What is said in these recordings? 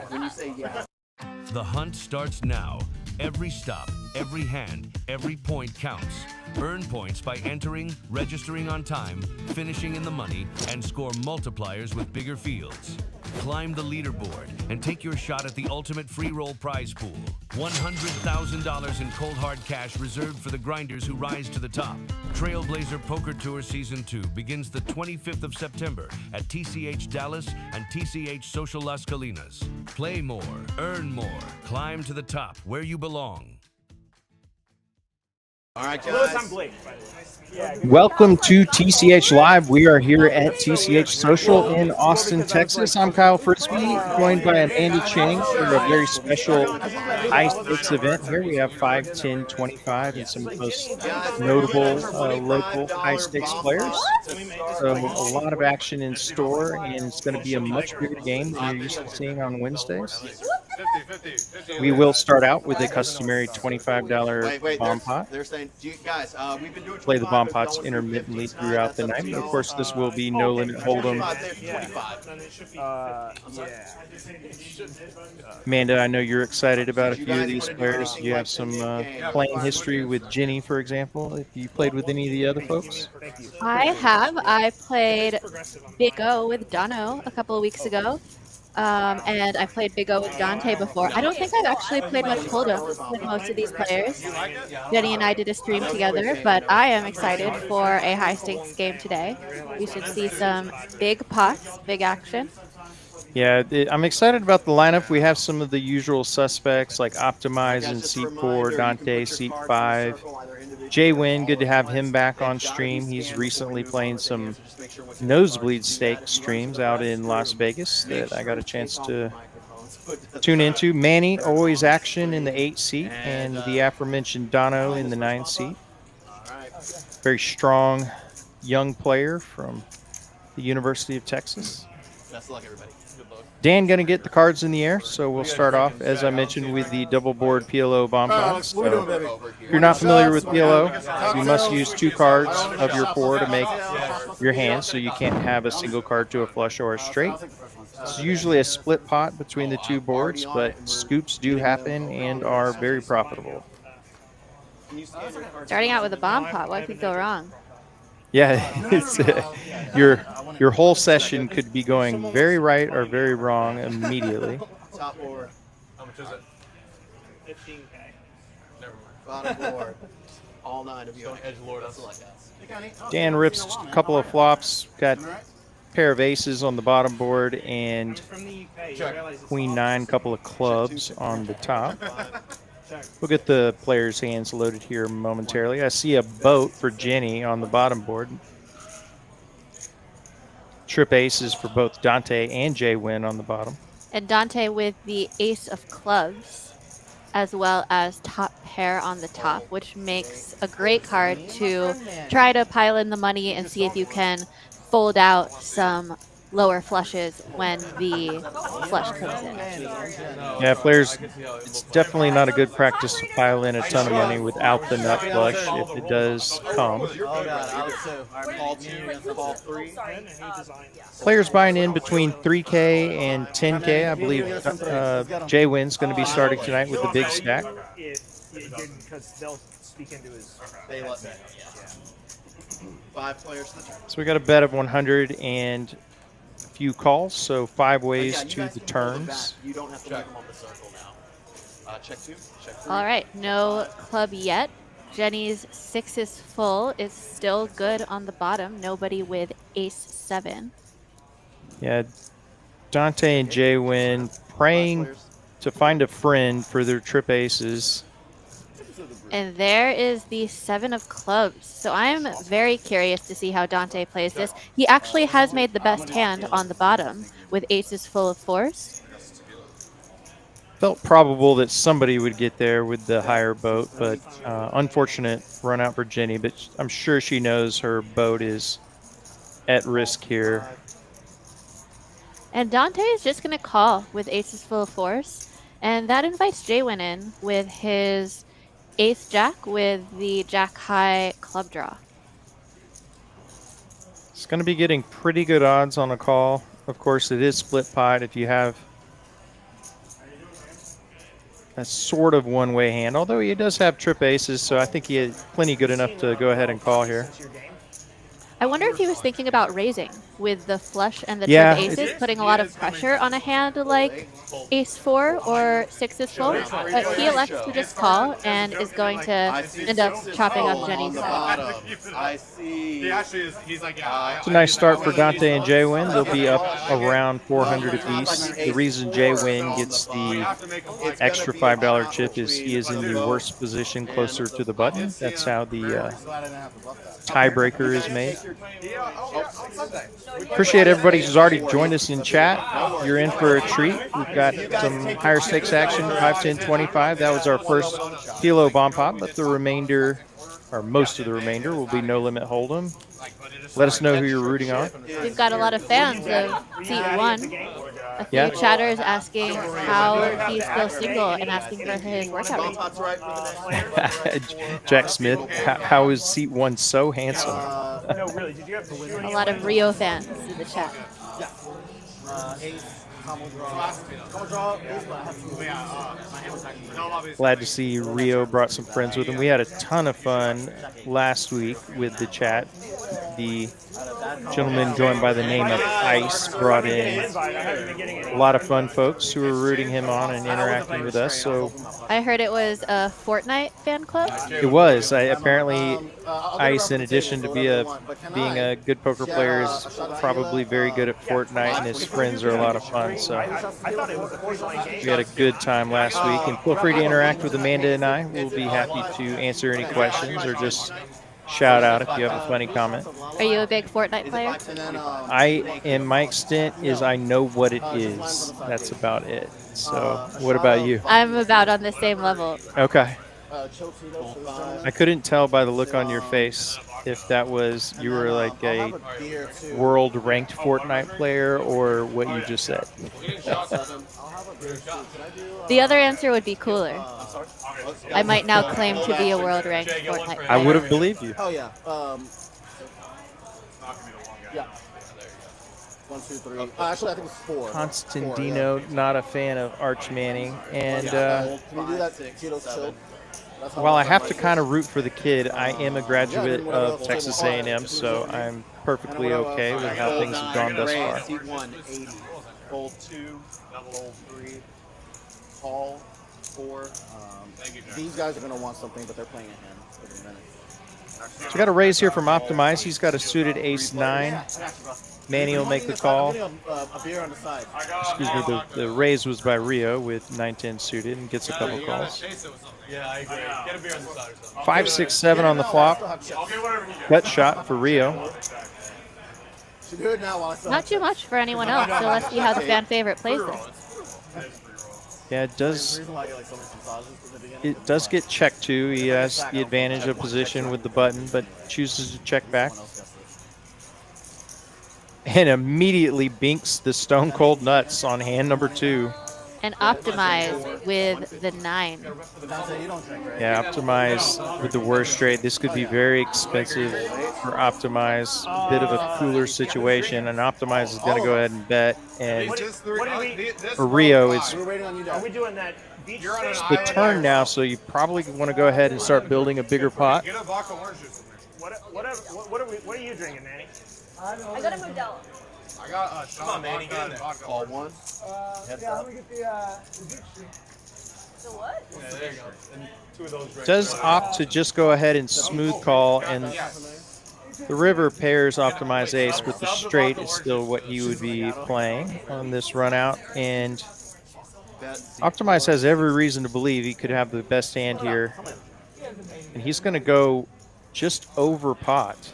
when you say yeah. The hunt starts now. Every stop, every hand, every point counts. Earn points by entering, registering on time, finishing in the money, and score multipliers with bigger fields. Climb the leaderboard and take your shot at the ultimate free roll prize pool. $100,000 in cold hard cash reserved for the grinders who rise to the top. Trailblazer Poker Tour Season 2 begins the 25th of September at TCH Dallas and TCH Social Las Colinas. Play more, earn more, climb to the top where you belong. All right, guys. I'm Blake, by the way. Welcome to TCH Live. We are here at TCH Social in Austin, Texas. I'm Kyle Frisbee, joined by Manny Chang for a very special high stakes event. Here we have 5, 10, 25, and some of the most notable local high stakes players. So a lot of action in store, and it's going to be a much bigger game than you're used to seeing on Wednesdays. We will start out with a customary $25 bomb pot. They're saying, guys, we've been doing Play the bomb pots intermittently throughout the night. Of course, this will be no limit hold'em. Amanda, I know you're excited about a few of these players. You have some playing history with Jenny, for example. If you played with any of the other folks? I have. I played Big O with Dono a couple of weeks ago. And I played Big O with Dante before. I don't think I've actually played much Hold'em with most of these players. Jenny and I did a stream together, but I am excited for a high-stakes game today. We should see some big pots, big action. Yeah, I'm excited about the lineup. We have some of the usual suspects like Optimize in seat 4, Dante seat 5. Jay Wynn, good to have him back on stream. He's recently playing some nosebleed stake streams out in Las Vegas that I got a chance to tune into. Manny, always action in the 8 seat, and the aforementioned Dono in the 9 seat. Very strong young player from the University of Texas. Best of luck, everybody. Good luck. Dan going to get the cards in the air, so we'll start off, as I mentioned, with the double board PLO bomb pots. So if you're not familiar with PLO, you must use 2 cards of your 4 to make your hand, so you can't have a single card to a flush or a straight. It's usually a split pot between the 2 boards, but scoops do happen and are very profitable. Starting out with a bomb pot, what could go wrong? Yeah, it's your whole session could be going very right or very wrong immediately. Top board. How much is it? 15K. Never mind. Bottom board. All 9 of you. Don't edge lord us. Dan rips a couple of flops, got a pair of aces on the bottom board, and queen 9, couple of clubs on the top. We'll get the players' hands loaded here momentarily. I see a boat for Jenny on the bottom board. Trip aces for both Dante and Jay Wynn on the bottom. And Dante with the ace of clubs, as well as top pair on the top, which makes a great card to try to pile in the money and see if you can fold out some lower flushes when the flush comes in. Yeah, players, it's definitely not a good practice to pile in a ton of money without the nut flush if it does come. Players buying in between 3K and 10K. I believe Jay Wynn's going to be starting tonight with the big stack. So we got a bet of 100 and few calls, so 5 ways to the turns. You don't have to check them on the circle now. Check 2, check 3. All right, no club yet. Jenny's 6 is full. It's still good on the bottom. Nobody with ace 7. Yeah, Dante and Jay Wynn praying to find a friend for their trip aces. And there is the 7 of clubs. So I'm very curious to see how Dante plays this. He actually has made the best hand on the bottom with aces full of 4s. Felt probable that somebody would get there with the higher boat, but unfortunate run out for Jenny. But I'm sure she knows her boat is at risk here. And Dante is just going to call with aces full of 4s. And that invites Jay Wynn in with his ace jack with the jack high club draw. It's going to be getting pretty good odds on a call. Of course, it is split pot. If you have a sort of one-way hand, although he does have trip aces, so I think he is plenty good enough to go ahead and call here. I wonder if he was thinking about raising with the flush and the Yeah, trip aces, putting a lot of pressure on a hand like ace-4 or sixes full. But he elects to just call and is going to end up chopping up Jenny's side. I see. It's a nice start for Dante and Jay Win. They'll be up around 400 apiece. The reason Jay Win gets the extra $5 chip is he is in the worst position closer to the button. That's how the tiebreaker is made. Appreciate everybody who's already joined us in chat. You're in for a treat. We've got some higher stakes action, 5, 10, 25. That was our first kilo bomb pop, but the remainder, or most of the remainder, will be no limit hold'em. Let us know who you're rooting on. We've got a lot of fans of seat 1. A few chatters asking how he's still single and asking for his workout routine. Jack Smith, how is seat 1 so handsome? No, really. Did you have to win? A lot of Rio fans in the chat. Glad to see Rio brought some friends with him. We had a ton of fun last week with the chat. The gentleman joined by the name of Ice brought in a lot of fun folks who were rooting him on and interacting with us. So I heard it was a Fortnite fan club. it was. Apparently, Ice, in addition to being a good poker player, is probably very good at Fortnite, and his friends are a lot of fun. So we had a good time last week. And feel free to interact with Amanda and I. We'll be happy to answer any questions or just shout out if you have a funny comment. Are you a big Fortnite player? My extent is I know what it is. That's about it. So what about you? I'm about on the same level. Okay. I couldn't tell by the look on your face if that was you were like a world ranked Fortnite player or what you just said. The other answer would be cooler. I might now claim to be a world ranked Fortnite player. I would have believed you. Oh yeah. Yeah. 1, 2, 3. Actually, I think it's 4. Constantino, not a fan of Arch Manning, and Can you do that? Tito's chilled. while I have to kind of root for the kid, I am a graduate of Texas A&M, so I'm perfectly okay with how things have gone thus far. Seat 1, 80. Fold 2, fold 3, call 4. These guys are going to want something, but they're playing a hand for the minute. So we got a raise here from Optimize. He's got a suited ace-9. Manny will make the call. A beer on the side. Excuse me, the raise was by Rio with 9-10 suited and gets a couple calls. Yeah, I agree. Get a beer on the side or something. 5, 6, 7 on the flop. Gut shot for Rio. Not too much for anyone else, so let's see how the fan favorite plays this. Yeah, it does get checked too. He has the advantage of position with the button, but chooses to check back. And immediately binks the stone cold nuts on hand number 2. And Optimize with the 9. Yeah, Optimize with the worst straight. This could be very expensive for Optimize. A bit of a cooler situation, and Optimize is going to go ahead and bet. And for Rio, it's Are we doing that beach the turn now, so you probably want to go ahead and start building a bigger pot. What are you drinking, Manny? I got a Modelo. I got come on, Manny, get in there. Call 1. Yeah, I'm gonna get the beach tree. The what? Yeah, there you go. And 2 of those right Does opt to just go ahead and smooth call, and the river pairs Optimize ace, but the straight is still what he would be playing on this run out. And Optimize has every reason to believe he could have the best hand here, and he's going to go just over pot.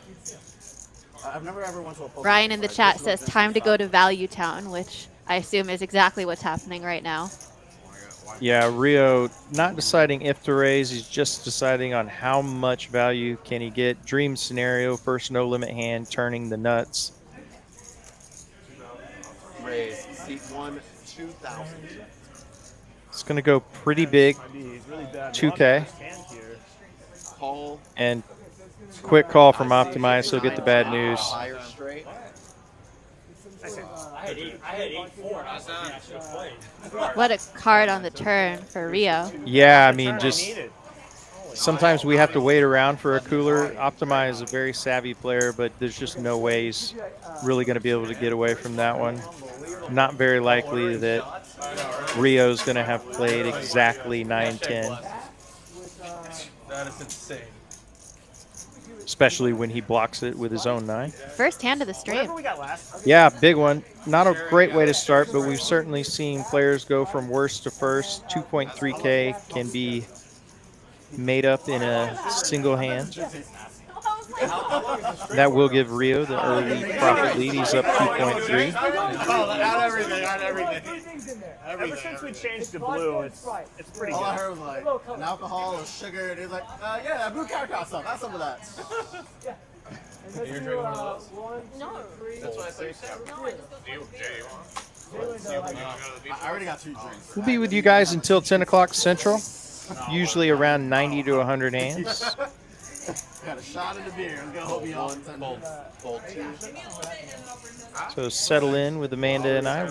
I've never ever went to a Brian in the chat says time to go to Value Town, which I assume is exactly what's happening right now. Yeah, Rio not deciding if to raise. He's just deciding on how much value can he get. Dream scenario, first no limit hand, turning the nuts. raise. Seat 1, 2,000. It's going to go pretty big, 2K. Call. And quick call from Optimize, he'll get the bad news. Higher straight. I had 8-4. What a card on the turn for Rio. Yeah, I mean, just sometimes we have to wait around for a cooler. Optimize is a very savvy player, but there's just no way he's really going to be able to get away from that one. Not very likely that Rio's going to have played exactly 9-10. That is insane. Especially when he blocks it with his own 9. First hand of the stream. Yeah, big one. Not a great way to start, but we've certainly seen players go from worst to first. 2.3K can be made up in a single hand. That will give Rio the early profit lead. He's up 2.3. Add everything. Ever since we changed to blue, it's pretty All I good. heard was like an alcohol or sugar, and he's like, yeah, that blue character stuff. Have some of that. You're drinking one of those? No. That's what I said. I already got 2 drinks. We'll be with you guys until 10 o'clock Central, usually around 90 to 100 hands. Got a shot of the beer. It's gonna hold me on. Fold 2. So settle in with Amanda and I.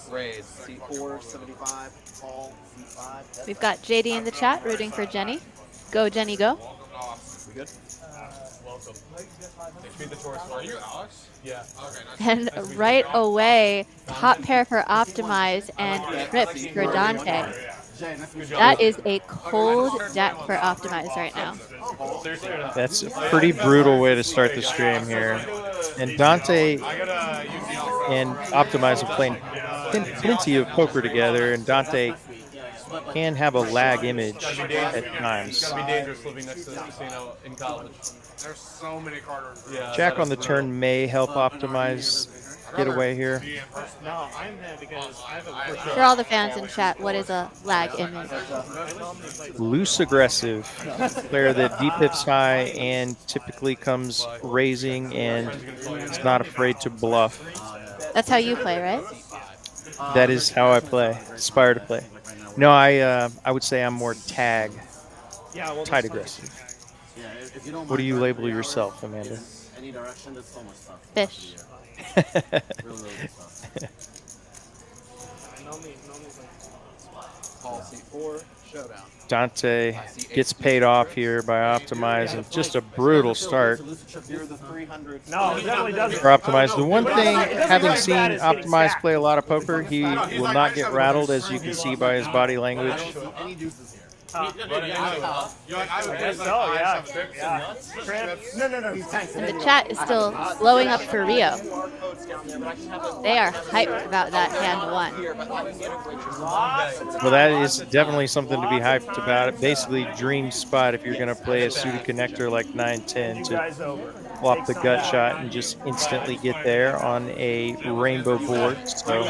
Raise. C4, 75, call, C5. We've got JD in the chat rooting for Jenny. Go, Jenny, go. We good? Welcome. Beat the Taurus. Are you Alex? Yeah. Okay. And right away, top pair for Optimize and trips for Dante. That is a cold deck for Optimize right now. That's a pretty brutal way to start the stream here. And Dante and Optimize have played plenty of poker together, and Dante can have a lag image at times. It's gotta be dangerous living next to the casino in college. There's so many carders. Yeah, Jack on the turn may help Optimize get away here. No, I'm mad because I have a For all the fans in chat, what is a lag image? Loose aggressive player that deep pips high and typically comes raising and is not afraid to bluff. That's how you play, right? That is how I play, aspire to play. No, I would say I'm more tag, tight aggressive. What do you label yourself, Amanda? Any direction, there's so much stuff. Fish. Call C4. Showdown. Dante gets paid off here by Optimize, and just a brutal start No, it definitely doesn't. for Optimize. The one thing, having seen Optimize play a lot of poker, he will not get rattled, as you can see by his body language. Any deuces here. I guess so, yeah. Trips. No, he's tanks. And the chat is still blowing up for Rio. They are hyped about that hand 1. Well, that is definitely something to be hyped about. Basically, dream spot if you're going to play a suited connector like 9-10 to flop the gut shot and just instantly get there on a rainbow board. So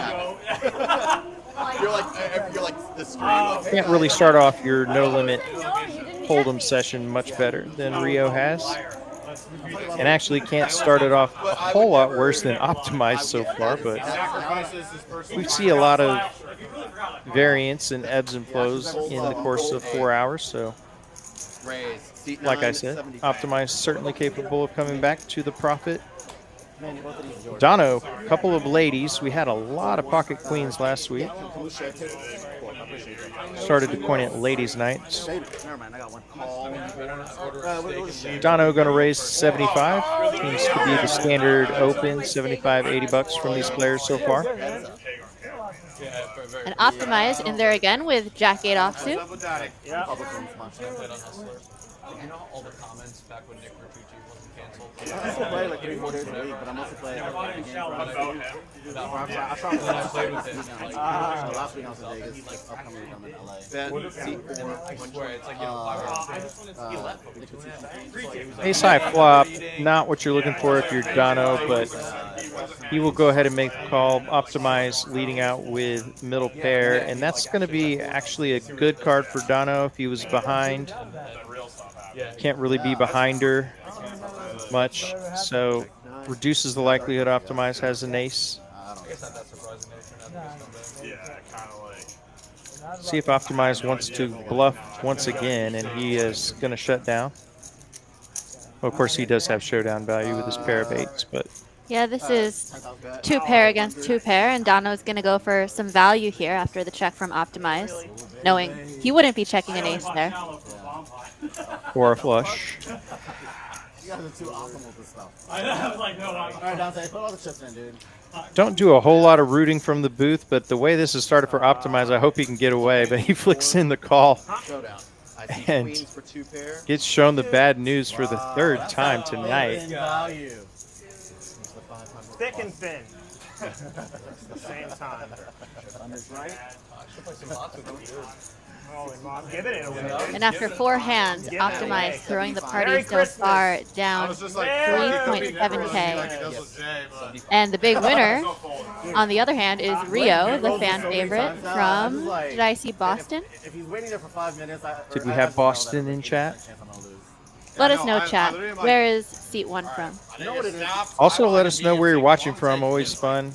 You're like the screen. can't really start off your no limit hold'em session much better than Rio has, and actually can't start it off a whole lot worse than Optimized so far. But we see a lot of variance and ebbs and flows in the course of 4 hours. So, like I said, Optimized certainly capable of coming back to the profit. Dono, a couple of ladies. We had a lot of pocket queens last week. Started to coin it ladies' night. Never mind, I got one. Call. Dono going to raise 75. Seems to be the standard open, 75, 80 bucks from these players so far. And Optimize in there again with Jack 8 offsuit. You know all the comments back when Nick Bertucci wasn't canceled? I still play like 3-4 days a week, but I'm also playing I played with him. last week I was in Vegas, upcoming week I'm in LA. I swear, it's like, Ace high flop, not what you're looking for if you're Dono, but he will go ahead and make the call. Optimize leading out with middle pair, and that's going to be actually a good card for Dono if he was behind. Can't really be behind her much, so reduces the likelihood Optimize has an ace. See if Optimize wants to bluff once again, and he is going to shut down. Well, of course, he does have showdown value with his pair of eights, but Yeah, this is 10,000 bet. 2 pair against 2 pair, and Dono's going to go for some value here after the check from Optimize, knowing he wouldn't be checking an ace there. Or a flush. You guys are too awesome with this stuff. I was like, no, All right, Dante, put all the chips in, dude. Don't do a whole lot of rooting from the booth, but the way this has started for Optimize, I hope he can get away. But he flicks in the call Showdown. I see and queens for 2 pair. gets shown the bad news for the 3rd time tonight. Value. thick and thin. At the same time. Holy mom, give it away. And after 4 hands, Optimize throwing the party so far down 3.7K. And the big winner, on the other hand, is Rio, the fan favorite from, did I see Boston? If he's waiting there for 5 minutes, Did we have Boston in chat? Let us know, chat. Where is seat 1 from? Also, let us know where you're watching from. Always fun.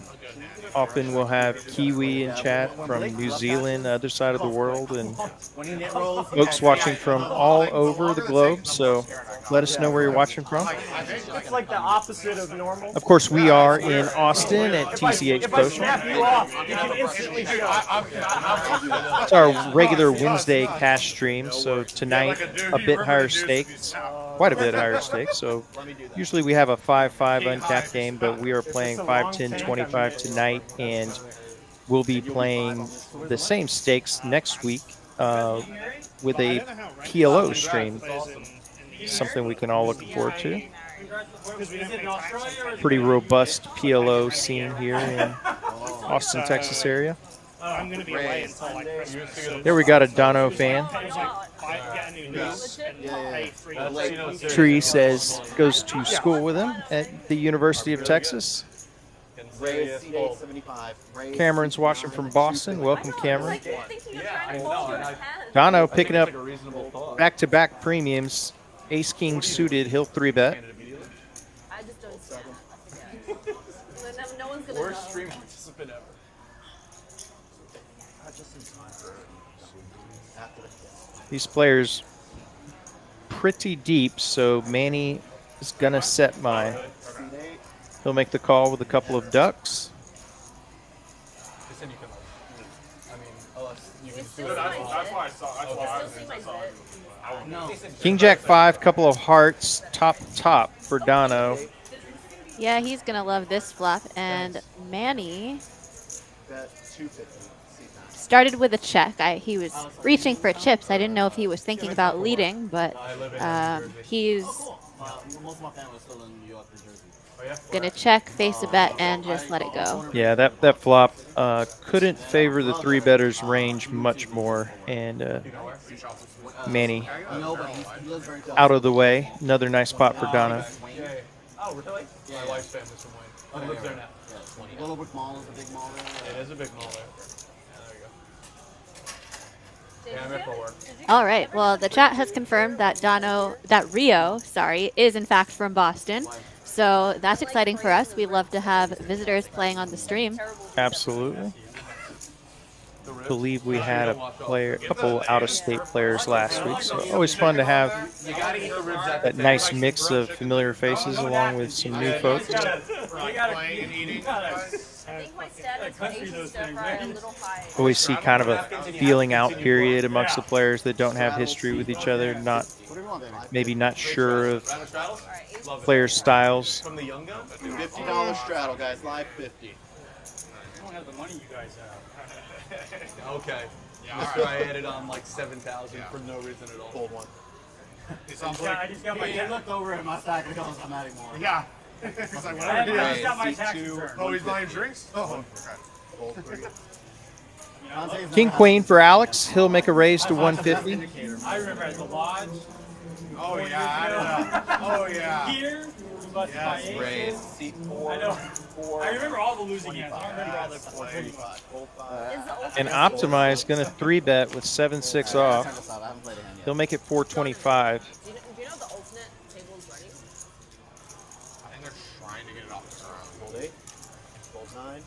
Often we'll have Kiwi in chat from New Zealand, the other side of the world, and folks watching from all over the globe. So let us know where you're watching from. It's like the opposite of normal. Of course, we are in Austin at TCH If I Social. snap you off, you can instantly show. It's our regular Wednesday cash stream. So tonight, a bit higher stakes, quite a bit higher stakes. So usually we have a 5-5 uncapped game, but we are playing 5-10-25 tonight. And we'll be playing the same stakes next week with a PLO stream. Something we can all look forward to. Pretty robust PLO scene here in Austin, Texas area. I'm going to be away until like Christmas. There we got a Dono fan. Tree says goes to school with him at the University of Texas. Cameron's watching from Boston. Welcome, Cameron. Dono picking up back-to-back premiums. Ace King suited. He'll 3-bet. I just don't see it. No one's gonna Worst know. stream participant ever. These players pretty deep, so Manny is going to set my. He'll make the call with a couple of ducks. That's why I saw. King Jack 5, couple of hearts, top for Dono. Yeah, he's going to love this flop. And Manny started with a check. He was reaching for chips. I didn't know if he was thinking about leading, but he's going to check, face a bet, and just let it go. Yeah, that flop couldn't favor the 3-betters range much more. And Manny out of the way. Another nice spot for Dono. Oh, really? My wife's family from Wayne. She lives there now. Little brick mall is a big mall there. It is a big mall there. Yeah, there you go. Yeah, I'm here for work. All right. Well, the chat has confirmed that Rio, is in fact from Boston. So that's exciting for us. We love to have visitors playing on the stream. Absolutely. Believe we had a couple out-of-state players last week, so always fun to have that nice mix of familiar faces along with some new folks. I think my status for Asian stuff are a little high. Always see kind of a feeling out period amongst the players that don't have history with each other, maybe not sure of players' styles. From the young gun? $50 straddle, guys. Live 50. I don't have the money you guys have. Okay. After I added on like 7,000 for no reason at all. Hold one. I just got my He looked over at my stack and goes, I'm adding more. Yeah. He's like, whatever. I just got my tax return. Oh, he's buying drinks? Oh, okay. King Queen for Alex. He'll make a raise to 150. I remember at the lodge. Oh, yeah. Oh, yeah. Here, we busted by 8. Raise. Seat 4. I know. I remember all the losing hands. I don't remember all the And Optimize going to 3-bet with 7-6 off. He'll make it 425. Do you know the alternate table is running? I think they're trying to get it off the ground. Hold 8. Hold 9.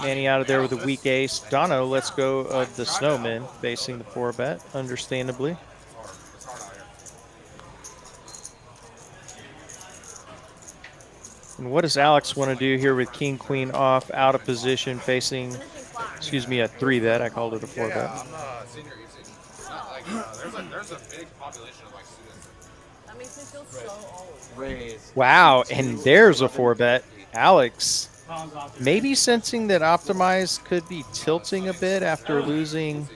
Manny out of there with a weak ace. Dono lets go of the Snowman facing the 4-bet, understandably. And what does Alex want to do here with king, queen off, out of position, facing, excuse me, a 3-bet. I called it a 4-bet. Yeah, I'm a senior easy. Not like, there's a big population of like students. That makes me feel so old. Raise. Wow, and there's a 4-bet. Alex maybe sensing that Optimize could be tilting a bit after losing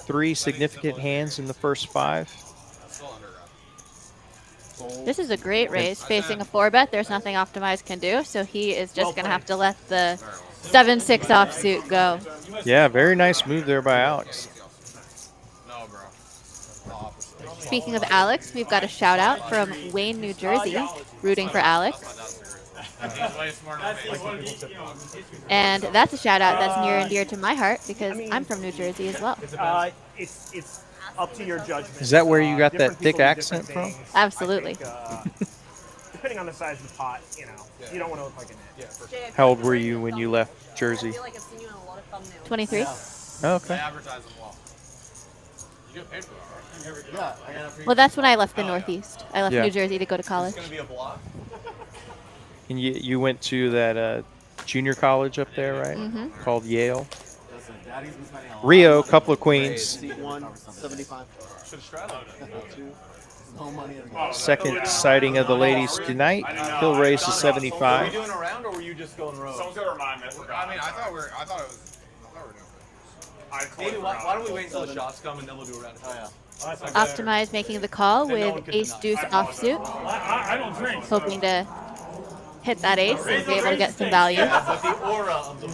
3 significant hands in the first 5. This is a great raise. Facing a 4-bet, there's nothing Optimize can do, so he is just going to have to let the 7-6 offsuit go. Yeah, very nice move there by Alex. Speaking of Alex, we've got a shout out from Wayne, New Jersey, rooting for Alex. And that's a shout out that's near and dear to my heart because I'm from New Jersey as well. It's up to your judgment. Is that where you got that Different thick people do accent different from? things. Absolutely. I think, depending on the size of the pot, you know, you don't want to look like an idiot. Jay, I How feel old like were you're you in when you thumbnails. left Jersey? I feel like I've seen you in a lot of thumbnails. 23? Oh, okay. Advertise them well. You get paid for that, right? Yeah, I got a free. Well, that's when I left the Northeast. I left Yeah. New Jersey to go to college. And you went to that junior college up there, right? Mhm. Called Yale. Listen, Daddy's been spending a lot Rio, of money couple of on queens. seat 1, 75. No money in the Second sighting of the ladies tonight. He'll raise to 75. doing a round or were you just going rogue? Someone's gonna remind me. I mean, I thought we were doing Maybe why don't we wait until the shots come and then we'll do a round? Oh, yeah. Optimize making the call with ace-deuce offsuit, I don't drink. hoping to hit that ace and be able to get some value. But the aura of the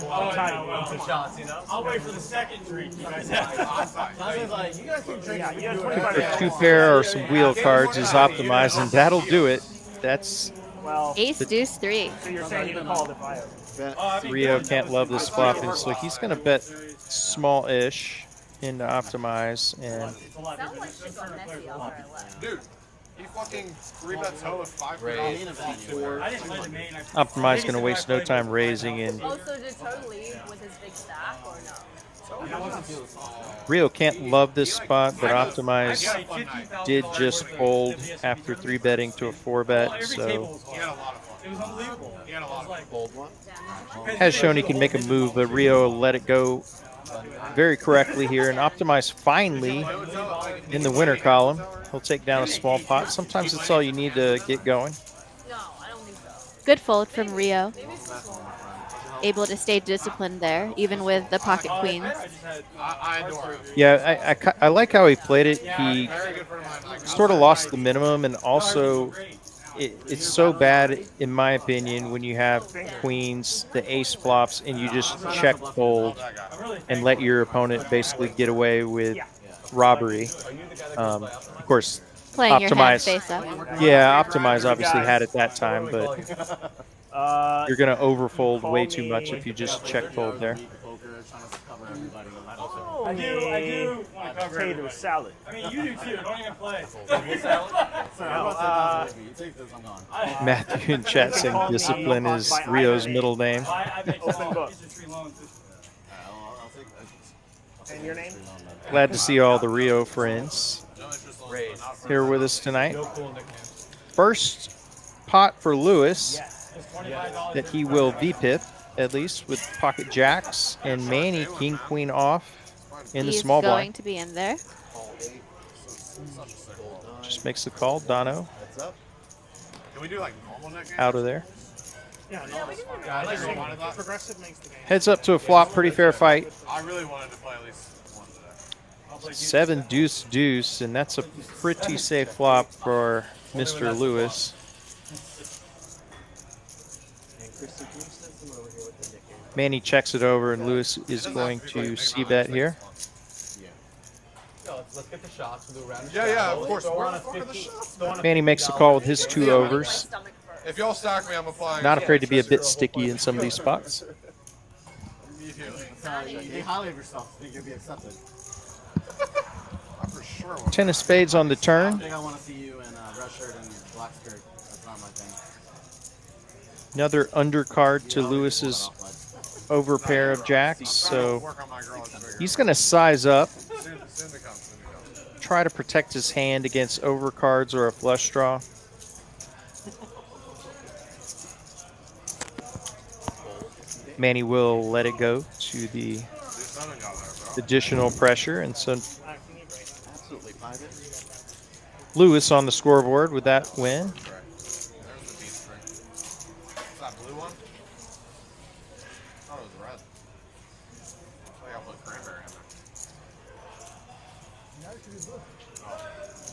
shots, you know? I'll wait for the second drink. You guys I was like, you guys keep drinking. Yeah, The 2 pair or some wheel cards is Optimized, and that'll do it. That's Well, Ace-deuce-3. so you're saying you can call it if I Bet. Rio can't love this flop, and so he's going to bet small-ish into Optimize, and Sounds like shit got messy after I left. Dude, he fucking 3-bet toe with 5 Raise. Optimize going to waste no time raising, and Oh, so did Toe leave with his big stack or no? Rio can't love this spot, but Optimize did just fold after 3-betting to a 4-bet, so He had a lot of fun. It was unbelievable. He had a lot of fun. Bold one. has shown he can make a move, but Rio let it go very correctly here, and Optimize finally in the winner column. He'll take down a small pot. Sometimes that's all you need to get going. No, I don't think so. Good fold from Rio. Maybe it's too small. Able to stay disciplined there, even with the pocket queens. I adore him. Yeah, I like how he played it. He Very good friend of mine. sort of lost the minimum, and also it's so bad, in my opinion, when you have queens, the ace flops, and you just check fold and let your opponent basically get away with robbery. Of course, Playing your hand Optimize. face up. Yeah, Optimize obviously had it that time, but you're going to overfold way too much if you just check fold there. Poker, trying to cover everybody. I do want to cover potato salad. I mean, you do too. Don't even play. You take this, I'm gone. Matthew in chat saying discipline is Rio's middle name. Open book. I'll take that. And your name? Glad to see all the Rio friends here with us tonight. First pot for Lewis that he will VPIP, at least, with pocket jacks, and Manny king queen off in the He's small going blind. to be in there. Just makes the call. Dono Can we do like normal neck game? out of there. Yeah, no, we can do Yeah, I like really wanted that. progressive makes the game. Heads up to a flop. Pretty fair fight. I really wanted to play at least one today. 7 deuce deuce, and that's a pretty safe flop for Mr. Lewis. Manny checks it over, and Lewis is going to c-bet here. Let's get the shots. We'll do a round of Yeah, shots. yeah, of course. Throw Where on the a fuck are the 50 shots? throw on a Manny makes the call with his 2 overs. Stomach first. If y'all stack me, I'm applying. Not afraid to be a bit sticky in some of these spots. Immediately. You think highly of yourself. Think you'll be accepted. I for sure want. 10 of spades on the I turn. think I want to see you in a red shirt and black skirt. That's not my thing. Another undercard to Lewis's over pair of jacks, so Work on my girl. he's going to size up, Soon to come. Soon to come. try to protect his hand against overcards or a flush draw. Manny will let it go to the additional pressure, and so Absolutely 5 Lewis on the scoreboard with that win. There's the beef string. Is that blue one? I thought it was red. I think I'll put cranberry in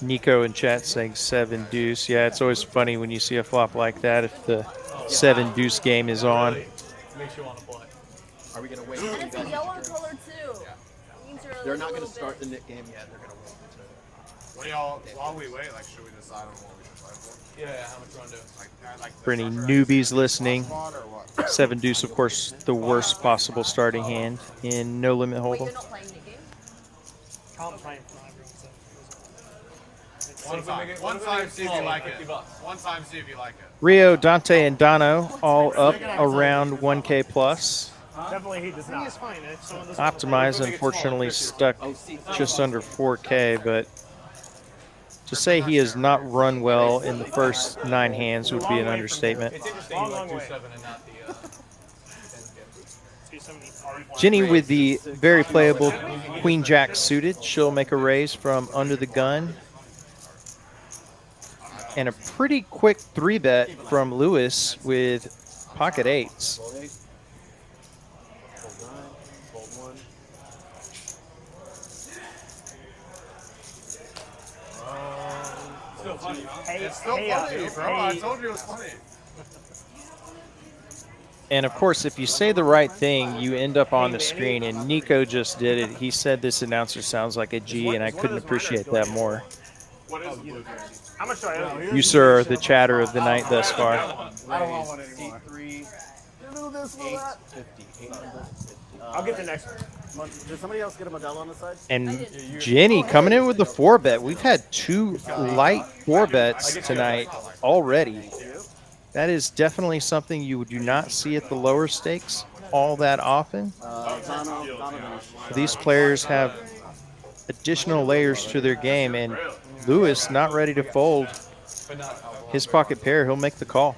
there. Nico in chat saying 7 deuce. Yeah, it's always funny when you see a flop like that if the 7 deuce game is on. Makes you want to play. Are we going to wait? And it's a yellow color too. It means you're They're like not a going to little start bit- the Nick game yet. They're going to wait until. What do y'all, while we wait, like, should we decide on what we should play for? Yeah, how much you want to do? Like For any the newbies listening, spot or what? 7 deuce, of course, the worst possible starting hand in No Limit Wait, Hold'em. you're not playing Nick game? I'm playing for everyone. One time, see if you like it. One time, see if you like it. Rio, Dante, and Dono all up around 1K plus. Definitely he does not. Optimize, unfortunately, stuck just under 4K, but to say he has not run well in the first 9 hands would be an understatement. It's interesting you went 2-7 and not the Jenny with the very playable Queen Jack suited. She'll make a raise from under the gun. And a pretty quick 3-bet from Lewis with pocket 8s. Fold 8. Fold 9. Fold 1. Still funny. Hey, It's still funny, bro. I told you it was funny. And of course, if you say the right thing, you end up on the screen. And Nico just did it. He said this announcer sounds like a G, and I couldn't appreciate that more. What is blue? How much do I owe you? You, sir, are the chatter of the night thus far. I don't want one anymore. 3. 850. I'll get the next one. Did somebody else get a Modelo on the side? And Jenny coming in with the 4-bet. We've had 2 light 4-bets tonight already. That is definitely something you do not see at the lower stakes all that often. These players have additional layers to their game, and Lewis not ready to fold his pocket pair. He'll make the call.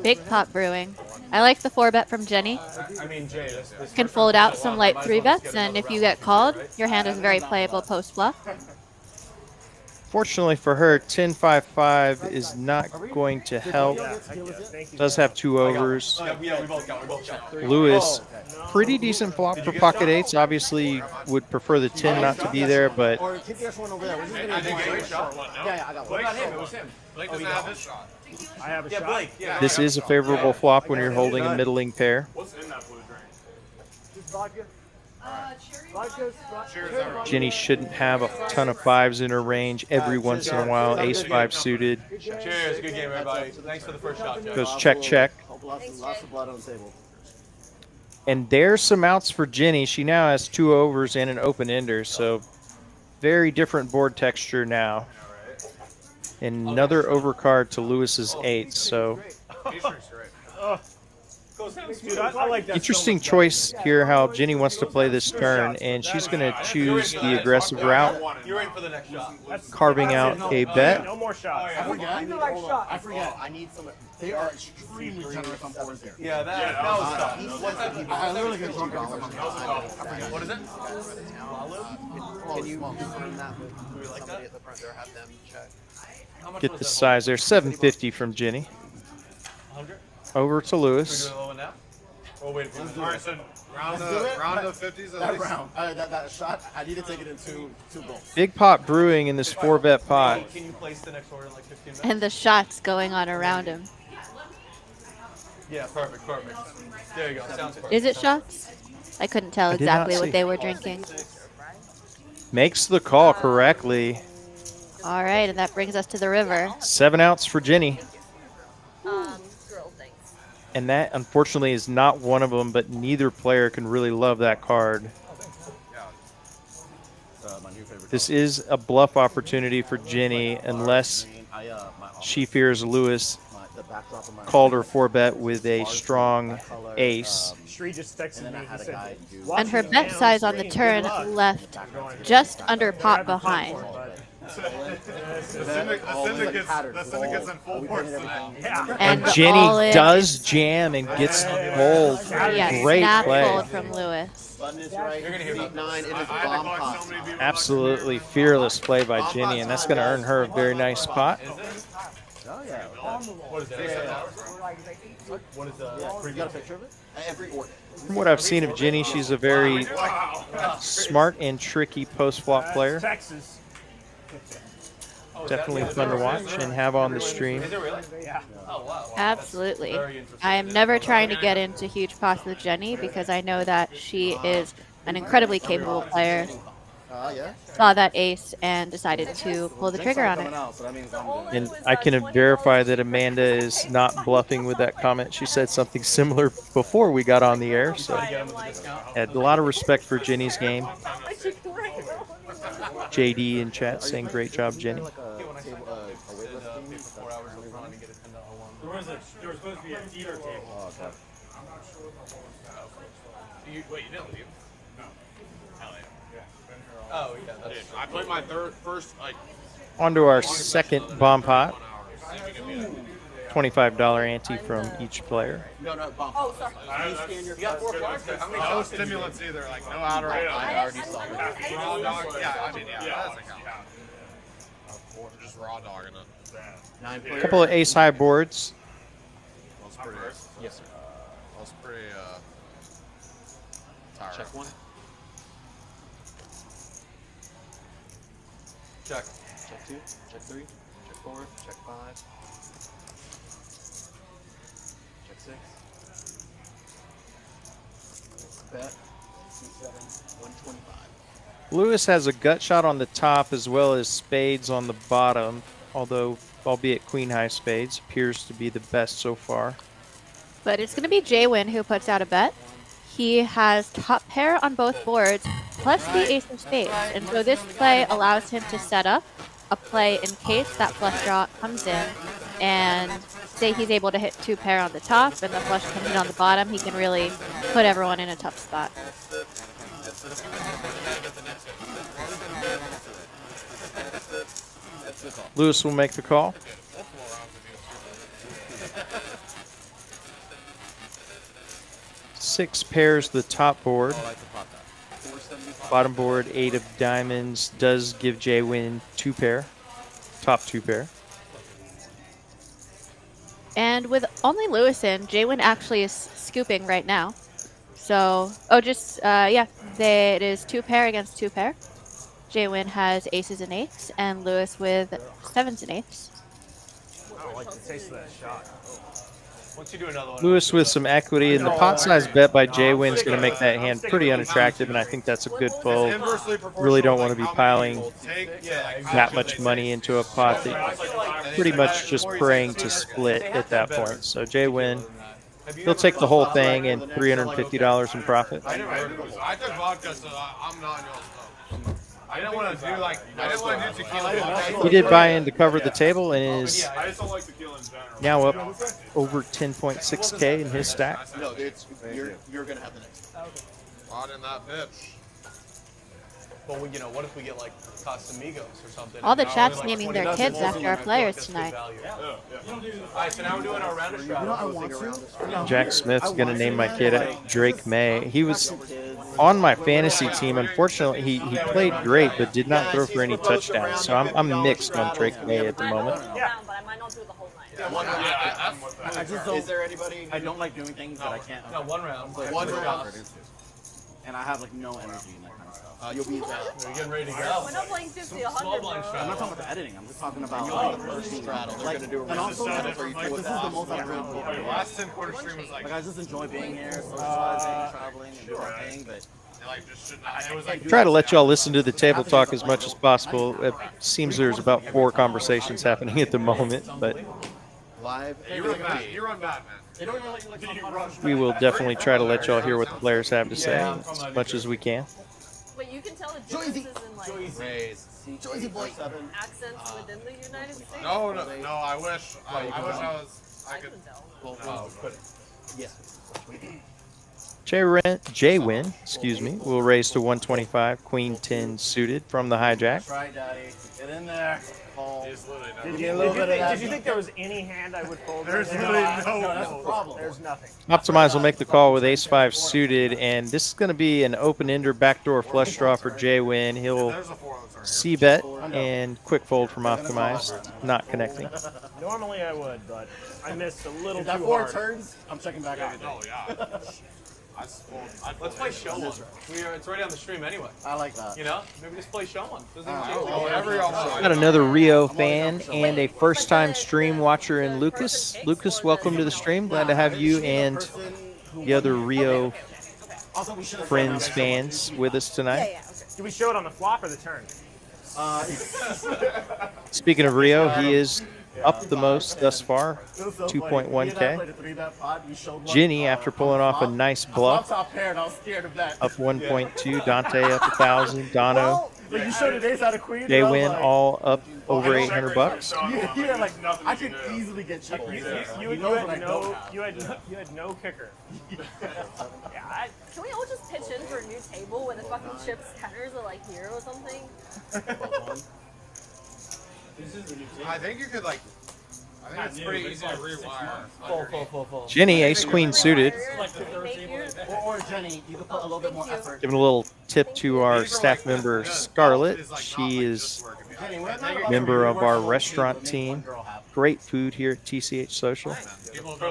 Big pot brewing. I like the 4-bet from Jenny. I mean, Jay, this Can fold out some light 3-bets, and if you get called, your hand is very playable post bluff. Fortunately for her, 10-5-5 is not going to help. Does have 2 overs. Yeah, we both got. Lewis, pretty decent flop for pocket 8s. Obviously would prefer the 10 not to be there, but Or keep the extra one over there. We're just I think gonna Blake shot one, no? Yeah, I got one. What about him? It was him. Blake doesn't have his shot. I have a shot. Blake. Yeah. this is a favorable flop when you're holding a middling pair. What's in that blue drink? Just vodka. Cherry Vodka. Jenny shouldn't have a ton of 5s in her range. Every once in a while, ace-5 suited. Cheers. Good game, everybody. Thanks for the first shot, Joe. Goes check, check. Lots of blood on the table. And there's some outs for Jenny. She now has 2 overs and an open-ender, so very different board texture now. And another overcard to Lewis's 8, so These drinks great. Dude, I like that. interesting choice here how Jenny wants to play this turn, and she's going to choose the aggressive route, You're in for the next shot. carving out a bet. No more shots. I forget. I need some. They are extremely generous on boards here. Yeah, that was tough. I literally get drunk on What is it? Can you confirm that with somebody at the front there? Have them check. Get the size there. 750 from Jenny. 100? Over to Lewis. Low one now? Oh, wait. All right, so round of 50s at That least. round. That shot. I need to take it in two goals. Big pot brewing in this 4-bet pot. Can you place the next order in like 15 minutes? And the shots going on around him. Yeah, perfect. There you go. Sounds perfect. Is it shots? I couldn't tell I did not exactly what see. they were drinking. Makes the call correctly. All right, and that brings us to the river. 7 outs for Jenny. girl things. And that, unfortunately, is not one of them, but neither player can really love that card. This is a bluff opportunity for Jenny unless she fears Lewis called her 4-bet with a strong ace. Shree just texted me. He said, And her bet size on the turn left just under pot behind. The syndicate's in full force tonight. And all Jenny in. does jam and gets hold. Yes, Great snap play. fold from Lewis. Button is right. Seat 9. It is bomb pot. Absolutely fearless play by Jenny, and that's going to earn her a very nice pot. Oh yeah. What is that? What is You got a picture of it? Every order. From what I've seen of Jenny, she's a very smart and tricky post-flop player. Texas. Definitely fun to watch and have on the stream. Yeah. Absolutely. I am never trying to get into huge pots with Jenny because I know that she is an incredibly capable player. Yeah. Saw that ace and decided to pull the trigger on it. And I can verify that Amanda is not bluffing with that comment. She said something similar before we got on the air, so had a lot of respect for Jenny's game. JD in chat saying great job, Jenny. There was supposed to be a theater table. Wait, you didn't leave? No. Oh, yeah. That's, I played my first, like... On to our second bomb pot. $25 ante from each player. No, bomb. Oh, sorry. You got 4 flags? No stimulants either, like no outright. I already saw it. Raw dog? Yeah, I mean, yeah, that doesn't count. Just raw dogging it. 9 A players. couple of ace-high boards. That's pretty, Yes, sir. that's pretty, tired. Check 1. Check. Check 2. Check 3. Check 4. Check 5. Check 6. Bet. Seat 7. 125. Lewis has a gut shot on the top as well as spades on the bottom, although, albeit queen-high spades, appears to be the best so far. But it's going to be Jaywin who puts out a bet. He has top pair on both boards, plus the ace of spades. And so this play allows him to set up a play in case that flush draw comes in. And say he's able to hit 2 pair on the top and the flush comes in on the bottom, he can really put everyone in a tough spot. Lewis will make the call. Six pairs the top board. Bottom board, 8 of diamonds does give Jaywin 2 pair. Top 2 pair. And with only Lewis in, Jaywin actually is scooping right now. So, yeah, it is 2 pair against 2 pair. Jaywin has aces and 8s, and Lewis with 7s and 8s. I don't like the taste of that shot. Once you do another one. Lewis with some equity, and the pot size bet by Jaywin is going to make that hand pretty unattractive, and I think that's a good fold. Really don't want to be piling that much money into a pot that pretty much just praying to split at that point. So Jaywin, he'll take the whole thing and $350 in profit. I took vodka, so I'm not in your stuff. I didn't want to do tequila. He did buy in to cover the table and is I just don't like tequila in general. now up over 10.6K in his stack. No, you're gonna have the next. Hot in that bitch. But what if we get like Casamigos or something? All the chat's naming their kids after our players tonight. Alright, so now we're doing our round of strategy. Jack Smith's going to name my kid Drake May. He was on my fantasy team. Unfortunately, he played great, but did not throw for any touchdowns. So I'm mixed on Drake May at the moment. Yeah. But I might not do the whole night. I just don't. Is there anybody? I don't like doing things that I can't. No, 1 round. One round. And I have like no energy in that kind of stuff. You'll be We're getting ready to go. We're not playing 50, Small 100, blind bro. I'm not strategy. talking about the editing. I'm just talking about straddle. They're like, gonna do a and also resistance like, for you. this is the most I've done. The last 10 quarter stream was like, Like I just enjoy being here, socializing, traveling, and doing my thing. But like just shouldn't have. It was like Try to let y'all listen to the table talk as much as possible. It seems there's about 4 conversations happening at the moment, but live. you run bad. You run bad, man. we will definitely try to let y'all hear what the players have to say as much as we can. Wait, you can tell the differences in like Joyzy boy. accents within the United States? No, I wish. I wish I was. I could. couldn't tell. Yes. J Win, excuse me, will raise to 125. Queen 10 suited from the hijack. That's right, Daddy. Get in there. Call. Did Get a little bit of that. you think there was any hand I would fold? There's right literally now? no- That's the problem. There's nothing. Optimize will make the call with ace-5 suited, and this is going to be an open-ender backdoor flush draw for J Win. He'll There's a 4 on the turn. c-bet and quick fold from Optimized, not connecting. Normally I would, but I missed a little Is that too 4 hard. turns? I'm checking back everything. Oh, yeah. Let's play show one. It's already on the stream anyway. I like that. You know, maybe just play show one. Doesn't even Alright. change Oh, the game. every offside. Got another Rio fan and a first-time stream watcher in Lucas. Lucas, welcome to the stream. Glad to have you and the other Rio friends, fans with us tonight. Do we show it on the flop or the turn? Speaking of Rio, he is up the most thus far, 2.1K. Jenny, after pulling off a nice bluff, up 1.2. Dante up 1,000. Dono, But you showed it ace out of queen. J Win all up over 800 bucks. Yeah, like I could easily get checked. You had no kicker. Yeah, Can we all just pitch in for a new table where the fucking chips tenors are like here or something? I think you could, like, I think it's pretty easy to rewire. Full. Jenny, ace queen suited. Or Jenny, you could put a little bit more effort. Giving a little tip to our staff member Scarlett. She is a member of our restaurant team. Great food here at TCH Social.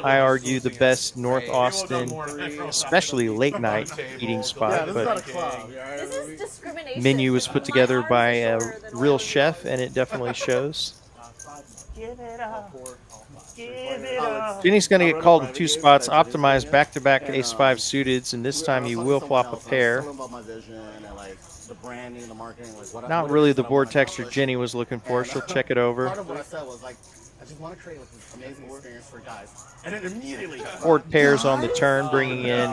I argue the best North Austin, especially late night eating spot. But This is discrimination. menu was put together by a real chef, and it definitely shows. give it up. Give it up. Jenny's going to get called in 2 spots. Optimize back-to-back ace-5 suiteds, and this time he will flop a pair. Not really the board texture Jenny was looking for. She'll check it over. Part of what I said was like, I just want to create like this amazing experience for guys. And then immediately, Board pairs on the turn, bringing in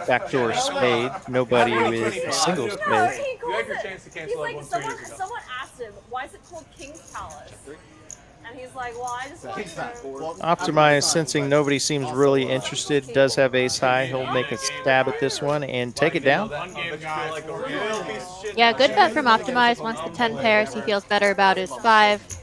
backdoor spade. Nobody with a single spade. He You calls had your it- chance to He's cancel like, like 2 someone, years ago. someone asked him, why is it called King's Palace? And he's like, well, I just want to. Optimize, sensing nobody seems really interested, does have ace high. He'll make a stab at this one and take it down. Yeah, good bet from Optimize. Once the 10 pairs, he feels better about his 5.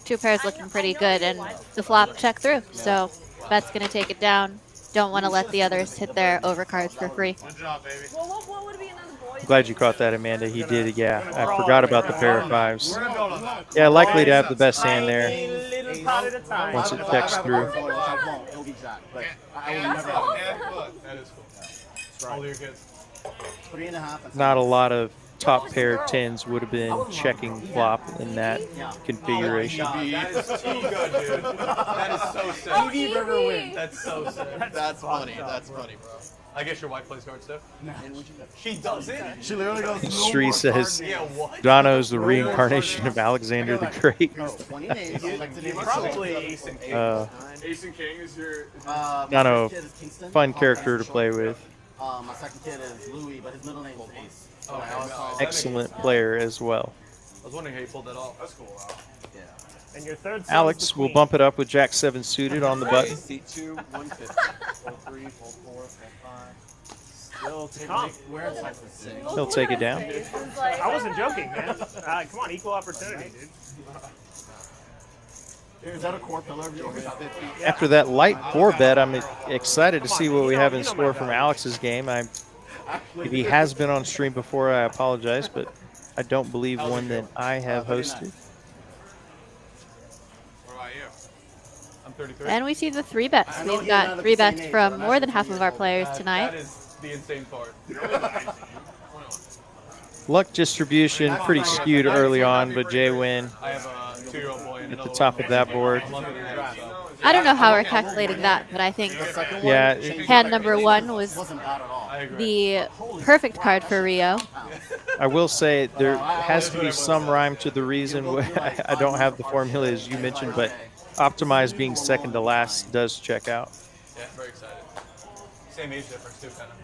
2 pairs looking pretty good, and the flop check through. So bet's going to take it down. Don't want to let the others hit their overcards for free. Good job, baby. Well, what would be another boy? Glad you caught that, Amanda. He did, yeah. I forgot about the pair of 5s. Yeah, likely to have the best hand there Little pot at a time. once it checks through. it'll be jack. But I will never. That is cool. All your kids. 3.5. Not a lot of top pair 10s would have been checking flop in that configuration. That is too good, dude. That is so sick. Oh, Evie! That's so sick. That's funny. That's funny, bro. I guess your wife plays cards too? She doesn't? She literally goes. Sree says Yeah, what? Dono's the reincarnation of Alexander the Great. 20 names. Probably Ace and King. Ace and King is your. Dono, fun character to play with. My second kid is Louis, but his middle name is Ace. So I always call him Excellent player as well. I was wondering how you pulled that off. That's cool, though. And your third son's Alex the will queen. bump it up with Jack 7 suited on the button. Seat 2, 150. Fold 3, fold 4, fold 5. Still Come. Where is Texas City? He'll take it down. He's like, I wasn't joking, man. Come on, equal opportunity, dude. Is that a core pillar of yours? After that light 4-bet, I'm excited to see what we have in store from Alex's game. If he has been on stream before, I apologize, but I don't believe one that I have hosted. What about you? I'm 33. And we see the 3 bets. We've got 3 bets from more than half of our players tonight. That is the insane part. Luck distribution pretty skewed early on, but Jay Win I have a 2-year-old boy and at the another top one. of that board. I'm under the head, so. I don't know how we're calculating that, but I think Yeah, hand number 1 was Wasn't bad at all. I agree. the perfect card for Rio. I will say there has to be some rhyme to the reason why I don't have the formula as you mentioned, but Optimize being second to last does check out. Yeah, very excited. Same age difference too, kind of.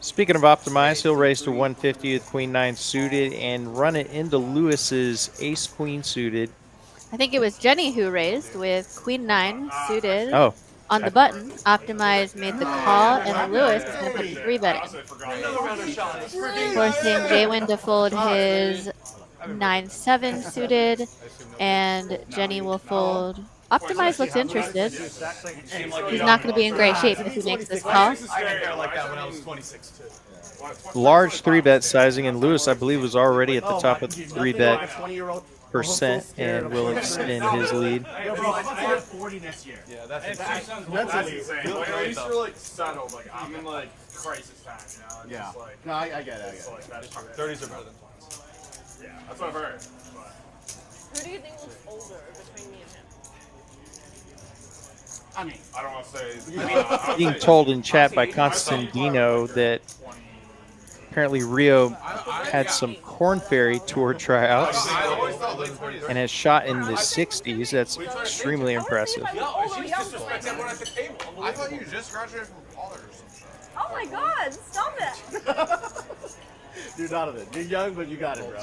Speaking of Optimize, he'll raise to 150 with Queen 9 suited and run it into Lewis's Ace Queen suited. I think it was Jenny who raised with Queen 9 suited. Oh, On the button, Optimize made the call, and Lewis is going to put the 3-bet in, forcing Jaywin to fold his 9-7 suited, and Jenny will fold. Optimize looks interested. He's not going to be in great shape if he makes this call. I like that when I was 26 too. Large 3-bet sizing, and Lewis, I believe, was already at the top of the 3-bet percent and will extend his lead. Yeah, that's insane. That's insane. Like, at least you're like settled. Like I'm in like crisis time, you know? It's just like, No, I get it. it's like that shit. 30s are better than 20s. Yeah, that's what I've heard. But Who do you think looks older between me and him? I mean, I don't want to say. Being told in chat by Constantino that apparently Rio had some Corn Ferry Tour tryouts and has shot in the 60s. That's extremely impressive. I thought you just graduated from college or something. Oh my god, stop it! you're not of it. You're young, but you got it, bro.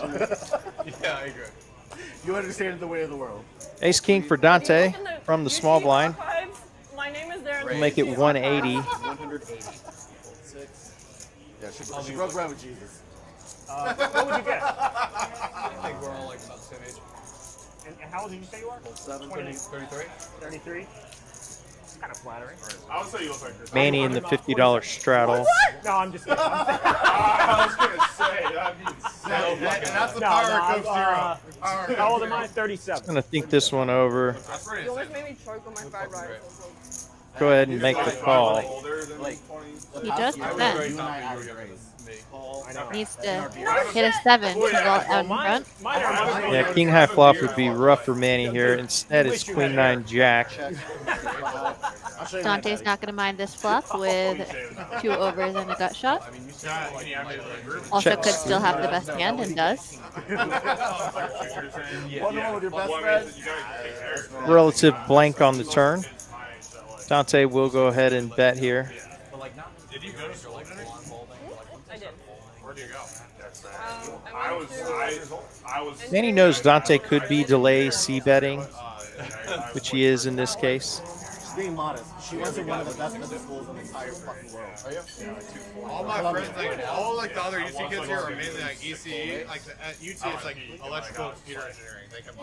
Yeah, I agree. You understand the way of the world. Ace King for Dante from the small blind. My name is there. We'll make it 180. 180. Yeah, she broke bread with Jesus. What would you guess? I think we're all like about the same age. And how old did you say you are? 33? 33? It's kind of flattering. I would say you look like this. Manny in the $50 straddle. No, I'm just kidding. I was gonna say that'd be insane. And that's the No, power no, of Coke Zero. How old am I? 37. I'm going to think this one over. That's pretty You almost insane. made me choke on my fried rice. Go ahead and make the call. Older than 20. He does defend. You and I have grace. I know. Needs to hit a 7 to go out in front. Mine are Yeah, King High Flop would be rough for Manny here. Instead, it's Queen 9 Jack. Dante's not going to mind this flop with 2 overs and a gut shot. Also Checks. could still have the best hand and does. One with your best friend. Relative blank on the turn. Dante will go ahead and bet here. Did you go to school today? I did. Where'd you go? I was. Manny knows Dante could be delay C-betting, which he is in this case. She's being modest. She went to one of the best middle schools in the entire fucking world. All my friends, like all like the other UC kids here are mainly like ECE. Like at UT, it's like electrical computer engineering. They come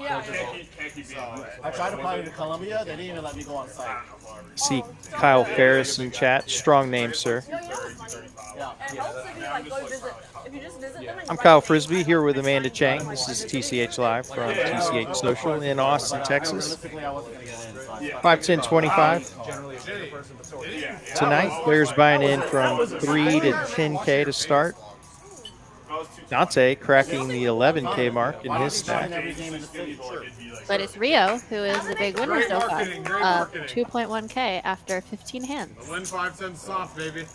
I tried to apply to Columbia. They didn't even let me go on site. See Kyle Ferris in chat. Strong name, sir. No, you know what's funny? It helps if you like go visit. If you just visit them and I'm Kyle Frisbee here with Amanda Chang. This is TCH Live from TCH Social in Austin, Texas. Realistically, I wasn't going to get in. So I 5-10-25. Tonight, players buying in from 3 to 10K to start. Dante cracking the 11K mark in his stack. But it's Rio who is the big winner so far. 2.1K after 15 hands. Win 5-10 soft, baby.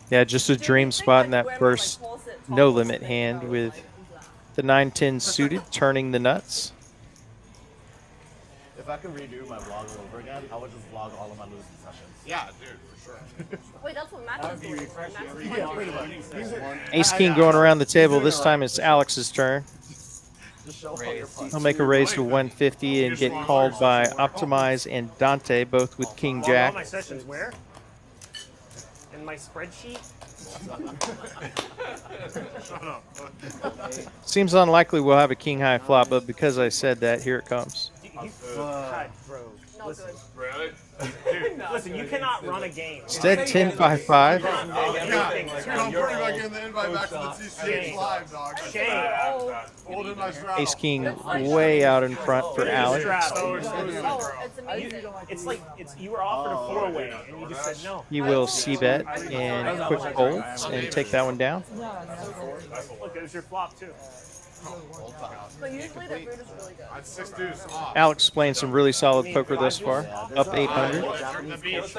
Yeah, just a dream spot in that first no-limit hand with the 9-10 suited, turning the nuts. If I could redo my vlog all over again, I would just vlog all of my losing sessions. Yeah, dude, for sure. Wait, that's what Matt is doing. Yeah, pretty much. Ace King going around the table. This time it's Alex's turn. Just show all your punch. He'll make a raise to 150 and get called by Optimize and Dante, both with King All Jack. my sessions where? In my spreadsheet? Seems unlikely we'll have a King High flop, but because I said that, here it comes. God, bro. No Listen, good. Really? dude, listen, you cannot run a game. Instead, 10-5-5. Yeah, I'm pretty about getting the invite back to the TCH Live, dog. Shame. Holding my straddle. Ace King way out in front for Alex. Oh, it's amazing. It's like you were offered a 4-way and you just said no. He will C-bet and quick folds and take that one down. Look, it was your flop too. But usually their food is really good. That's 6 deuce off. Alex playing some really solid poker thus far. Up 800. There's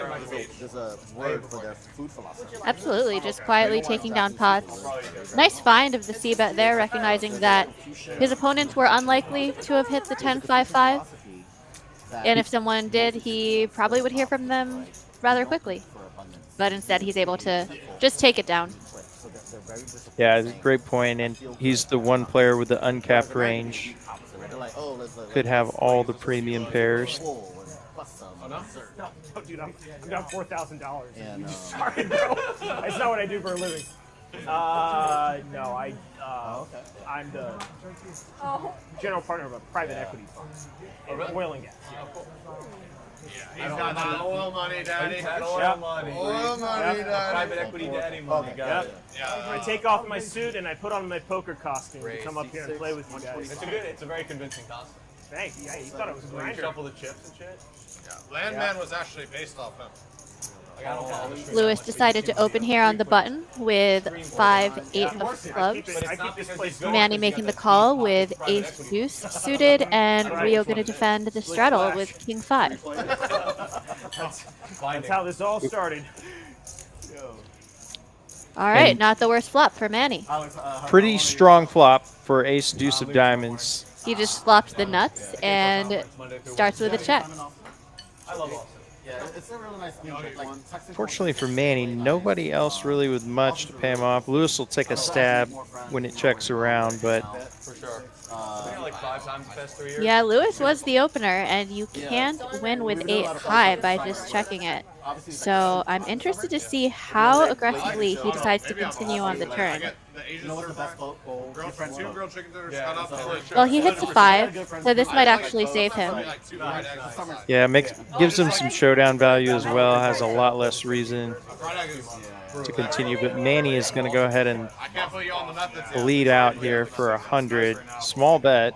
a word for their food philosophy. Absolutely, just quietly taking down pots. Nice find of the C-bet there, recognizing that his opponents were unlikely to have hit the 10-5-5. And if someone did, he probably would hear from them rather quickly. But instead, he's able to just take it down. Yeah, great point. And he's the one player with the uncapped range. Could have all the premium pairs. no? No, dude, I'm down $4,000. Yeah, no. Sorry, bro. That's not what I do for a living. No, I'm the general partner of a private equity fund in oil and gas. He's got that oil money, daddy. Oil money. Oil money, daddy. Private equity daddy money. Got it. I take off my suit and I put on my poker costume to come up here and play with you guys. It's a very convincing costume. Thanks. Yeah, you thought it was a When you grinder. shuffle the chips and shit. Yeah, Landman was actually based off him. Lewis decided to open here on the button with 5-8 of clubs. Manny making the call with ace deuce suited, and Rio going to defend the straddle with king 5. That's how this all started. All right, not the worst flop for Manny. Pretty strong flop for ace deuce of diamonds. He just flopped the nuts and starts with a check. I love Austin. Yeah, it's a really nice game. Like, Fortunately for Manny, nobody else really with much to pay him off. Lewis will take a stab when it checks around, but For sure. I think like 5 times the past 3 years. Yeah, Lewis was the opener, and you can't win with 8 high by just checking it. So I'm interested to see how aggressively he decides to continue on the turn. Well, he hits a 5, so this might actually save him. yeah, gives him some showdown value as well. Has a lot less reason to continue, but Manny is going to go ahead and lead out here for 100. Small bet.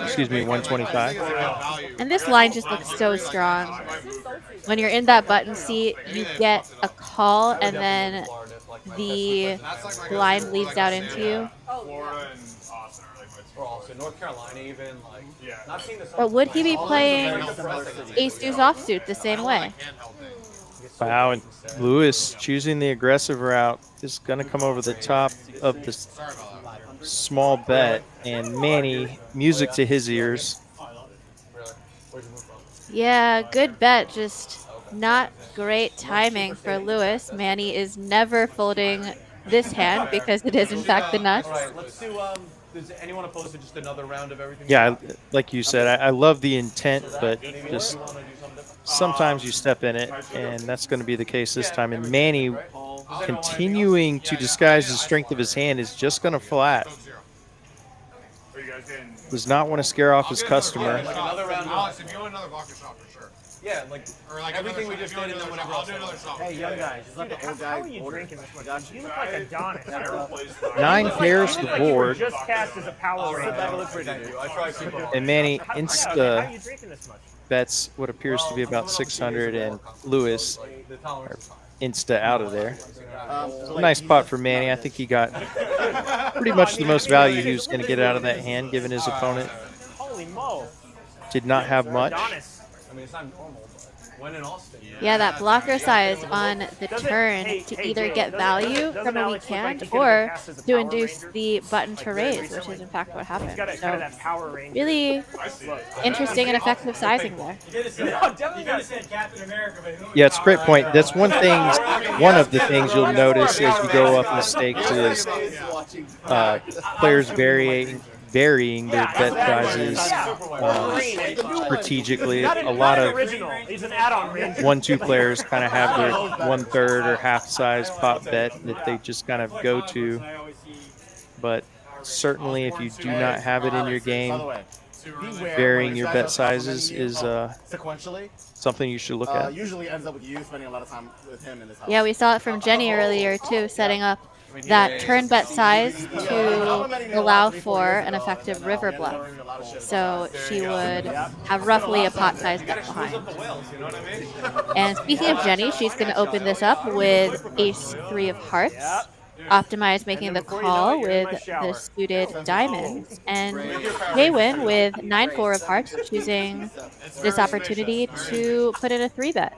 Excuse me, 125. And this line just looks so strong. When you're in that button seat, you get a call, and then the blind leads out into you. Florida and Austin are like my Or also North Carolina even. Like, not seeing this. But would he be playing ace deuce offsuit the same way? Wow, and Lewis choosing the aggressive route is going to come over the top of the small bet, and Manny, music to his ears. Yeah, good bet, just not great timing for Lewis. Manny is never folding this hand because it is in fact the nuts. All right, let's do. Does anyone oppose to just another round of everything? Yeah, like you said, I love the intent, but just sometimes you step in it, and that's going to be the case this time. And Manny, continuing to disguise the strength of his hand, is just going to flat. Does not want to scare off his customer. Like another round. Alex, if you want another vodka shot for sure. Yeah, like everything we just did, and then whatever else. hey, young guys, just let the old guy How are you order. drinking this much? You look like Adonis. 9 pairs the board, Just cast as a power ranger. I try to. and Manny How are insta you drinking this much? bets what appears to be about 600, and Lewis insta out of there. Nice pot for Manny. I think he got pretty much the most value he was going to get out of that hand, given his opponent Holy mo. did not have much. Adonis. I mean, it's not normal, but when in Austin. Yeah, that blocker size on the turn to either get value from a weak hand or to induce the button to raise, which is in fact what happened. So really interesting and effective sizing there. Yeah, it's a great point. That's one of the things you'll notice as you go up in the stakes is players varying their bet sizes strategically. A lot of 1-2 players kind of have their 1/3 or half size pot bet that they just kind of go to. But certainly if you do not have it in your game, varying your bet sizes is something you should look at. Usually ends up with you spending a lot of time with him in this house. Yeah, we saw it from Jenny earlier too, setting up that turn bet size to allow for an effective river bluff. So she would have roughly a pot size bet behind. And speaking of Jenny, she's going to open this up with ace 3 of hearts. Optimize making the call with the suited diamonds. And Kaywin with 9-4 of hearts, choosing this opportunity to put in a 3 bet.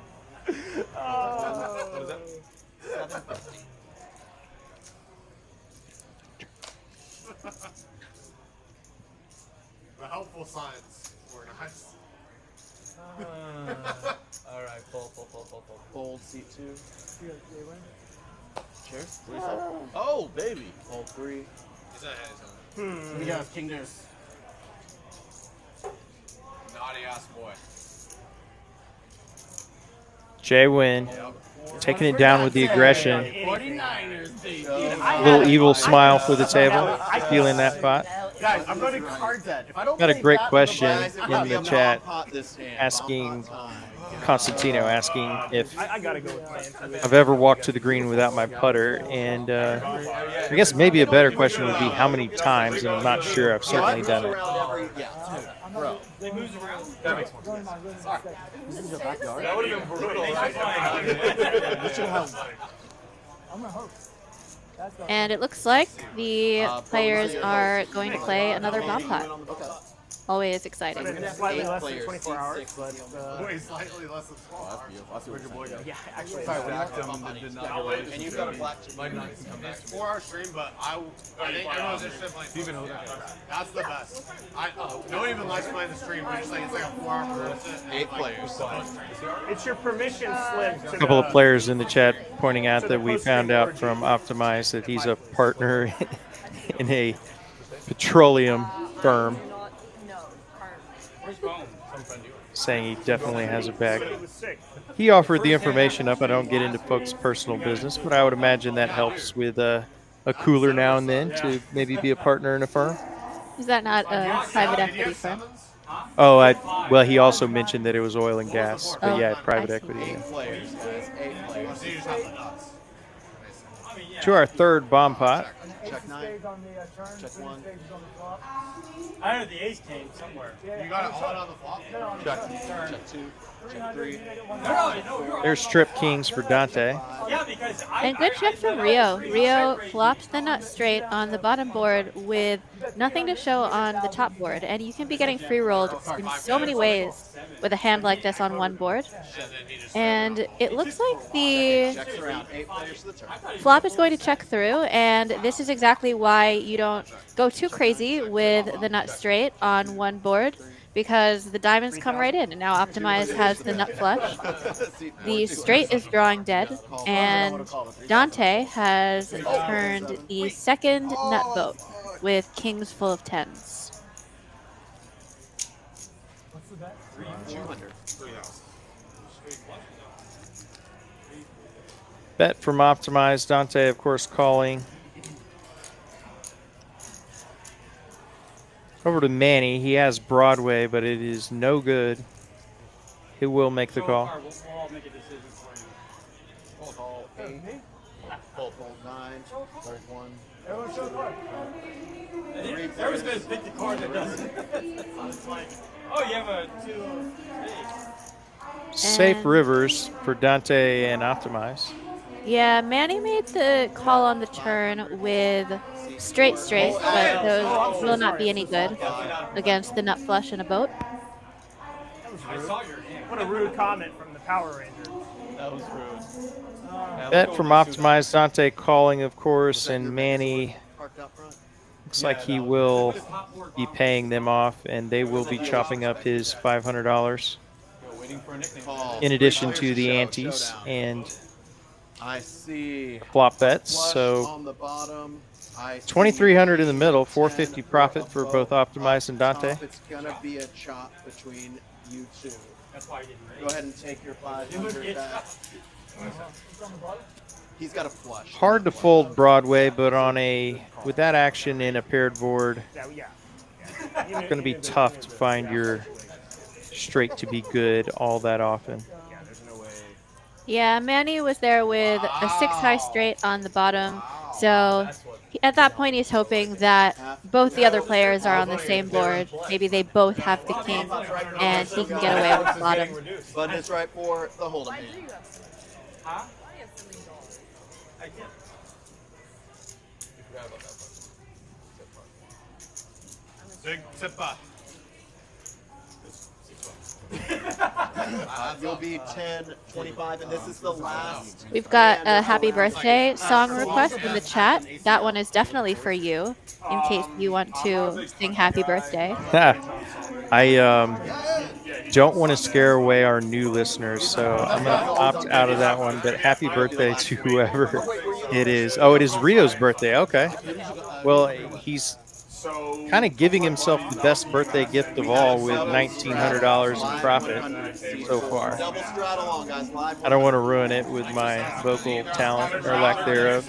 The helpful signs were nice. All right, pull. Fold seat 2. Cheers. Oh, baby. Fold 3. He's not his own. We got king deuce. Naughty ass boy. Jay Wynn taking it down with the aggression. 49ers, baby. Little evil smile for the table. Feeling that pot. Guys, I'm running cards at. If I don't Got a play great that, question Guys, it could in be the a chat pot this hand. asking Bomb pot time. Constantino asking if I gotta go with my intuition. I've ever walked to the green without my putter, and I guess maybe a better question would be how many times, and I'm not sure. I've certainly done it. Bro. That makes more sense. That would have been brutal. I'm gonna hope. That's the And it looks like the players are going to play another bomb pot. Always exciting. It's slightly less than 24 hours, but Way slightly less than 12 yeah, actually. Stacked him and did not get away. And you've got a black chip. Might not come back. It's 4 hour stream, but I think everyone's interested in playing. That's the best. No one even likes playing the stream. We're just like, it's like a 4 hour process. 8 players. It's your permission slip. A couple of players in the chat pointing out that we found out from Optimize that he's a partner in a petroleum firm, saying he definitely has a bag. He offered the information up. I don't get into folks' personal business, but I would imagine that helps with a cooler now and then to maybe be a partner in a firm. Is that not a private equity firm? Oh, well, he also mentioned that it was oil and gas, but yeah, private equity. Yeah. 8 players, guys. 8 players. So you just have the nuts. To our third bomb pot. Check 9. stays on the turn. Check 1. Stays on the flop. I heard the ace came somewhere. You got it on the flop? Check 2. Check 3. There's Trip Kings for Dante. Yeah, because And good check from Rio. Rio flopped the nut straight on the bottom board with nothing to show on the top board. And you can be getting free rolled in so many ways with a hand like this on one board. And it looks like the Checks around. 8 players to the turn. flop is going to check through, and this is exactly why you don't go too crazy with the nut straight on one board, because the diamonds come right in. And now Optimize has the nut flush. The straight is drawing dead, and Dante has turned the second nut boat with kings full of tens. What's the bet? 200. Bet from Optimize. Dante, of course, calling. Over to Manny. He has Broadway, but it is no good. He will make the call. We'll all make a decision for you. Call 8. Fold 9. There's 1. Everyone shows what? Everyone's going to pick the card that doesn't. It's like, oh, you have a 2. Safe And- rivers for Dante and Optimize. Yeah, Manny made the call on the turn with straight, but those will not be any good against the nut flush and a boat. I saw your hand. What a rude comment from the Power Ranger. That was rude. Bet from Optimize. Dante calling, of course, and Manny Parked out front. looks like he will be paying them off, and they will be chopping up his $500 Waiting for a nickname. Call. in addition 3 to the players antes showdown. and I see. flop bets. Flush So on the bottom. I see 2,300 in the middle, 10 450 profit for both Optimize and Up Dante. top, it's gonna be a chop between you two. That's why I didn't Go ahead and take your 500 back. He's got a flush. Hard to fold Broadway, but on with that action in a paired board, Yeah. it's going to be tough to find your straight to be good all that often. Yeah, Manny was there with a 6 high straight on the bottom. So at that point, he's hoping that both the other players are on the same board. Maybe they both have the king, and he can get away with the bottom. Button is right for the hold'em hand. Huh? I can't. You forgot about that part. Big tippa. You'll be 10, 25, and this is the last. We've got a happy birthday song request in the chat. That one is definitely for you, in case you want to sing happy birthday. I don't want to scare away our new listeners, so I'm going to opt out of that one. But happy birthday to whoever it is. Oh, it is Rio's birthday. Okay. Well, he's kind of giving himself the best birthday gift of all with $1,900 in profit so far. Double straddle on, guys. Live. I don't want to ruin it with my vocal talent or lack thereof.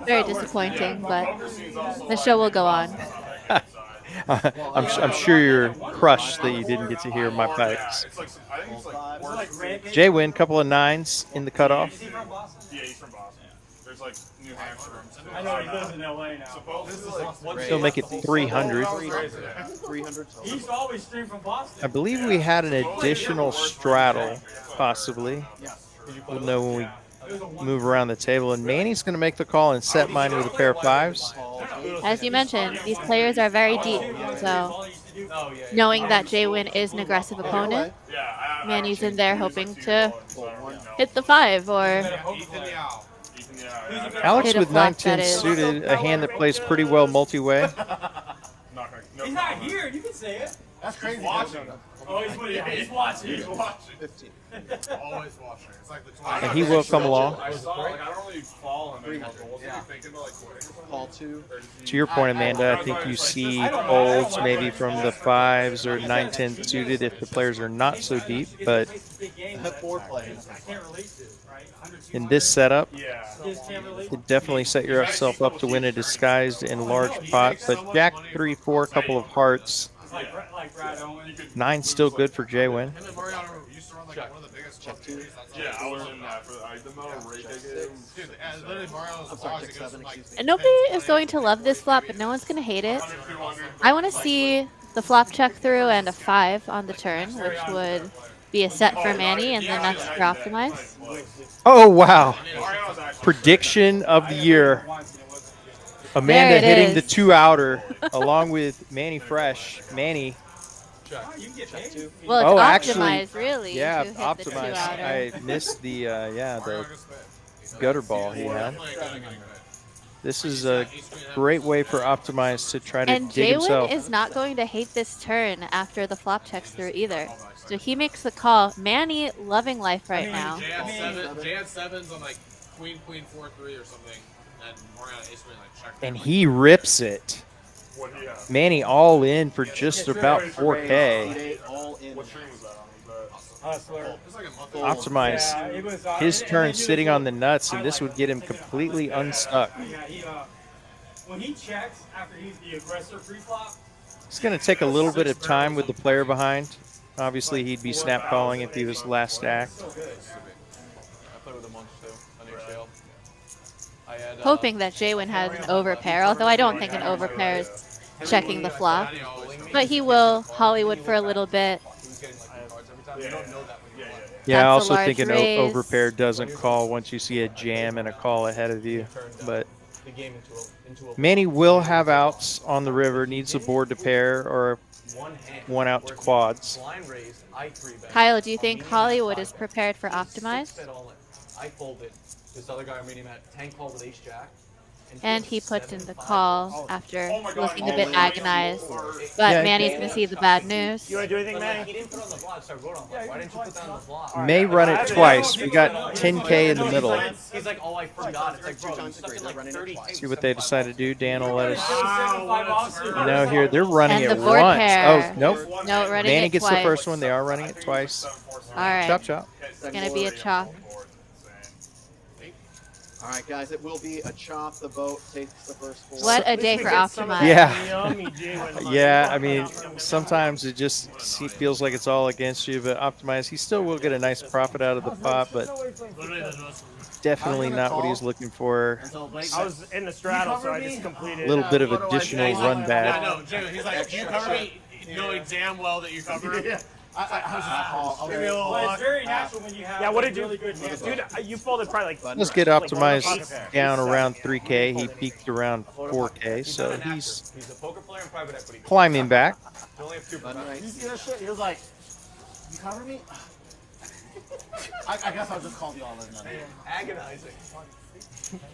Very disappointing, but the show will go on. I'm sure you're crushed that you didn't get to hear my pipes. Jay Win, couple of 9s in the cutoff. Is he from Boston? Yeah, he's from Boston. There's like New Hampshire. I know he lives in LA now. Still make it 300. 300. He used to always stream from Boston. I believe we had an additional straddle, possibly. We'll know when we move around the table. And Manny's going to make the call and set mine with a pair of 5s. As you mentioned, these players are very deep, so knowing that Jay-Win is an aggressive opponent, Manny's in there hoping to hit the 5 or Alex hit a with flop 9-10 that is. suited, a hand that plays pretty well multi-way. He's not here. You can say it. That's crazy. Oh, he's watching. He's watching. 15. Always watching. It's like the 20. And he will come along. I saw, like, I don't really fall in the goals. Yeah. Thinking about like quitting. Call 2. To your point, Amanda, I think you see folds maybe from the 5s or 9-10 suited if the players are not so deep. But Four plays. in this setup, His can't relate. you definitely set yourself up to win a disguised and large pot. But Jack 3-4, couple of hearts. Like Brad Owen. 9 still good for Jay-Win. And then Mariano used to run like one of the biggest Check 2. Yeah, I was in that for the amount of rate they gave. Dude, literally Mariano's I'm sorry, logs check against 7. like Excuse me. And nobody is going to love this flop, but no one's going to hate it. I want to see the flop check through and a 5 on the turn, which would be a set for Manny and the nuts for Optimize. Oh, wow. Prediction of the year. Amanda There it hitting is. the 2-outer along with Manny Fresh. Manny. Well, it's Oh, Optimize, actually, really. Yeah, who hit the Optimize. 2-outer. I missed the the gutter ball he had. This is a great way for Optimize to try to And dig Jay-Win himself. is not going to hate this turn after the flop checks through either. So he makes the call. Manny loving life right now. Jay had 7s on like Queen 4-3 or something, and Mariano ace queen like checked. And he rips it. Manny all in for just about 4K. All in. What stream was that on? Hustler. It's like a month Optimize. Yeah, it was, His turn sitting on the nuts, and this would get him completely unstuck. Yeah, when he checks after he's the aggressor pre-flop, It's going to take a little bit of time with the player behind. Obviously, he'd be snap calling if he was last stack. I played with him once too on HCL. I had, Hoping that Jay-Win has an overpair, although I don't think an overpair is checking the flop. But he will Hollywood for a little bit. he was getting like cards every time. You don't know that when you play. Yeah, I That's a also large think an raise. overpair doesn't call once you see a jam and a call ahead of you. But The game into a Manny will have outs on the river, needs a board to pair or one hand. one out to quads. Blind raise, I 3-bet. Kyle, do you think Hollywood is prepared for Optimize? 6-bet all in. I folded. This other guy I'm meeting at 10 call with ace jack. And he puts in the call after looking a bit God. agonized. But Yeah. Manny's going to see the bad news. You want to do anything, He Manny? didn't put on the block, so I wrote on block. Why didn't you put that on the block? May run it twice. We got 10K in the middle. He's like, oh, I forgot. It's like, bro, you times stuck agree. in They're like running it 30 twice. See what they decide to do. Dan will let us Wow, know here. They're running And it the board once. pair. Oh, nope. No, running Manny it gets twice. the first one. They are running it twice. All right. Chop, chop. It's going to be a chalk. All right, guys, it will be a chop. The vote takes the first 4. What a day for Optimize. Yeah. Yummy Jay-Win. Yeah, I mean, sometimes it just feels like it's all against you, but Optimize, he still will get a nice profit out of the pot, but definitely not what he's looking for. I was in the straddle, so I just completed. A little bit of additional run Yeah, back. no, Jay, he's like, do you cover me knowing damn well that you cover him? I was just give me a little But luck. it's very natural when you have Yeah, what did really you, good hands. dude? You folded probably like. Let's get Optimized down around 3K. He peaked around 4K, so he's He's a poker player and private equity. climbing back. You only have 2 Button professionals. right. You see that shit? He was like, "You cover me." I guess I'll just call the all in then. Agonizing.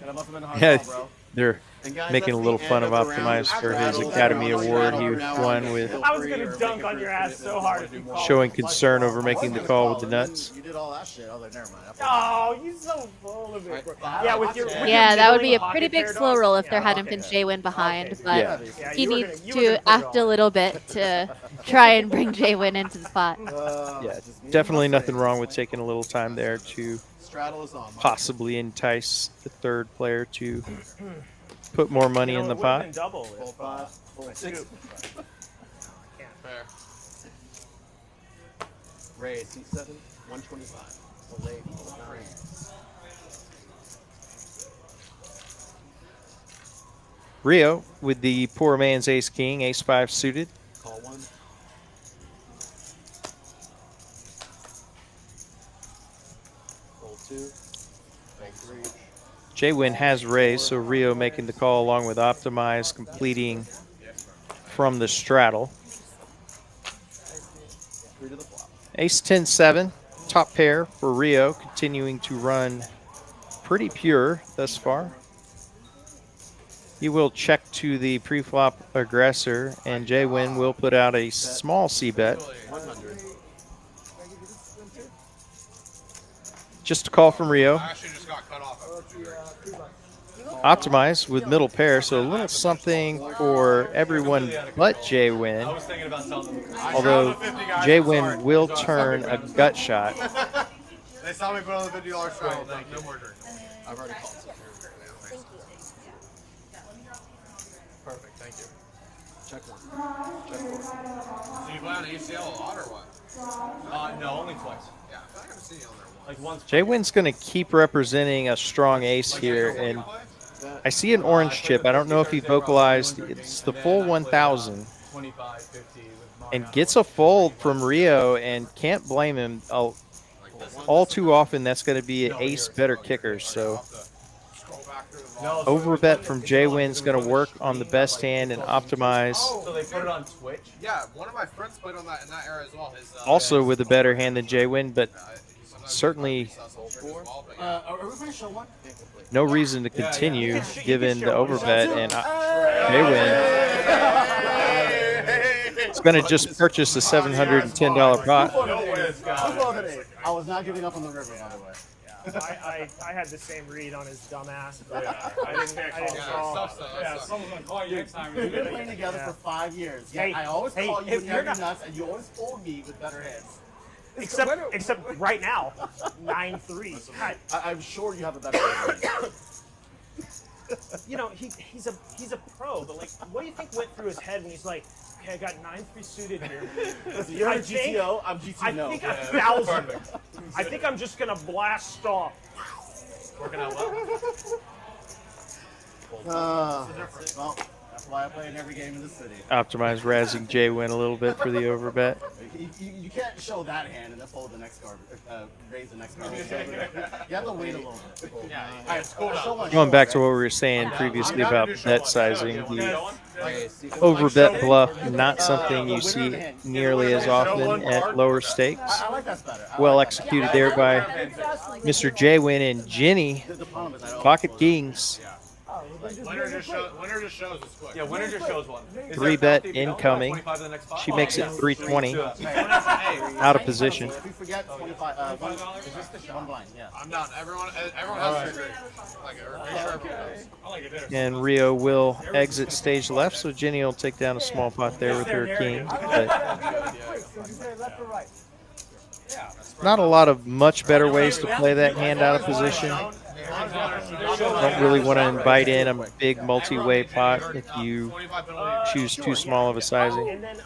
That must have been a hard Yeah, call, bro. they're And guys, making a that's little the fun end of of the round. Optimize for his Straddles Academy everyone. Award he Straddles now won on. with Feel I was free gonna or dunk make a on free your ass commitment so if hard wanna if do you more. called. showing concern over I making the was call gonna with the call, and nuts. then you did all that shit. I was like, never mind. Oh, you're so full of it, bro. Right. Yeah, with your Yeah, that would be a pocket pretty big pair, slow dog. roll if there Yeah, hadn't okay. been J-Win behind, Okay, but Yeah. Yeah, he you were needs gonna- you were gonna to put it act a on. little bit to try and bring J-Win into the spot. Yeah, Just need definitely enough nothing range. wrong with taking a little time there to Straddle is on. possibly entice the third player to put more money You know, in the it would've pot. been double Full if, pot, full six. Fair. Raise C7, 125. Delayed, 9. Rio with the poor man's ace king, ace 5 suited. Call 1. Roll 2. Bank 3. J-Win has raised, so Rio making the call along with Optimize, completing from the straddle. 3 to the flop. Ace 10-7, top pair for Rio, continuing to run pretty pure thus far. He will check to the pre-flop aggressor, and J-Win will put out a small C-bet. 100. Just a call from Rio. I actually just got cut off after 2 drinks. Optimize with middle pair, so a little something for everyone but J-Win. I was thinking about selling them. Although J-Win will turn a gut shot. They saw me put on the $50 straddle. No more drinks. I've already called. Perfect, thank you. Check 1. Check 4. So you play on ACL a lot or what? No, only twice. Yeah, I feel like I've seen you on there once. Like once. J-Win's going to keep representing a strong ace here, and I see an orange chip. I don't know if he vocalized. It's the full 1,000, 25, 50 with and gets a fold from Rio, and can't blame him. All too often, that's going to be an ace better kicker. So overbet from J-Win's going to work on the best hand and Optimize. So they put it on Twitch? Yeah, one of my friends played on that in that era as well. His, Also with a better hand than J-Win, but certainly Are we going to show one? no reason to continue given the overbet, and J-Win is going to just purchase a $710 pot. I was not giving up on the river, by the way. I had the same read on his dumbass, but I didn't call. Yeah, someone's gonna call you next time. We've been playing together for 5 years. Yeah, Hey, I always hey, call you if when you're you're not- nuts, and you always fold me with better hands. Except right now, 9-3. God, I'm sure you have a better hand. you know, he's a pro, but like, what do you think went through his head when he's like, okay, I got 9-3 suited here. Listen, you're I a think- GTO, I'm GTO. I think 1,000. I think I'm just gonna blast off. Working out well. Well, that's why I play in every game in the city. Optimize razzing J-Win a little bit for the overbet. You can't show that hand and then fold the next card, raise the next card. You have to wait a little bit. All right, show one, Going show back one, to what right? we were saying previously about bet sizing, the overbet bluff, not something you see nearly as often at lower stakes. I like that better. Well executed there by Mr. J-Win and Jenny, The problem is I don't Pocket fold. Kings. Winner just shows it's quick. Yeah, winner just shows one. Is Three there bet 50 bill? incoming. 25 to the next spot? She makes it 320, Hey, out of position. If we forget 25, one blind, yeah. I'm done. Everyone has to agree. Like, are you sure everyone knows? I like it better. And Rio will exit stage left, so Jenny will take down a small pot there with her king. But Left or right? not a lot of much better ways to play that hand out of position. Don't really want to invite in a big multi-way pot if you choose too small of a sizing. And then,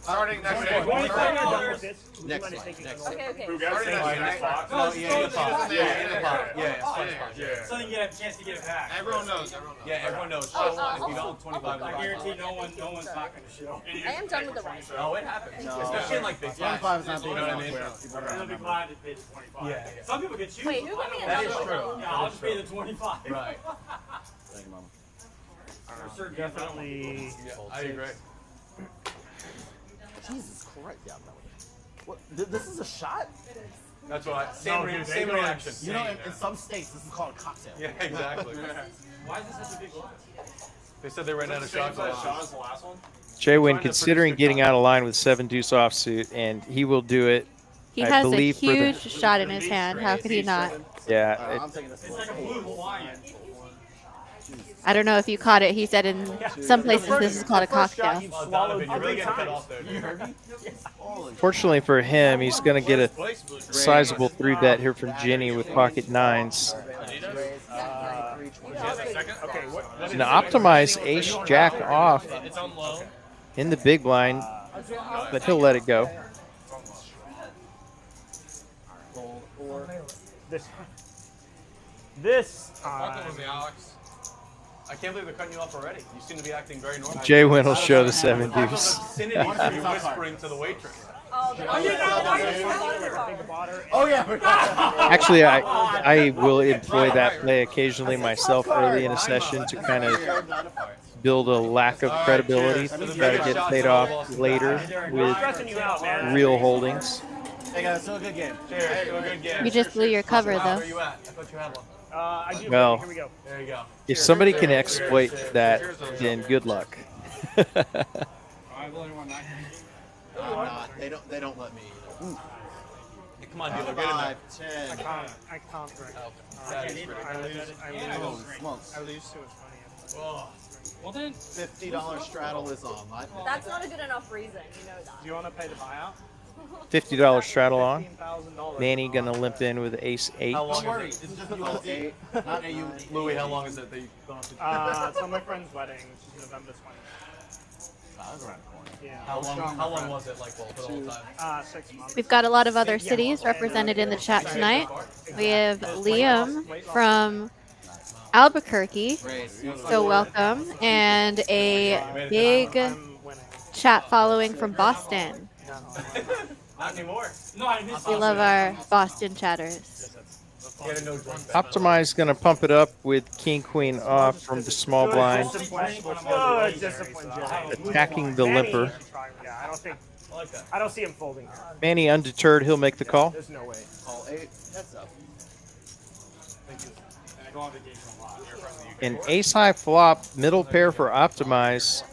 Starting next when we week. find out done with this, would you Next mind slide, taking next another- Okay, okay. Who got Starting next week. No, yeah, in the pot. Yeah, in the pot. Yeah. So you get a chance to get it back. Everyone knows. Yeah, everyone knows. Oh, If you don't, 25 I guarantee no one's not going to show. I am done with the rest. Oh, it happens. Especially in like big spots. 25 is not big You know what I enough mean? where people are It'll gonna be remember. glad to pay the 25. Yeah. Some people can choose. Wait, who got me That another is one? true. Yeah, I'll just pay the 25. Right. Thank you, Mama. Definitely. Yeah, I agree. Jesus Christ, yeah, I'm not with it. What? This is a shot? That's what I. Same reaction. You know, in some states, this is called a cocktail. Yeah, exactly. Why is this such a big glass? They said they ran out of shot glasses. Shaw's the last one? Jay Wynn considering getting out of line with 7-deuce offsuit, and he will do it. He I has a believe, for the- huge shot in his hand. How could he not? Yeah. I'm taking this. It's like a blue Hawaiian. I don't know if you caught it. He said in some places this is called a cocktail. Oh, Donovan, you're really getting cut off there. You heard me? Fortunately for him, he's going to get a sizable 3-bet here from Ginny with pocket nines. And Optimize ace jack off It's on low. in the big blind, but he'll let it go. This Welcome with me, Alex. I can't believe they're cutting you off already. You seem to be acting very normal. Jay Wynn will show the I don't know 7-deuce. the vicinity for you whispering to the waitress. Oh yeah. Actually, I will employ that play occasionally myself early in a session to kind of build a lack of credibility, try to get paid off later with real holdings. Hey guys, still a good game. Cheers to a good game. You just blew your cover though. Where you at? I thought you had one. I do. Well, Here we go. There you go. if somebody can exploit that, then good luck. They don't let me. Hey, come on, dealer, get in there. 5, 10. I can't break. That is pretty I lose. Smokes. I lose, so it's funny. Oh. Well then, $50 straddle is on. That's not a good enough reason, you know that. Do you want to pay the buyout? $50 straddle on. $15,000. Manny gonna limp in with ace 8. How long Don't worry, is it's it? just USD, not AU. Louis, how long is it that you don't have to It's on my friend's wedding, which is November 20th. Yeah. How long was it like for the whole time? 6 months. We've got a lot of other cities represented in the chat tonight. We have Liam from Albuquerque, so welcome, and a big chat following from Boston. Not anymore. no, I missed We love our Boston chatters. Get a no drunk bet. Optimize gonna pump it up with king queen off from the small blind, Good discipline, Jay. attacking the limper. Yeah, I don't think. I like that. I don't see him folding here. Manny undeterred, he'll make the call. There's no way. Call 8. Heads up. I go on vacation a lot. You're from the UK. An ace high flop, middle pair for Optimize.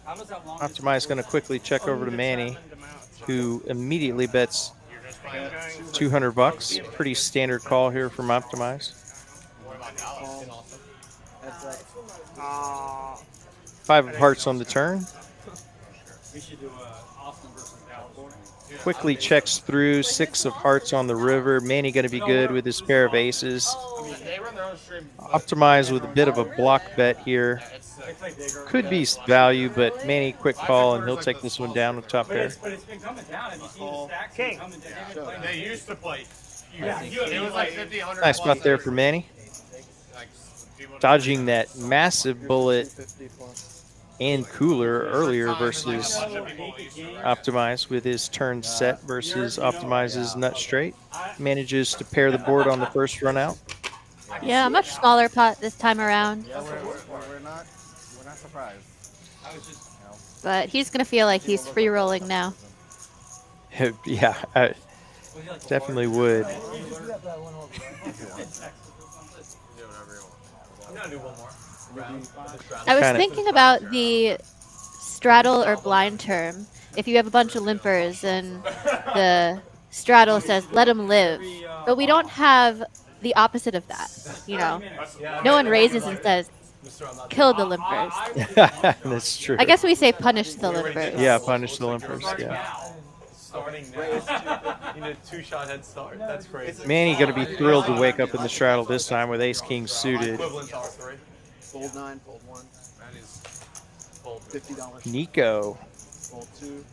How does that long? Optimize gonna quickly check over to Manny, who immediately bets 200 bucks. Pretty standard call here from Optimize. Uh, 5 of hearts on the turn. We should do Austin versus California. Quickly checks through 6 of hearts on the river. Manny gonna be good with his pair of aces. They run their own stream. Optimize with a bit of a block bet here. Could be value, but Manny quick call and he'll take this one down with top pair. But it's been coming down. Have you seen the stacks King. coming down? They used to play. It was like 50, 100. Nice bet there for Manny. Dodging that massive bullet and cooler earlier versus Optimize with his turn set versus Optimize's nut straight. Manages to pair the board on the first run out. Yeah, a much smaller pot this time around, Yeah, we're not surprised. but he's gonna feel like he's free rolling now. Yeah, I definitely would. I'm gonna do one more round. I was Kinda. thinking about the straddle or blind term. If you have a bunch of limpers and the straddle says let them live, but we don't have the opposite of that. You know, no one raises and says kill the limpers. That's true. I guess we say punish the limpers. Yeah, punish the limpers. Yeah. Starting now. You need a 2-shot head start. That's crazy. Manny gonna be thrilled to wake up in the straddle this time with ace king suited. Equivalent to R3. Fold 9, fold 1. $50. Nico Fold 2.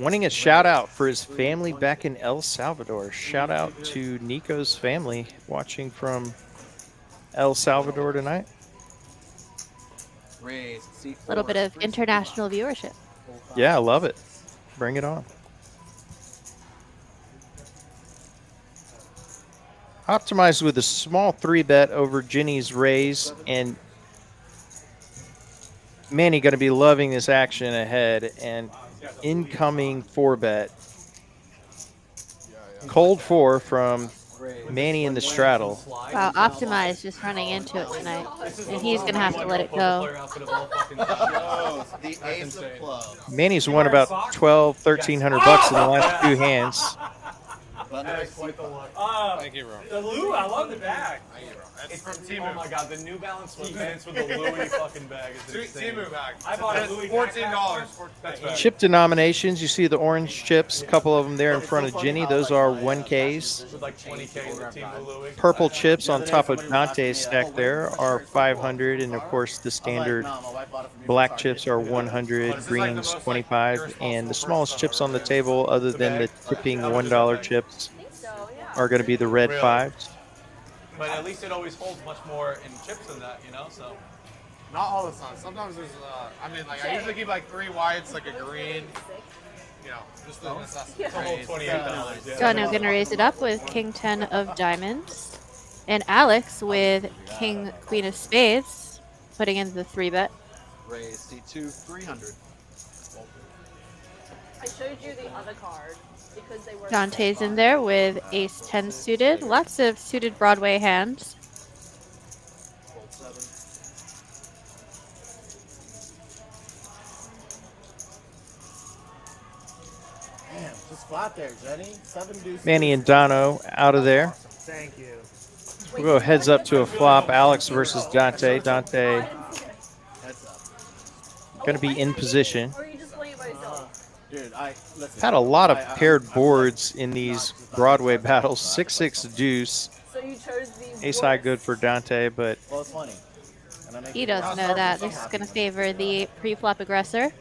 wanting a shout out for his family back in El Salvador. Shout out to Nico's family watching from El Salvador tonight. Raise. A little bit of international viewership. Yeah, I love it. Bring it on. Optimized with a small 3-bet over Ginny's raise, and Manny going to be loving this action ahead, and incoming 4-bet. Cold 4 from Manny in the straddle. Wow, Optimize just running into it tonight. And he's going to have to let it go. The ace of clubs. Manny's won about $1,200–1,300 bucks in the last 2 hands. Thank you, bro. The Lou, I love the bag. It's from Oh Timu. my god, the New Balance sweatpants with the Louis fucking bag is insane. Timu bag. I bought a Louis $14. That's right. Chip denominations, you see the orange chips, a couple of them there in front of Ginny. Those are 1Ks. With like 20K in the Timu Louis. Purple chips on top of Dante's stack there are 500, and of course the standard black chips are 100, greens 25, and the smallest chips on the table, other than the tipping $1 chips, are going to be the red 5s. But at least it always holds much more in chips than that, you know? So Not all the time. Sometimes there's, I mean, like, I usually keep like 3 whites, like a green, you know, just the necessity. it's a whole $28. Yeah. Dono going to raise it up with King 10 of diamonds. And Alex with King Queen of spades, putting in the 3-bet. Raise C2 300. I showed you the other card because they were. Dante's in there with Ace 10 suited. Lots of suited Broadway hands. Fold 7. Damn, just flat there, Jenny. 7 deuces. Manny and Dono out of there. Thank you. We'll go heads up to a flop. Alex versus Dante. Dante Heads up. going to be in position. Or are you just playing it by yourself? Dude, listen. Had a lot of paired boards in these Broadway battles. 6-6 deuce. So you chose the. Ace high good for Dante, but Well, it's funny. He doesn't know that. This is going to favor the pre-flop aggressor.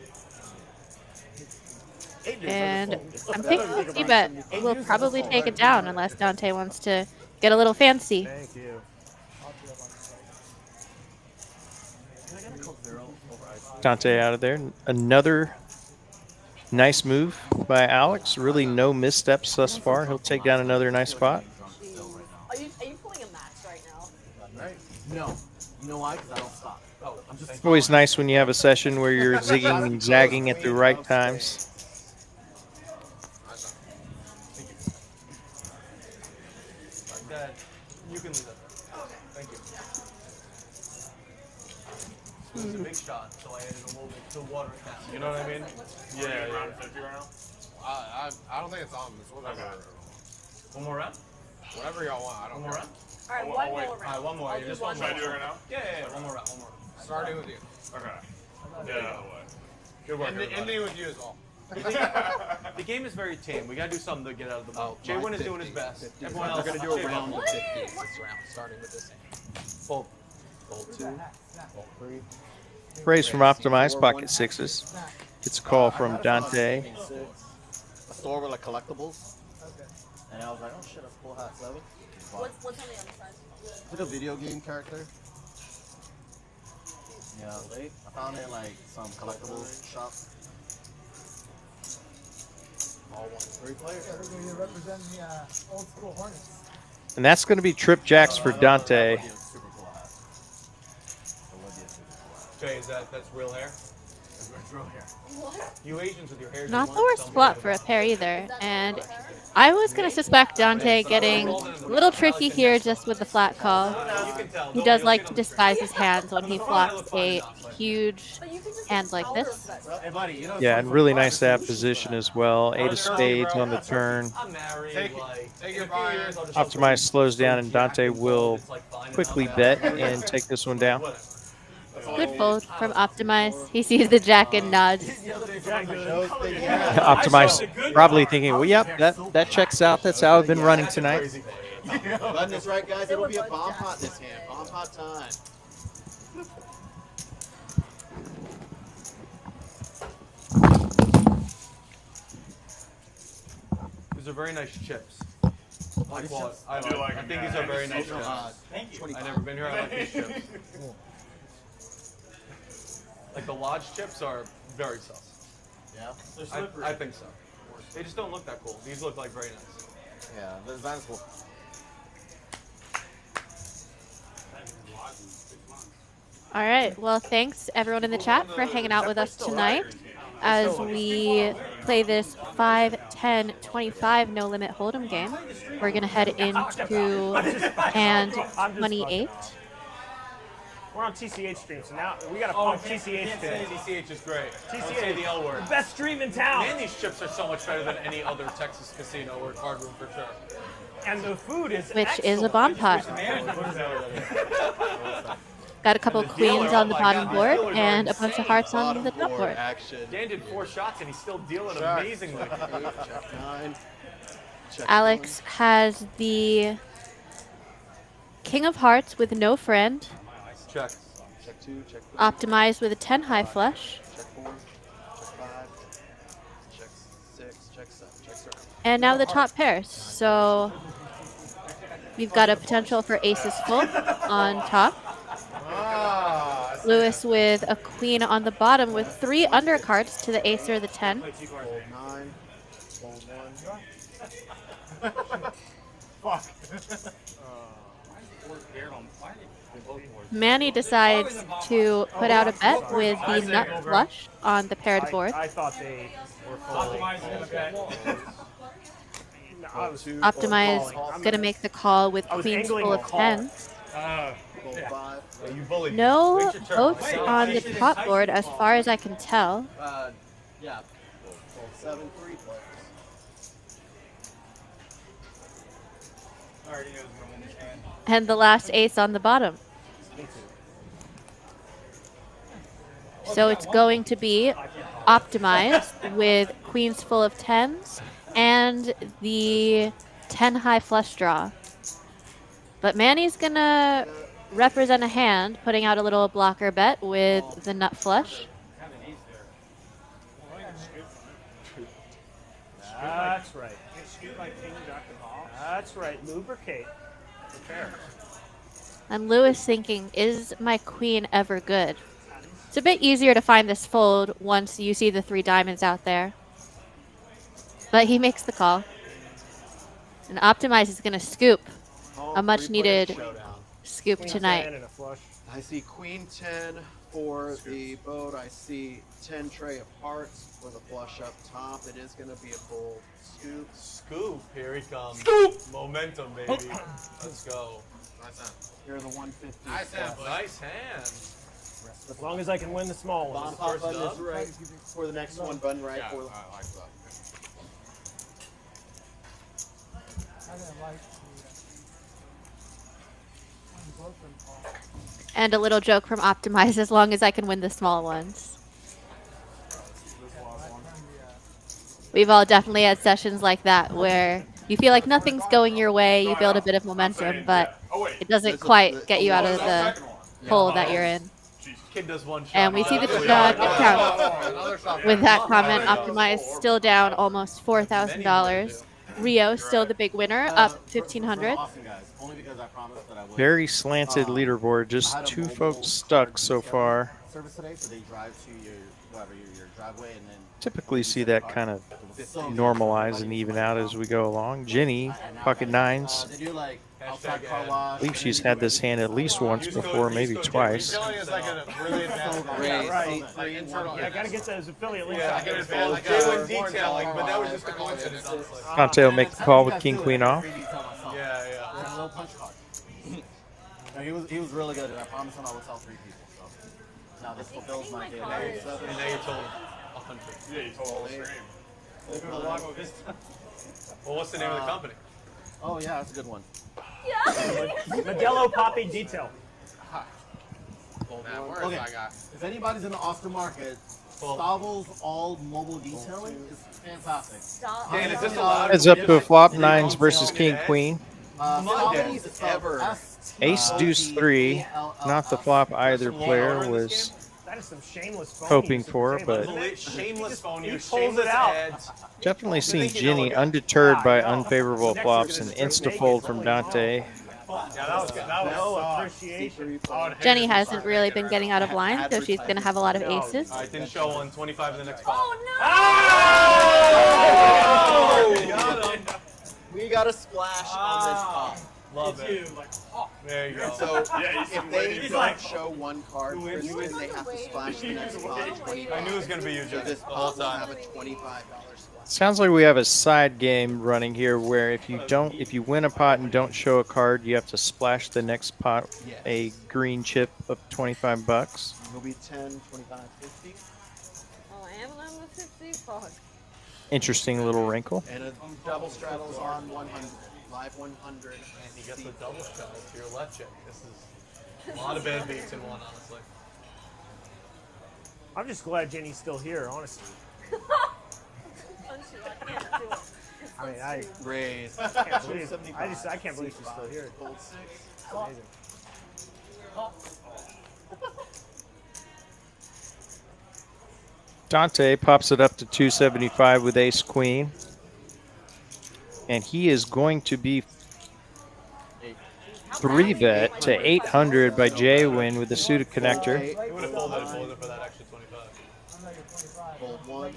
And I'm thinking C-bet will probably take it down unless Dante wants to get a little fancy. Thank you. Dante out of there. Another nice move by Alex. Really no missteps thus far. He'll take down another nice spot. Are you pulling a max right now? Right? No. You know why? Because I don't stop. Oh, I'm just. It's always nice when you have a session where you're zigging and zagging at the right times. Dad, you can leave that. Thank you. It was a big shot, so I added a little bit to water it down. You know what I mean? Yeah. Around 50 right now? I don't think it's on this. Whatever. One more round? Whatever y'all want. I don't One more care. round? All right, Oh, one oh, wait. more All round. right, one more. I'll You do just one want Should I more. do it right now? Yeah, one more round, one more round. Starting with you. Okay. Yeah. Good work, everybody. Ending with you as well. The game is very tame. We gotta do something to get out of the mode. Jay Wynn is doing his best. Everyone else We're gonna do Jay a round Wynn. of 50 this round, starting with this hand. Fold. Fold 2, fold 3. Raise from Optimize, pocket 6s. It's a call from Dante. A store with like collectibles. And I was like, oh shit, a full hat 7. What's on the other side? It's like a video game character. Yeah, I found it in like some collectibles shop. All 3 players. You're representing the old school Hornets. And that's going to be trip jacks for Dante. Super cool hat. It would be a super cool hat. Jay, that's real hair? It's real hair. You Asians with your hair. Not the worst flop for a pair either. And I was going to suspect Dante getting a little tricky here just with the flat call. He does like to disguise his hands when he flops a huge hand like this. Hey, buddy, you know, Yeah, and really nice to have position as well. 8 of spades on the turn. I'm married. Take your buy-in. Optimize slows down, and Dante will quickly bet and take this one down. Good fold from Optimize. He sees the jack and nods. Optimize probably thinking, well, yep, that checks out. That's how I've been running tonight. Button is right, guys. It'll be a bomb pot this hand. Bomb pot time. These are very nice chips. I do like I them, think yeah. these are very nice chips. Thank you. I've never been here. I like these chips. Like the Lodge chips are very sus. Yeah. I think so. They just don't look that cool. These look like very nice. Yeah, the design's cool. All right. Well, thanks everyone in the chat for hanging out with us tonight as we play this 5, 10, 25 no limit hold'em game. We're gonna head into hand 28. We're on TCH stream, so now we gotta pump TCH stream. TCH is great. TCH, Say the L word. the best stream in town. Man, these chips are so much better than any other Texas casino or card room for sure. And the food is Which excellent. is a bomb pot. Got a couple queens on the bottom board and a bunch of hearts on the top board. Dan did 4 shots and he's still dealing amazingly. Check 9. Check Alex has the King of Hearts with no friend. Check. Check 2. Check 3. Optimized with a 10 high flush. Check 4. Check 5. Check 6. Check 7. Check 7. And now the top pairs. So we've got a potential for aces full on top. Lewis with a queen on the bottom with 3 undercards to the ace or the 10. Fold 9. Fold 1. Fuck. Manny decides to put out a bet with the nut flush on the paired board. I thought they were fully. Optimize gonna make the call with queens full of 10s. You bullied me. No votes on the top board as far as I can tell. Yeah. Fold 7. 3 players. And the last ace on the bottom. So it's going to be optimized with queens full of 10s and the 10 high flush draw. But Manny's gonna represent a hand, putting out a little blocker bet with the nut flush. That's right. That's right. Lubricate. Prepare. And Lewis thinking, is my queen ever good? It's a bit easier to find this fold once you see the 3 diamonds out there. But he makes the call. And Optimize is going to scoop a much needed scoop tonight. I see Queen 10 for the boat. I see 10 Trey of hearts for the flush up top. It is going to be a bold scoop. Scoop. Here he comes. Scoop. Momentum, baby. Let's go. Nice hand. Here are the 150. Nice hand, buddy. Nice hand. As long as I can win the small one. Bomb pop button is right for the next one. Button right Yeah, for the. I like that. I didn't like And a little joke from Optimize, as long as I can win the small ones. We've all definitely had sessions like that where you feel like nothing's going your way, you build a bit of momentum, but it doesn't quite get you out of the hole that you're in. Kid does 1 shot. And we see the count. With that comment, Optimize still down almost $4,000. Rio still the big winner, up 1,500. Very slanted leaderboard, just 2 folks stuck so far. Service today, so they drive to your driveway and then Typically see that kind of normalize and even out as we go along. Jenny, pocket 9s. they do like outside car I wash. believe she's had this hand at least once before, maybe twice. Yeah, I gotta get those affiliate links. Yeah, I get it. J1 detailing, but that was just a coincidence. Dante will make the call with king queen off. Yeah. There's a little punch card. No, he was really good, and I promised him I would tell 3 people. So now this fulfills my day. And now you're told 100. Yeah, you told all the stream. Well, what's the name of the company? Oh yeah, that's a good one. Modelo Poppy Detail. Now, where is Okay. that guy? If anybody's in the Austin market, Stavel's all mobile detailing is fantastic. Dan, is this allowed? Heads up to a flop, 9s versus king queen. Stavel's ever. Ace deuce 3, not the flop either player was That is some shameless phony. hoping for, but Shameless phone. He You pulls it shameless out. ads. definitely seen Ginny undeterred by unfavorable flops and insta-fold from Dante. Yeah, that was good. That was No solid. appreciation. Jenny hasn't really been getting out of line, so she's going to have a lot of aces. I didn't show 125 in the next spot. We got a splash on this top. Love it. There you go. So Yeah, if they don't show one card, Kristen, they have to splash the next pot 25. I knew it was going to be you, So Jeff. this The whole pot will time. have a $25 splash. Sounds like we have a side game running here where if you win a pot and don't show a card, you have to splash the next pot a green chip of $25. It'll be 10, 25, 50. Oh, I am on the 50. Fuck. Interesting little wrinkle. And a double straddles on 100. Live 100. And he gets a double shot to your left, Jimmy. This is a lot of bad beats in one, honestly. I'm just glad Jenny's still here, honestly. I mean, I raise. can't believe, I can't believe she's still here. Fold 6. It's amazing. Dante pops it up to 275 with ace queen. And he is going to be 3-bet to 800 by J-Win with the suited connector. He would have folded if it wasn't for that extra 25. Fold 1.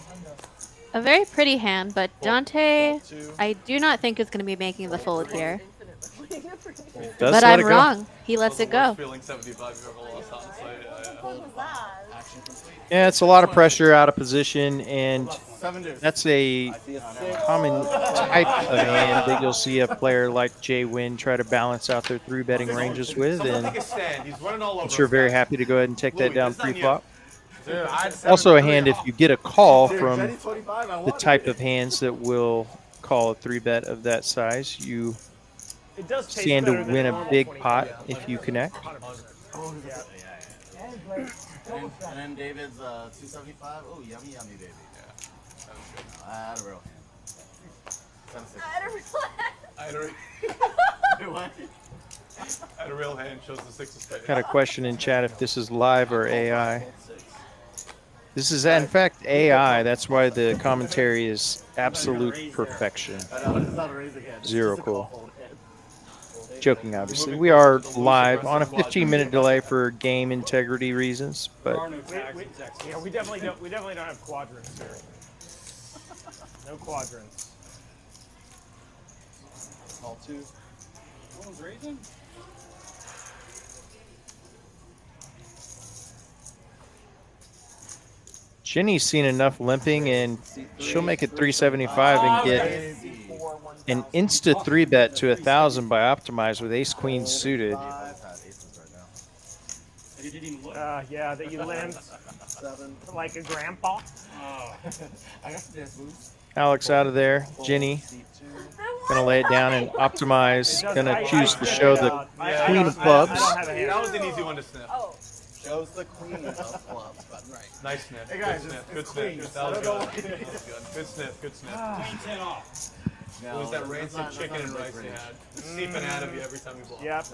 A very pretty hand, but Dante, I do not think is going to be making the fold here. But I'm wrong. He lets it go. Feeling 75 you've ever lost, honestly. Yeah, it's a lot of pressure out of position, and that's a common type of hand that you'll see a player like J-Win try to balance out their 3-betting ranges with, and I'm sure very happy to go ahead and take that down pre-flop. Also a hand if you get a call from the type of hands that will call a 3-bet of that size, you stand to win a big pot if you connect. And then David's 275. Oh, yummy, yummy, baby. Yeah, that was good. I had a real hand. I had a real hand. Shows the 6 of spades. Got a question in chat if this is live or AI. This is in fact AI. That's why the commentary is absolute perfection. Zero cool. Joking, obviously. We are live on a 15-minute delay for game integrity reasons, but We definitely don't have quadrants here. No quadrants. Call 2. Someone's raising? Jenny's seen enough limping, and she'll make it 375 and get an insta 3-bet to 1,000 by Optimize with ace queen suited. Yeah, that you land like a grandpa. I got some dance moves. Alex out of there. Jenny gonna lay it down and Optimize. Gonna choose to show the queen of clubs. That was an easy one to sniff. Oh. Shows the queen of clubs, but right. Nice sniff. Hey guys, Good sniff. That was good. That was good. Good sniff. Good sniff. Queen 10 off. It was that rancid chicken and rice you had. Seeping out of you every time you block. Yep.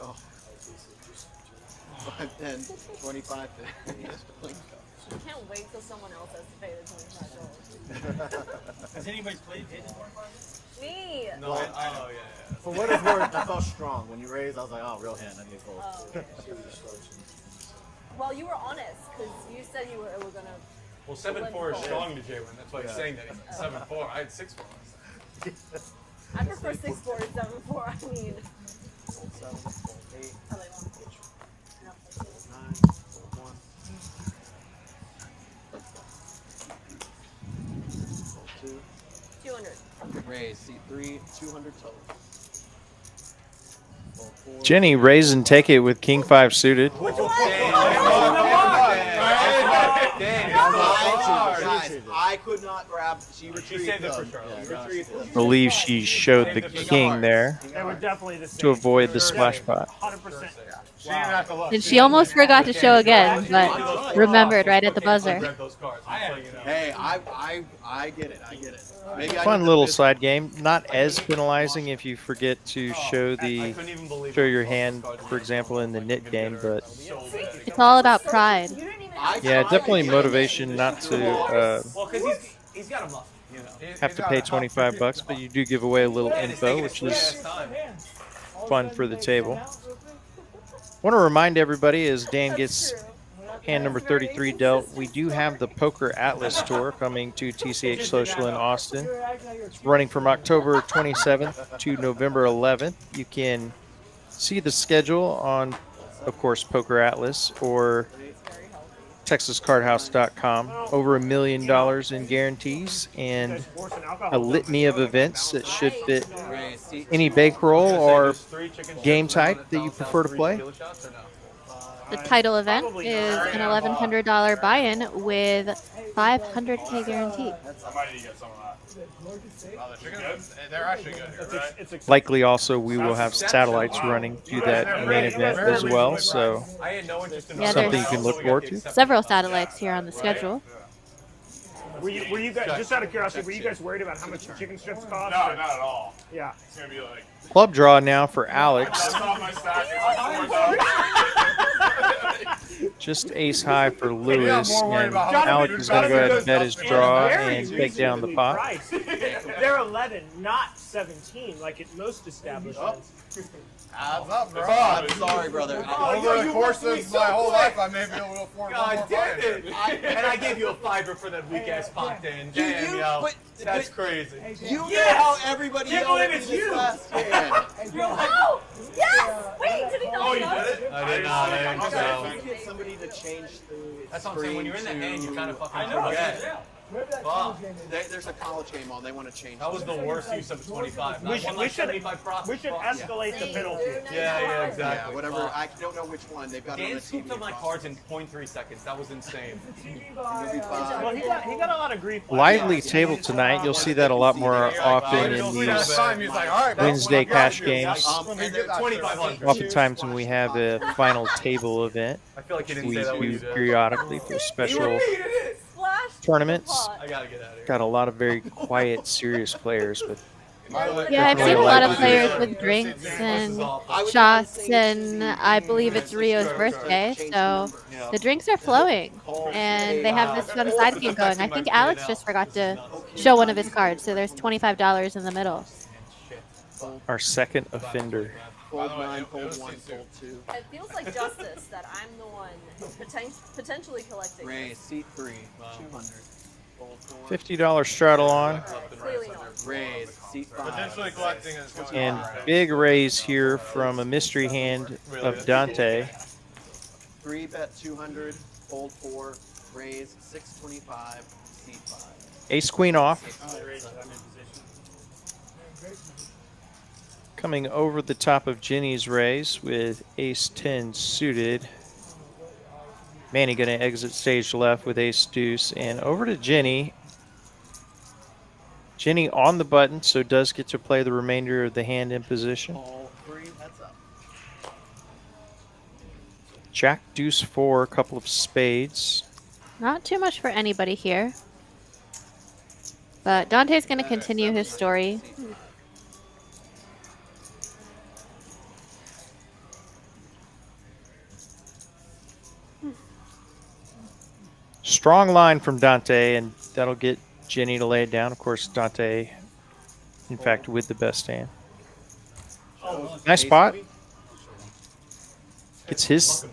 5, 10, 25, 50. I can't wait till someone else has to pay the $25. Has anybody played it before? Me! No, oh, yeah. For what it's worth, I felt strong. When you raised, I was like, oh, real hand. I need to fold. Oh, okay. Well, you were honest, because you said you were going to... Well, 7-4 is strong to J-Win. That's why he's saying that. 7-4. I had 6-4. I prefer 6-4 to 7-4. I mean... Fold 7, fold 8. I like one. Fold 9, fold 1. Fold 2. 200. Raise, seat 3, 200 total. Fold 4. Jenny raise and take it with king 5 suited. Guys, I could not grab. She retrieved them. Believe she showed the king there They were definitely the same. to avoid the splash pot. 100%. And she almost forgot to show again, but remembered right at the buzzer. Hey, I get it. I get it. Maybe Fun little side game. Not as penalizing if you forget to show your hand, for example, in the knit game, but It's all about pride. yeah, definitely motivation not to Well, because he's got a muff. You know. have to pay $25, but you do give away a little info, which is fun for the table. Want to remind everybody as Dan gets hand number 33 dealt, we do have the Poker Atlas Tour coming to TCH Social in Austin. It's running from October 27th to November 11th. You can See the schedule on, of course, Poker Atlas or TexasCardHouse.com. Over $1 million in guarantees and a litany of events that should fit any bankroll or game type that you prefer to play. The title event is an $1,100 buy-in with 500K guarantee. They're actually good here, right? Likely also we will have satellites running through that main event as well, so something you can look forward to. Several satellites here on the schedule. Were you guys, just out of curiosity, were you guys worried about how much the chicken strips cost? No, not at all. Yeah. It's gonna be like. Club draw now for Alex. That's off my stack. It's like $4. Just ace high for Lewis, and Alex is going to go ahead and bet his draw and take down the pot. They're 11, not 17, like at most establishments. Adds up, bro. I'm sorry, brother. Over the course of my whole life, I may be able to afford one more damn fight. it! And I gave you a fiver for that weak ass pot, Dan. Damn, yo. That's crazy. You know how everybody yelled at me this last hand. You're like, oh, yes! Wait, did he know? Oh, you did it? I did not. I didn't know. If you get somebody to change the That's what I'm saying. When you're in the hand, you kind of fucking forget. Wow. There's a college game on. They want to change. That was the worst use of 25. We should escalate the penalty. Yeah, exactly. Yeah, whatever. I don't know which one. They've got it on Dan the scooped TV. up my cards in 0.3 seconds. That was insane. Well, he got a lot of grief. Lively table tonight. You'll see that a lot more often in these Wednesday cash games. 2,500. Oftentimes when we have a final table event, I feel like you didn't we say that when do you did. periodically for special tournaments. I gotta get out of here. Got a lot of very quiet, serious players, but Yeah, I've seen a lot of players with drinks and shots, and I believe it's Rio's birthday, so the drinks are flowing, and they have this fun side game going. I think Alex just forgot to show one of his cards, so there's $25 in the middle. our second offender. Fold 9, fold 1, fold 2. It feels like justice that I'm the one potentially collecting. Raise, seat 3, 200. Fold 4. $50 straddle on. Clearly not. Raise, seat 5. Potentially collecting is going And on. big raise here from a mystery hand of Dante. 3 bet 200, fold 4, raise 625, seat 5. Ace queen off. Coming over the top of Jenny's raise with ace 10 suited. Manny going to exit stage left with ace deuce, and over to Jenny. Jenny on the button, so does get to play the remainder of the hand in position. All 3 heads up. Jack deuce 4, a couple of spades. Not too much for anybody here, but Dante's going to continue his story. Strong line from Dante, and that'll get Jenny to lay it down. Of course, Dante, in fact, with the best hand. Nice spot. Gets his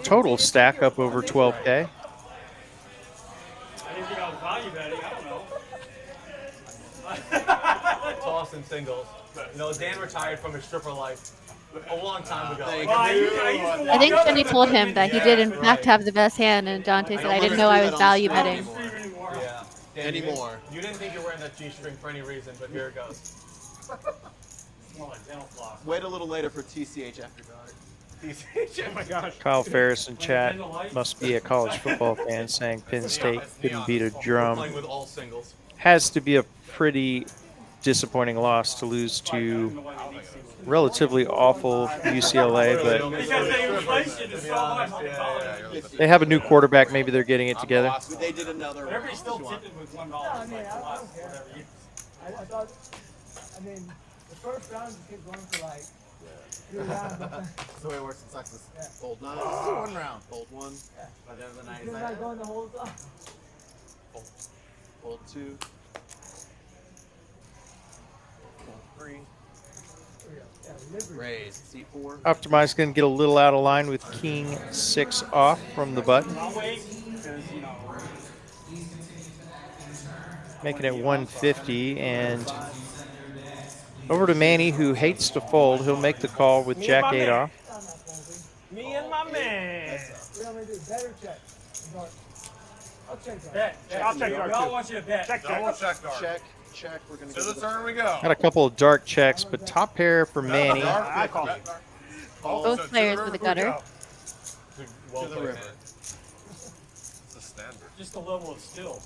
total stack up over 12K. I didn't think I was value betting. I don't know. Tossing singles. You know, Dan retired from his stripper life a long time ago. I think Jenny told him that he did in fact have the best hand, and Dante said, I didn't know I was value betting. Yeah. Dan, Anymore. You didn't think you were wearing that G-string for any reason, but here it goes. Wait a little later for TCH after dark. TCH, oh my gosh. Kyle Ferris in chat must be a college football fan saying Penn State couldn't beat a drum. Playing with all singles. Has to be a pretty disappointing loss to lose to relatively awful UCLA, but they have a new quarterback. Maybe they're getting it together. They did another one. Everybody's still tipping with $1. I mean, I thought, I mean, the first round you keep going for like 3 rounds. That's the way it works in Texas. Fold 9, One round. fold 1, By the end of the night, You're not going the whole time. fold 2, fold 3, raise, seat 4. Optimize going to get a little out of line with King 6 off from the button. Making it 150, and Over to Manny, who hates to fold. He'll make the call with Jack 8 off. Me and my man. We only do better check. I'll check that. Bet. I'll check We dark all too. want you to bet. Check, Double check. check dark. Check. We're gonna To go the turn we go. Got a couple of dark checks, but top pair for Manny. I call. Both players with a gutter. Well To the played, river. man. It's a standard. Just a level of skill.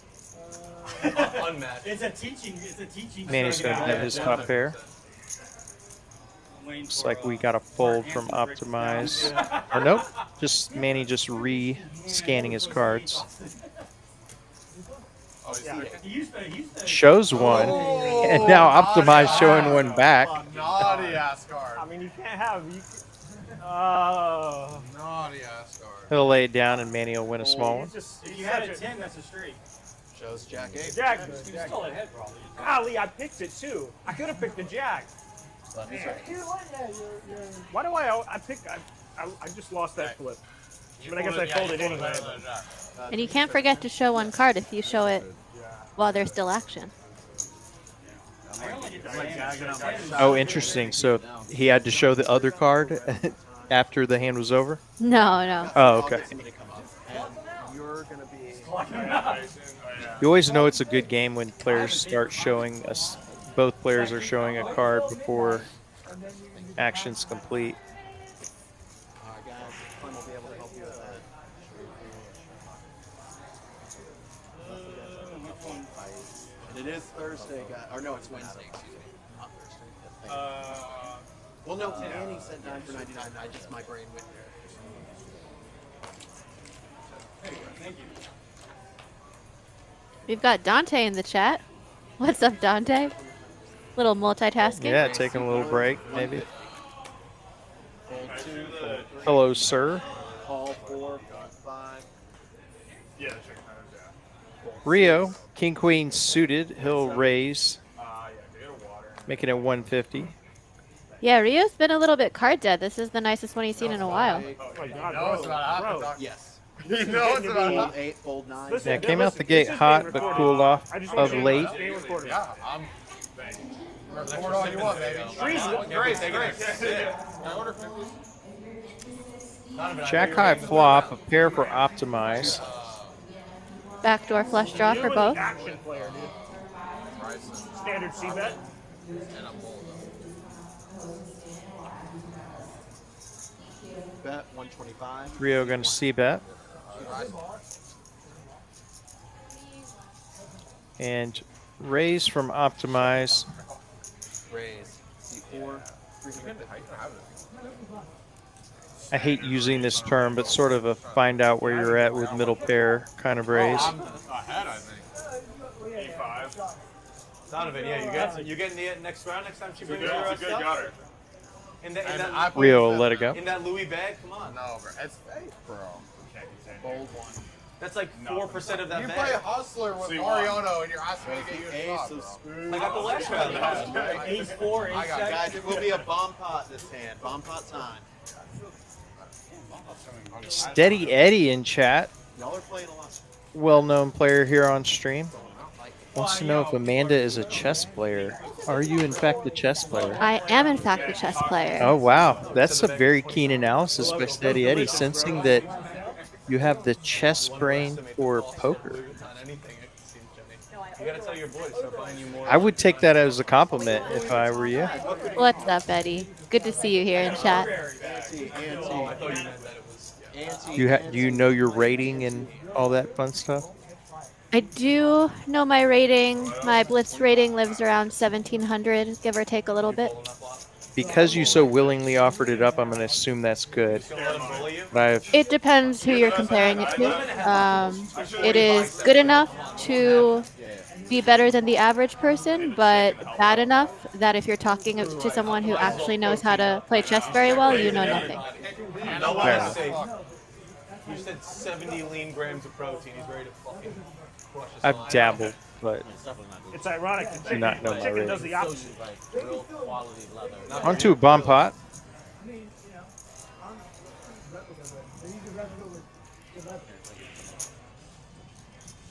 Unmatched. It's a teaching. Manny's going to bet his top pair. Looks like we got a fold from Optimize. Or nope, just Manny just re-scanning his cards. Oh, Shows one, and now Optimize showing one back. Naughty ass card. I mean, you can't have. Naughty ass card. He'll lay it down, and Manny will win a small one. If you had a 10, that's a straight. Shows Jack 8. Jack. You stole it head, probably. Golly, I picked it too. I could have picked the Jack. Why do I pick? I just lost that flip. But I guess I folded anyway. And you can't forget to show one card if you show it while there's still action. Oh, interesting. So he had to show the other card after the hand was over? No, no. Oh, okay. You're gonna be. You always know it's a good game when players start showing us. Both players are showing a card before action's complete. Alright, guys. Clem will be able to help you with that. And it is Thursday, guys. Or no, it's Wednesday. Excuse me. Not Thursday. Well, no, Manny said 9 for 99. My brain went there. Thank you. We've got Dante in the chat. What's up, Dante? Little multitasking. Yeah, taking a little break, maybe. Fold 2, fold 3. Hello, sir. Call 4, fold 5. Yeah, Rio, King Queen suited. He'll raise, making it 150. Yeah, Rio's been a little bit card dead. This is the nicest one he's seen in a while. Oh my God, No, it's about bro. half. Yes. You know it's about Fold half. 8, fold 9. Listen, Yeah, came out the this gate is hot, being but recorded. cooled off I just of want late. being recorded. Yeah, I'm. Record all you want, baby. Great. I order 50. Jack high flop, a pair for Optimize. Backdoor flush draw for both. Action player, dude. Standard C bet. Bet 125. Rio going to C-bet. And raise from Optimize. Raise. C4. 350. I hate using this term, but sort of a find out where you're at with middle pair kind of raise. I'm ahead, I think. E5. Donovan, yeah, you get in the next round next time she brings her stuff. In that Rio will let it go. in that Louis bag, come on. No, bro. It's fake, bro. Fold 1. That's like 4% of that You bag. play Hustler with Mariano and you're asking me to get you a Ace shot, of bro. spoons. I got the last round. Ace 4, ace I got 7. Guys, it will be a bomb pot this hand. Bomb pot time. Steady Eddie in chat. Y'all are playing a lot. Well-known player here on stream. Wants to know if Amanda is a chess player. Are you in fact a chess player? I am, in fact, a chess player. Oh, wow. That's a very keen analysis by Steady Eddie, sensing that you have the chess brain for poker. You gotta tell your boys, start buying you more. I would take that as a compliment if I were you. What's up, Eddie? Good to see you here in chat. Ante. I thought you meant that it was. Ante. Do you know your rating and all that fun stuff? I do know my rating. My Blitz rating lives around 1700, give or take a little bit. Because you so willingly offered it up, I'm going to assume that's good. But It depends who you're comparing it to. It is good enough to be better than the average person, but bad enough that if you're talking to someone who actually knows how to play chess very well, you know nothing. You said 70 lean grams of protein. He's ready to fucking crush his I've life. dabbled, but It's ironic. The do chicken, not know the my chicken rating. does the opposite. Real quality leather. Onto a bomb pot.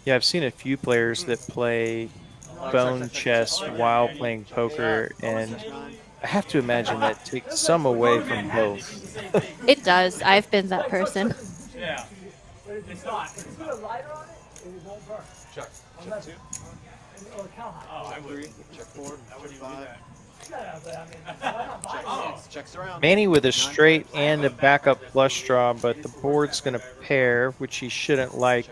Yeah, I've seen a few players that play bone chess while playing poker, and I have to imagine that takes some away from both. It does. I've been that person. Yeah. But if it's not, if you put a lighter on it, it won't burn. Check. Unless, or count high. Oh, I would. Check 4. I wouldn't Check do 5. that. Yeah, but I mean, why not buy it? Checks around. Manny with a straight and a backup flush draw, but the board's going to pair, which he shouldn't like,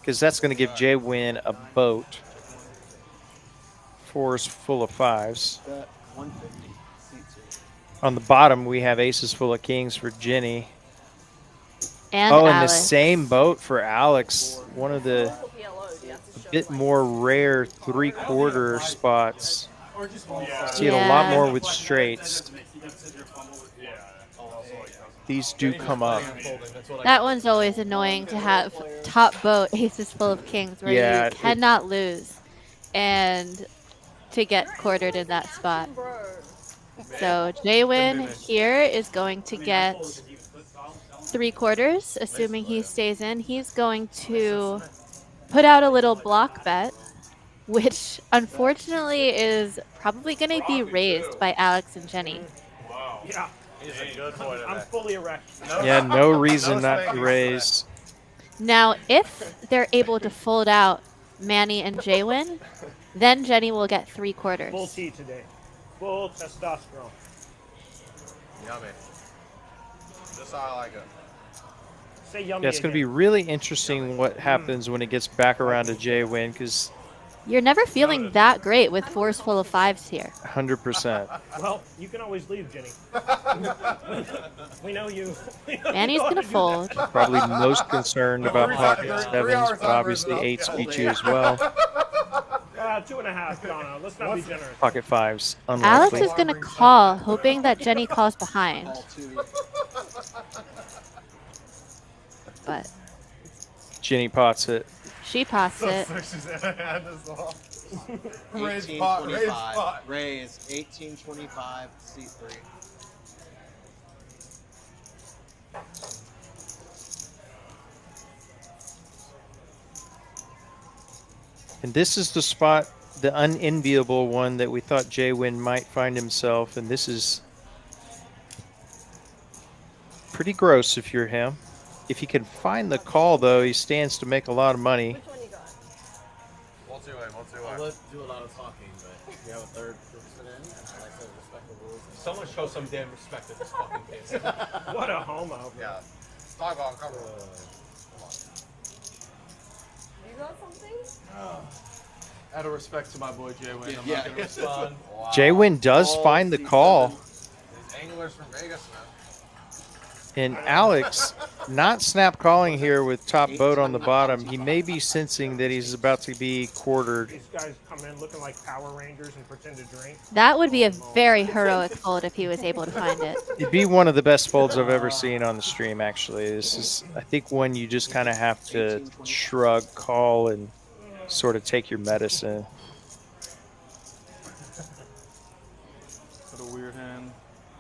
because that's going to give Jay Win a boat. 4's full of 5s. Bet 150. C2. On the bottom, we have aces full of kings for Jenny. And and the Alex. same boat for Alex. One of the bit more rare 3/4 spots. See it a lot more with straights. These do come up. That one's always annoying to have top boat aces full of kings where you cannot lose and to get quartered in that spot. So Jaywin here is going to get 3/4, assuming he stays in. He's going to put out a little block bet, which unfortunately is probably going to be raised by Alex and Jenny. Wow. Yeah. He's a good boy I'm fully erect. Yeah, no reason not to raise. Now, if they're able to fold out Manny and Jaywin, then Jenny will get 3/4. Full T today. Full testosterone. Yummy. Just how I like it. Say yummy. Yeah, it's going to be really interesting what happens when it gets back around to Jaywin, because You're never feeling that great with 4s full of 5s here. 100%. Well, you can always leave, Jenny. We know you. Manny's going to fold. Probably most concerned about pocket 7s, but obviously 8s beat you as well. 2.5, Donna. Let's not be generous. Pocket 5s, Alex unlikely. is going to call, hoping that Jenny calls behind. But Jenny pots it. she pots it. Raise 1825. Raise 1825. C3. And this is the spot, the unenviable one that we thought Jaywin might find himself, and this is pretty gross if you're him. If he can find the call, though, he stands to make a lot of money. We'll Do a lot of talking, but we have a third person in. I like to respect the rules. Someone show some damn respect in this fucking case. What a homo. Yeah. Talk on cover. You got something? Out of respect to my boy Jaywin, I'm Yeah. not going to respond. Wow. Jaywin does find the call, These anglers from Vegas, man. and Alex not snap calling here with top boat on the bottom. He may be sensing that he's about to be quartered. These guys come in looking like Power Rangers and pretend to drink. That would be a very heroic fold if he was able to find it. It'd be one of the best folds I've ever seen on the stream, actually. This is, I think, one you just kind of have to shrug, call, and sort of take your medicine. What a weird hand.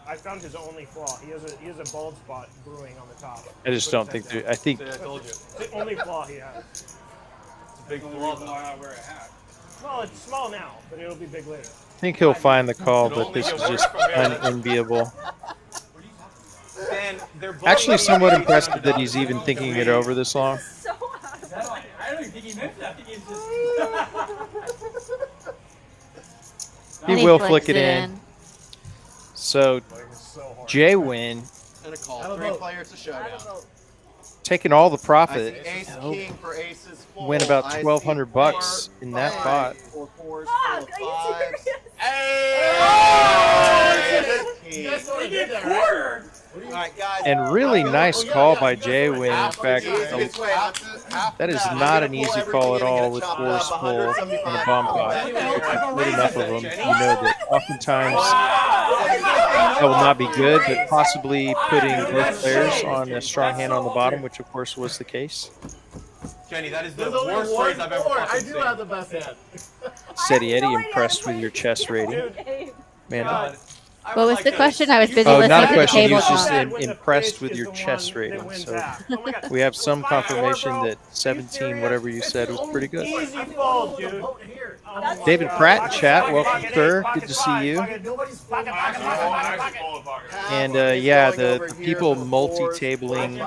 I found his only flaw. He has a bald spot brewing on the top. I just don't think, I think See, I told you. It's the only flaw he has. It's a big flaw, though. Why not wear a hat? Well, it's small now, but it'll be big later. he'll find the call, but this is just unenviable. Dan, they're both Actually, somewhat impressive that he's even thinking it over this long. So out of I don't even think he meant that. I think he's just. He And will flicks flick it in. So, Jaywin And a call. 3 players to showdown. taking all the I see profit. ace king for aces full. Win about I see 1,200 bucks in that five pot. for 4s Fuck, full are of you 5s. serious? Quarter. All right, guys. And really nice call by Jaywin. In Half fact, the easiest way, half that is that. not I'm an gonna easy pull call at everything all and with chop it 4s up, full and a 175. bomb pot. With enough of them, you know that oftentimes that will not be good, but possibly putting both players on a strong hand on the bottom, which of course was the case. Jenny, that is the There's only worst one raise I've ever board. I fucking do seen. have the best hand. Steady Eddie, impressed with your chess rating. Dude, Man, God, What was the question? I was busy Oh, listening not a to the question. He table was just talk. impressed with your chess rating. So we have some confirmation that 17, whatever you said, was pretty good. Easy fold, dude. David Pratt in chat, welcome, sir. Good to see you. And yeah, the people multi-tabling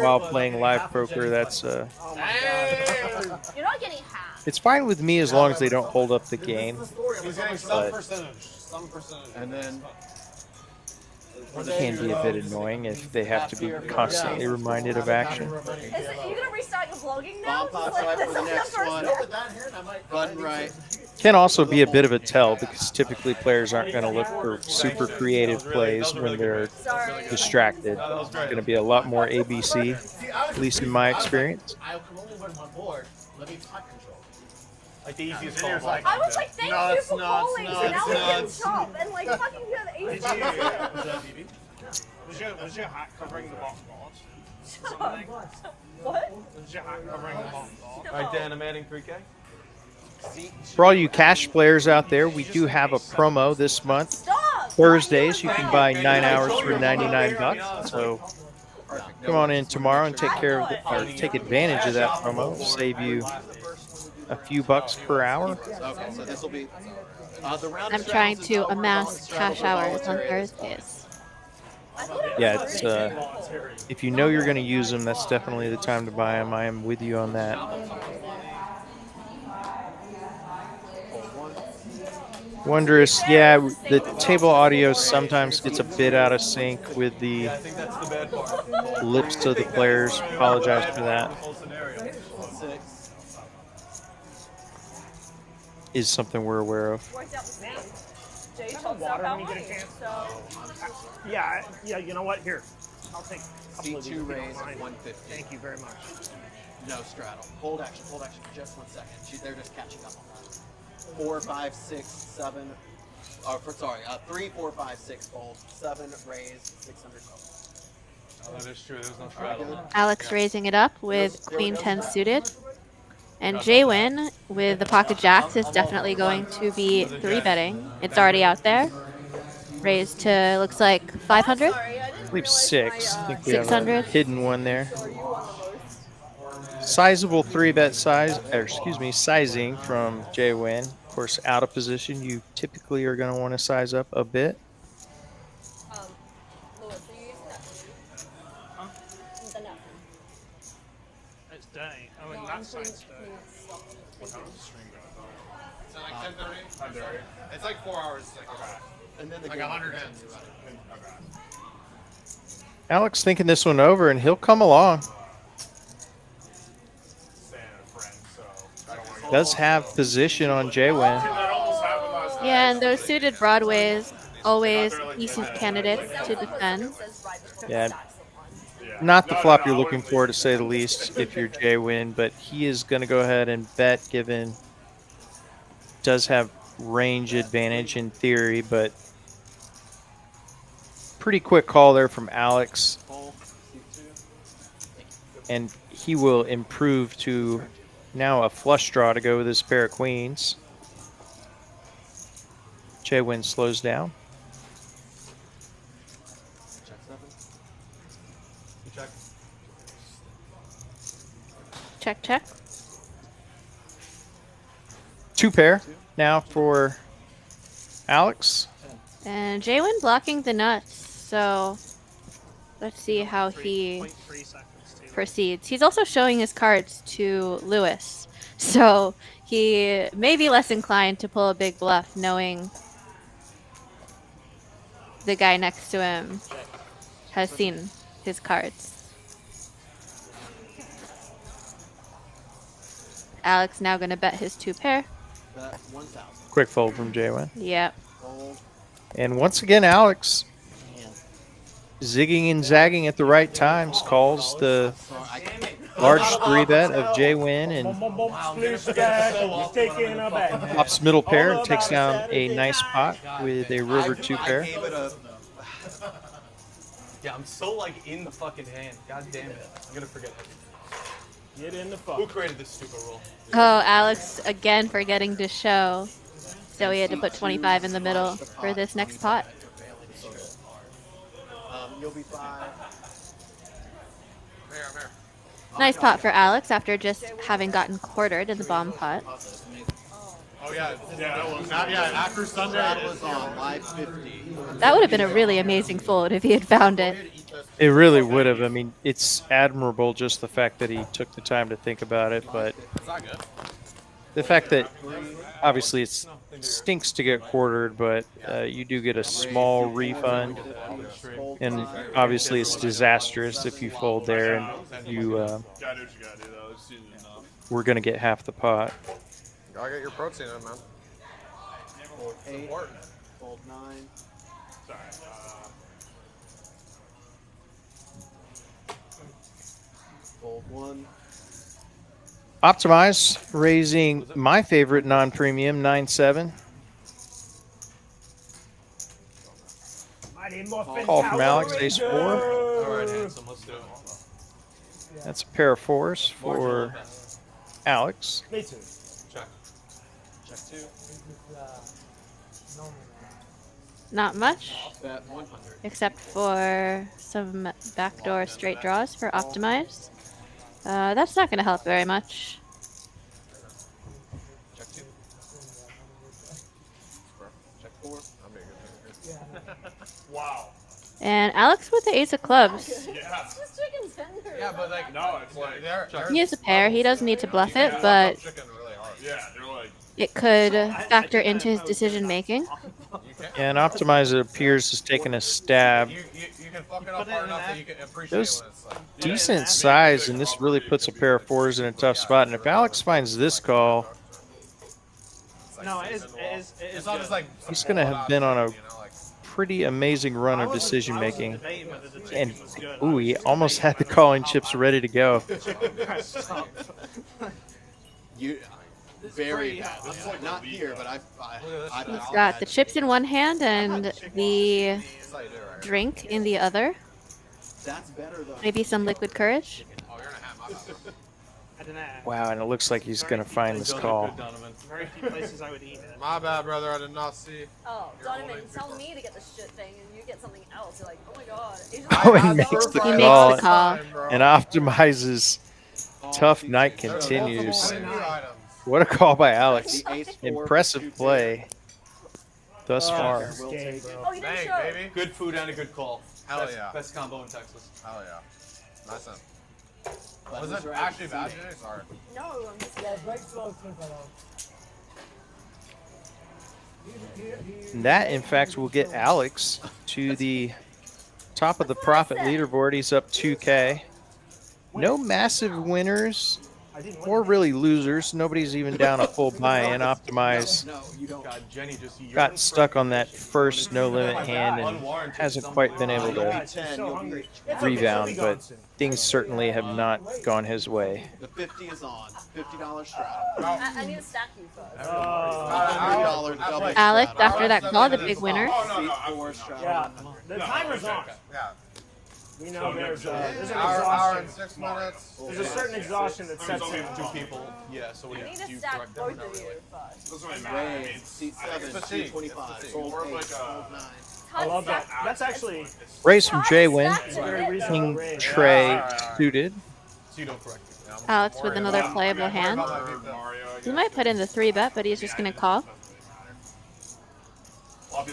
while playing live poker, that's You're not getting half. it's fine with me as long as they don't hold up the game. He's getting some But percentage. Some percentage. And then it can be a bit annoying if they have to be constantly reminded of action. Are you gonna restart your vlogging now? Bomb pops right for the next one. Button right. Can also be a bit of a tell because typically players aren't going to look for super creative plays when they're distracted. It's going to be a lot more ABC, at least in my experience. I can only win one board. Let me pot control. Like the easiest call. I was like, thank you for calling. So now we can chop and like fucking get the ace. Was your hat covering the bottom board? What? Was your hat covering the bottom board? All right, Dan, I'm adding 3K. For all you cash players out there, we do have a promo this month. Thursdays, you can buy 9 hours for 99 bucks. So come on in tomorrow and take take advantage of that promo. Save you a few bucks per hour. Okay, so this will be the round. I'm trying to amass cash hours on Thursdays. Yeah, it's if you know you're going to use them, that's definitely the time to buy them. I am with you on that. Wondrous, yeah, the table audio sometimes gets a bit out of sync with the lips of the players. Apologize for that. Is something we're aware of. Yeah, you know what? Here, I'll take a couple of these. C2 raise 150. Thank you very much. No straddle. Hold action, just 1 second. They're just catching up on that. 4, 5, 6, 7. Sorry, 3, 4, 5, 6 fold. 7 raise, 600 total. Oh, that is true. There's no straddle. Alex raising it up with Queen 10 suited. And Jaywin with the pocket jacks is definitely going to be 3-betting. It's already out there. Raised to, looks like 500? I believe 6. I think we have a 600. hidden one there. Sizable 3-bet size, or excuse me, sizing from Jaywin. Of course, out of position, you typically are going to want to size up a bit. It's day. Oh, and that side's day. So like 10:30? 10:30. It's like 4 hours. And then the like game 100 ends. hands. Alex thinking this one over, and he'll come along. Does have position on Jaywin. Yeah, and those suited broadways, always decent candidates to defend. Yeah, not the flop you're looking for, to say the least, if you're Jaywin, but he is going to go ahead and bet, given does have range advantage in theory, but pretty quick call there from Alex. And he will improve to now a flush draw to go with his pair of queens. Jaywin slows down. Check, check. 2 pair now for Alex. And Jaywin blocking the nuts, so let's see how he proceeds. He's also showing his cards to Lewis, so he may be less inclined to pull a big bluff, knowing the guy next to him has seen his cards. Alex now going to bet his 2 pair. Quick fold from Jaywin. Yep. And once again, Alex zigging and zagging at the right times, calls the large 3-bet of Jaywin and pops middle pair and takes down a nice pot with a river 2 pair. Yeah, I'm so like in the fucking hand. God damn it. I'm gonna forget everything. Get in the fuck. Who created this stupid rule? Oh, Alex again forgetting to show. So he had to put 25 in the middle for this next pot. You'll be 5. Here, I'm here. Nice pot for Alex after just having gotten quartered in the bomb pot. Oh yeah, after Sunday That was on live 50. That would have been a really amazing fold if he had found it. It really would have. I mean, it's admirable just the fact that he took the time to think about it, but It's not good. the fact that obviously it stinks to get quartered, but you do get a small refund, and obviously it's disastrous if you fold there and you we're going to get half the pot. Gotta get your protein in, man. Fold 8. Important. Fold 9. Fold 1. Optimize raising my favorite non-premium 9-7. Call from Alex, ace 4. All right, handsome, let's do it. That's a pair of 4s for Alex. Me too. Check. Check 2. Not much, Bet 100. except for some backdoor straight draws for Optimize. That's not going to help very much. Check 2. Check 4. Wow. And Alex with the ace of clubs. Yeah. Just chicken tender. Yeah, but like No, it's like He has a pair. He doesn't need to bluff it, but chicken really hard. yeah, they're like it could factor into his decision making. And Optimize, it appears, has taken a stab. You can fuck it up hard enough that you can appreciate Those when it's like. decent size, and this really puts a pair of 4s in a tough spot. And if Alex finds this call, No, it is It's not just like he's going to have been on a you know, like pretty amazing run of decision making. And ooh, he almost had the calling chips ready to go. You very bad. Not here, but He's got the chips in one hand and the drink in the other. That's better though. Maybe some liquid courage. oh, you're in a hat, my bad. I don't know. Wow, and it looks like he's going to find this call. Very few places I would eat it. My bad, brother. I did not see. Oh, Donovan, tell me to get the shit thing and you get something else. You're like, oh my god. Oh, and makes the He makes call the call. and Optimizes. Tough night continues. What a call by Alex. Impressive play thus far. Oh, you didn't Dang, show. baby. Good food and a good call. Hell yeah. Best combo in Texas. Hell yeah. Nice one. Was it actually bad, Jenny? Sorry. No, I'm just Yeah, break slow, And that, in fact, will get Alex to the top of the profit leaderboard. He's up 2K. No massive winners or really losers. Nobody's even down a full buy-in. Optimize God, Jenny just got stuck on that first no-limit hand and hasn't quite been able to rebound, but things certainly have not gone his way. The 50 is on. $50 straddle. I need to stack you first. $3 double. Alex, after that call, the big winner. Yeah, the timer's on. Yeah. We know there's an Hour and exhaustion. 6 minutes. There's a certain exhaustion that sets in. two people. Yeah, so what do I you need do? to stack Correct them? both of you first. doesn't really matter. I mean, Raise, seat 7, It's fatigue. 225. It's Fold More of 8, like fold 9. I love that. That's actually Raise from J-Win. very reasonable King range. Trey suited. So you don't correct it. Alex with another playable hand. He might put in the 3-bet, but he's just going to call.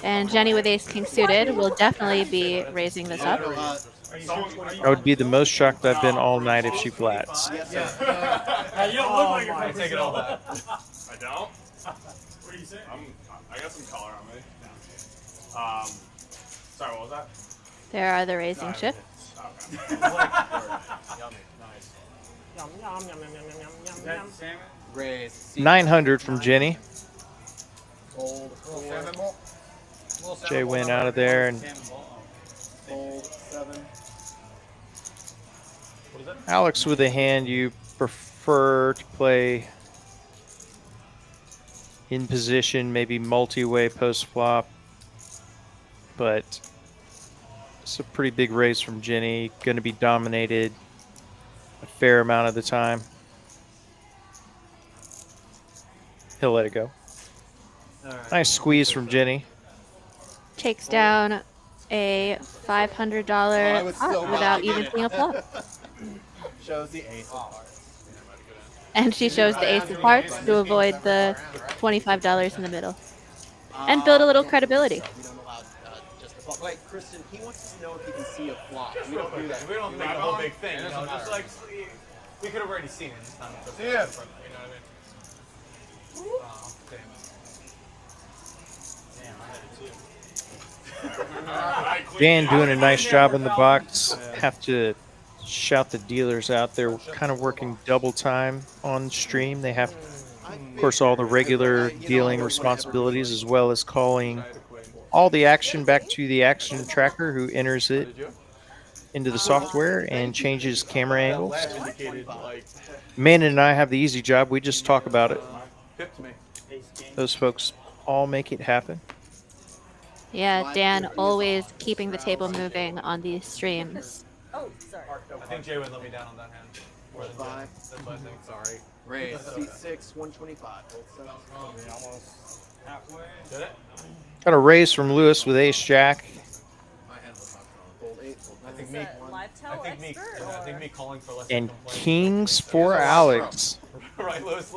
And Jenny with ace-king suited will definitely be raising this up. I would be the most shocked I've been all night if she flats. You don't look like I take it all back. I don't? What do you say? I got some color on me. Sorry, what was that? There are the raising chips. Yum, yum, yum, yum, yum, yum, yum, yum. Raise, seat 900 from Jenny. fold 4, J-Win out of there, and fold 7. Alex with a hand you prefer to play in position, maybe multi-way post-flop, but it's a pretty big raise from Jenny. Going to be dominated a fair amount of the time. He'll let it go. Nice squeeze from Jenny. Takes down a $500 pot without even seeing a flop. Shows the ace of hearts. And she shows the ace of hearts to avoid the $25 in the middle. And build a little credibility. We don't allow just a flop. Wait, Kristen, he wants to know if he can see a flop. We don't do that. We don't make a whole big thing. You know, just like we could have already seen it this time. Yeah. You know what I mean? Oh, damn. Dan doing a nice job in the box. Have to shout the dealers out. They're kind of working double time on stream. They have, of course, all the regular dealing responsibilities as well as calling all the action back to the action tracker who enters it into the software and changes camera angles. Manny and I have the easy job. We just talk about it. Those folks all make it happen. Yeah, Dan always keeping the table moving on these streams. Oh, sorry. I think Jay would let me down on that hand. More than Jay. That's what I think. Sorry. Raise. C6, 125. Almost halfway. Did it? Got a raise from Lewis with ace jack. My hand was not strong. Fold 8, fold 9. I think me calling for less And than complaint. kings for Alex. Right, Lewis.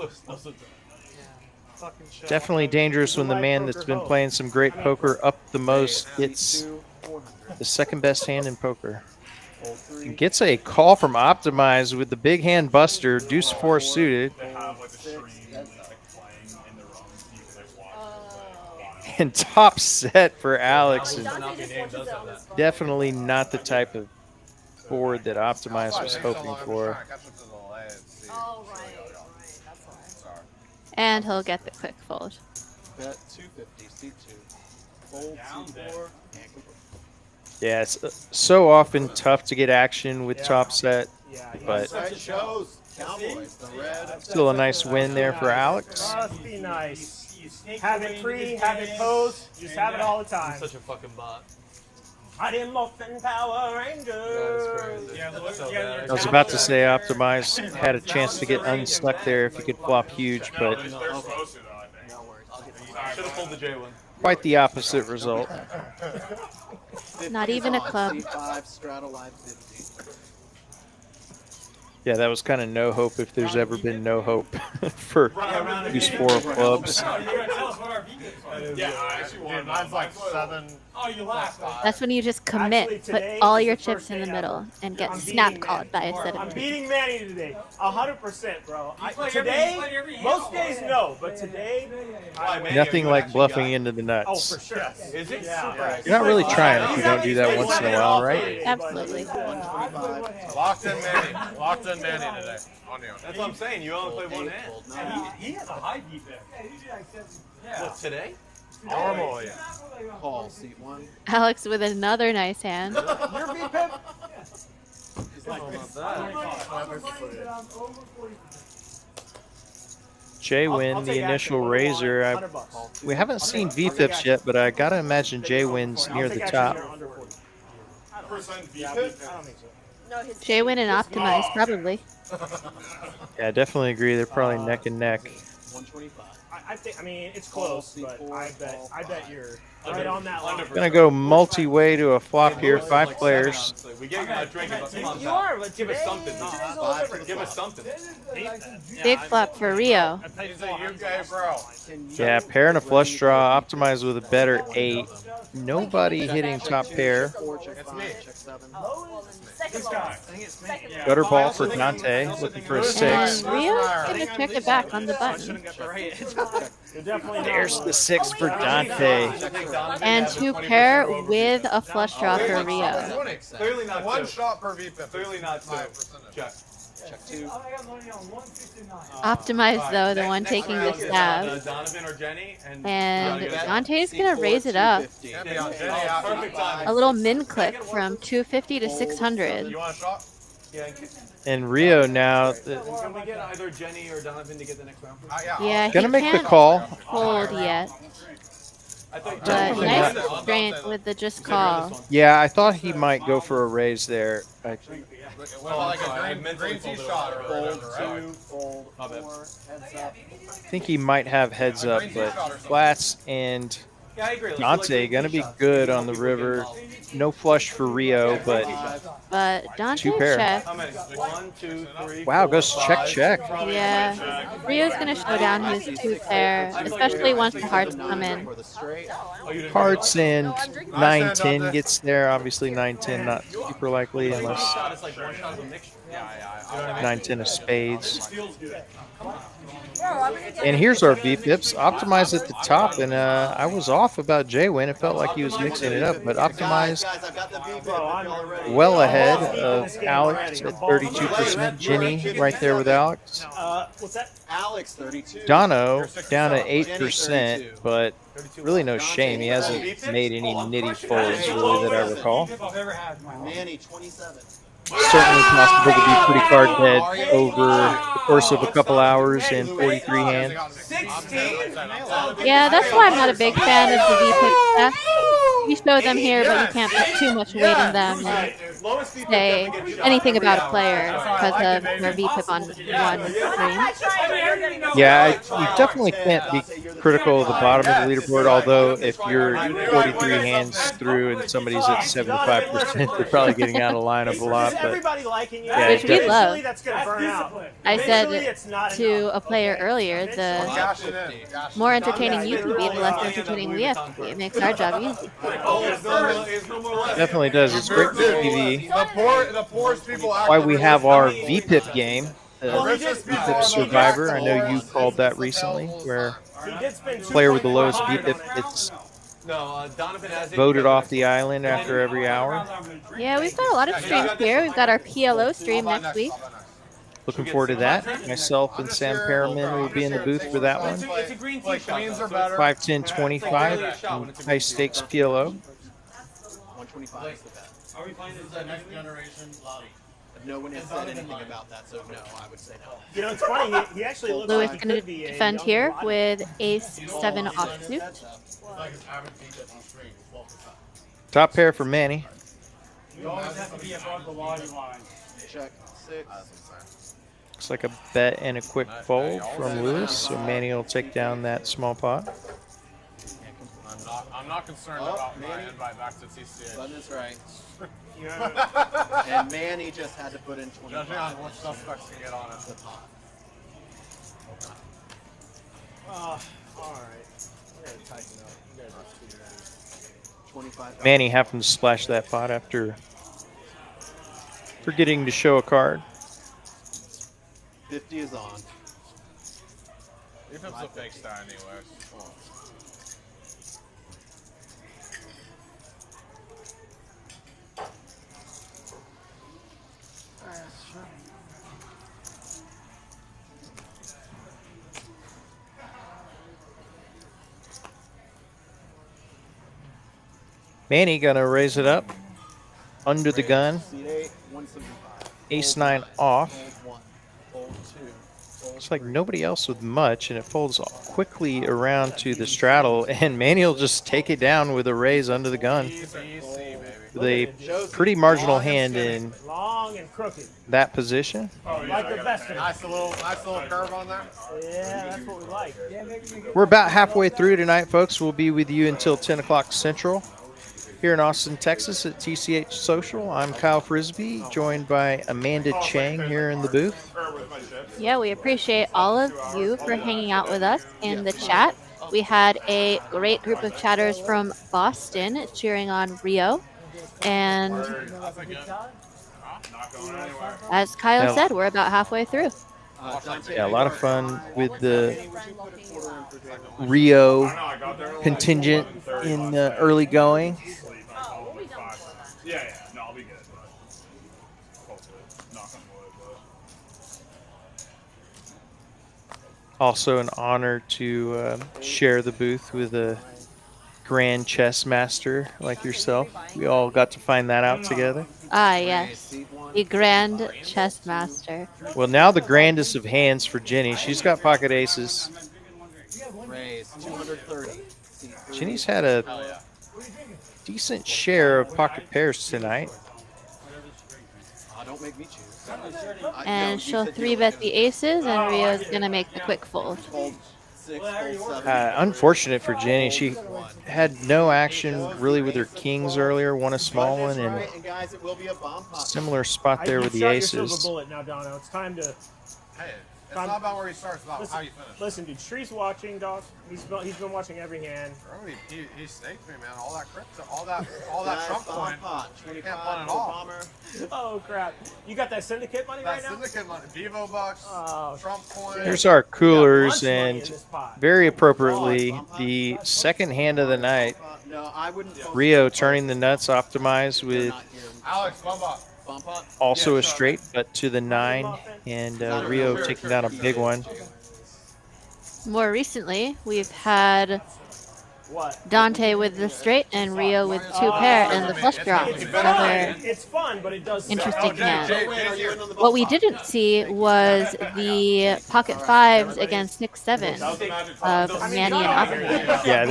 Definitely dangerous when the man that's been playing some great poker up the most gets the second best hand in poker. And gets a call from Optimize with the big hand buster, deuce 4 suited. And top set for Alex. And definitely not the type of board that Optimize was hoping for. And he'll get the quick fold. Bet 250, C2. Fold C4. Yeah, it's so often tough to get action with top set, but Shows Cowboys, the red. still a nice win there for Alex. Must be nice. Have it free, have it posed, just have it all the time. Such a fucking bot. Mighty Morphin Power Rangers. I was about to say Optimize had a chance to get unstuck there if he could flop huge, but Should have pulled the J one. quite the opposite result. Not even a club. C5, straddle line 50. Yeah, that was kind of no hope if there's ever been no hope for these 4 clubs. Yeah, I actually won. Mine's like 7. Oh, you laughed. That's when you just commit, put all your chips in the middle, and get snap called by a set I'm of beating Manny today. 100%, bro. Today, most days no, but today, Nothing like bluffing into the nuts. oh, for sure. Is it? You're not really trying if you don't do that once in a while, right? Absolutely. Locked in Manny. Locked in Manny today. On you. That's what I'm saying. You only play one hand. He has a high defense. What, today? Normally. Call, C1. Alex with another nice hand. You're VPIP? Jay win the initial raiser. We haven't seen VPIPs yet, but I gotta imagine Jay wins near the top. Jay win and Optimize, probably. Yeah, I definitely agree. They're probably neck and neck. 125. I think, I mean, it's close, but I bet you're right on that line. Gonna go multi-way to a flop here. 5 players. We gave you a drink. You are, but Give us something. Give us something. Big flop for Rio. He's a UK bro. Yeah, pair and a flush draw. Optimize with a better 8. Nobody hitting top pair. Check 5, check 7. This guy. Gutter ball for Dante, looking for a 6. And Rio's gonna check it back on the button. There's the 6 for Dante. And 2 pair with a flush draw for Rio. Clearly not One two. shot per VPIP. Clearly not two. Check. Check 2. Optimize, though, the one taking the stab. Donovan or Jenny. And Dante's gonna raise it up. Perfect time. A little min click from 250 to 600. You want a shot? Yeah. And Rio now Can we get either Jenny or Donovan to get the next round? Yeah, he gonna make the can't call. fold yet. But nice restraint with the just call. Yeah, I thought he might go for a raise there. I Well, like a green tea shot or Fold whatever, 2, fold 4, heads up. think he might have heads up, but flats and Yeah, I agree. Let's Dante gonna be good on the river. No flush for Rio, but Dante two pair. check. How many? 1, 2, 3. Wow, 4, goes check 5. check. Yeah, Rio's gonna show down his 2-pair, especially once the hearts come in. Hearts and 9-10 gets there. Obviously 9-10 not super likely unless 9-10 of spades. And here's our V-pips. Optimize at the top, and I was off about J-Win. It felt like he was mixing it up, but Optimize well ahead of Alex at 32%. Ginny right there with Alex. What's that? Alex 32. Dono down at 8%, but really no shame. He hasn't made any nitty folds really that I recall. Manny 27. Certainly possible to be pretty card dead over the course of a couple hours and 43 hands. Yeah, that's why I'm not a big fan of the V-pip stuff. You show them here, but you can't put too much weight in them and say anything about a player because of their V-pip on one screen. Yeah, you definitely can't be critical of the bottom of the leaderboard, although if you're 43 hands through and somebody's at 75%, they're probably getting out of lineup a lot. But yeah, which we love. That's gonna burn out. I said to a player earlier, the more entertaining you can be, the less entertaining we have to be. It makes our job easy. Definitely does. It's great for TV. The poorest people. Why we have our VPIP game, VPIP Survivor. I know you called that recently, where the player with the lowest VPIP gets voted off the island after every hour. Yeah, we've got a lot of streams here. We've got our PLO stream next week. Looking forward to that. Myself and Sam Perriman will be in the booth for that one. 5-10-25 high stakes PLO. 125 is the bet. Are we playing the next generation lobby? No one has said anything about that, so no, I would say no. You know, it's funny. He actually looks Lewis like going to defend here with ace-7 offsuit. Top pair for Manny. You always have to be above the lottery line. Check 6. Looks like a bet and a quick fold from Lewis, so Manny will take down that small pot. I'm not concerned about my invite back to TCH. Button is right. And Manny just had to put in 25. Judging on what suspects can get on it. all right. I gotta tighten up. You guys are too many. 25. Manny having to splash that pot after forgetting to show a card. 50 is on. If it's a fake star anyway. Manny gonna raise it up under the gun. Ace-9 off. Looks like nobody else with much, and it folds quickly around to the straddle, and Manny will just take it down with a raise under the gun. With a pretty marginal hand in Long and crooked. that position. Like the best of it. Nice little curve on there. Yeah, that's what we like. We're about halfway through tonight, folks. We'll be with you until 10 o'clock Central here in Austin, Texas at TCH Social. I'm Kyle Frisbee, joined by Amanda Chang here in the booth. Yeah, we appreciate all of you for hanging out with us in the chat. We had a great group of chatters from Boston cheering on Rio. And as Kyle said, we're about halfway through. Yeah, a lot of fun with the Rio contingent in the early going. Yeah, no, I'll be good. Hopefully, knock on wood. Also an honor to share the booth with a grand chess master like yourself. We all got to find that out together. Ah, yes. The Grand Chess Master. Well, now the grandest of hands for Ginny. She's got pocket aces. Raise 230. Ginny's had a decent share of pocket pairs tonight. Don't make me choose. And she'll 3-bet the aces, and Rio's going to make the quick fold. Fold 6, fold 7. Unfortunate for Jenny, she had no action really with her kings earlier, won a small one, and And guys, it will be a bomb pot. similar spot there with the Shot yourself a aces. bullet now, Dono. It's time to. Hey, it's not about where he starts, it's about how you finish. Listen, dude, Tree's watching, dog. He's been watching every hand. Bro, he staked me, man. All that crypto, all that Trump coin. You can't punt it off. Oh crap! You got that syndicate money right now? Syndicate money, Vivo bucks, Trump coin. Here's our coolers, and very appropriately, the second hand of the night, Rio turning the nuts, optimized with Alex, bump up. also a straight, but to the 9, and Rio taking down a big one. More recently, we've had Dante with the straight and Rio with 2 pair and the flush draw. Another It's fun, but it does. interesting hand. What we didn't see was the pocket 5s against 6-7 of Manny and Optimize. Yeah,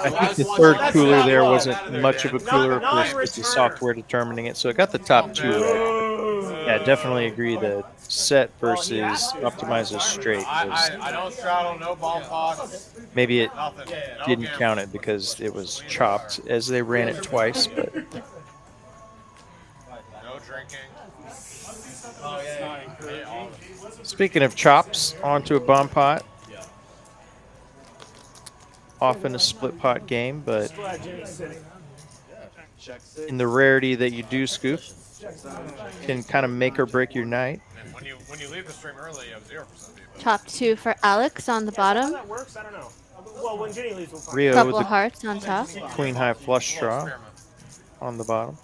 I think the third cooler there wasn't much of a cooler. Of course, it's the software determining it, so it got the top 2 right. Yeah, definitely agree. The set versus Optimize's straight was, I don't straddle, no ball pots. maybe it didn't count it because it was chopped as they ran it twice. But No drinking. Oh, yeah. speaking of chops, onto a bomb pot. Often a split pot game, but in the rarity that you do scoop, can kind of make or break your night. And when you leave the stream early, you have 0% people. Top 2 for Alex on the bottom. That works. I don't know. Well, when Jenny leaves, we'll find Rio Couple with of hearts on top. queen high flush draw on the bottom.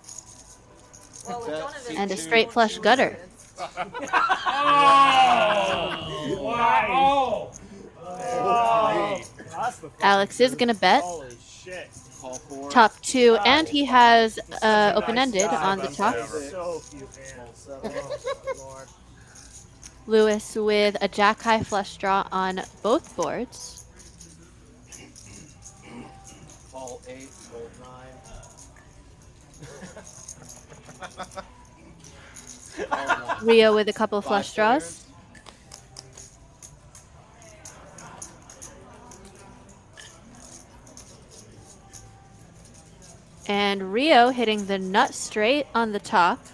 And a straight flush gutter. Wow! Alex is going to bet. Holy shit. Top 2, and he has open-ended on the top. So few hands. Lord. Lewis with a jack-high flush draw on both boards. All 8, fold 9. Rio with a couple flush draws. And Rio hitting the nut straight on the top.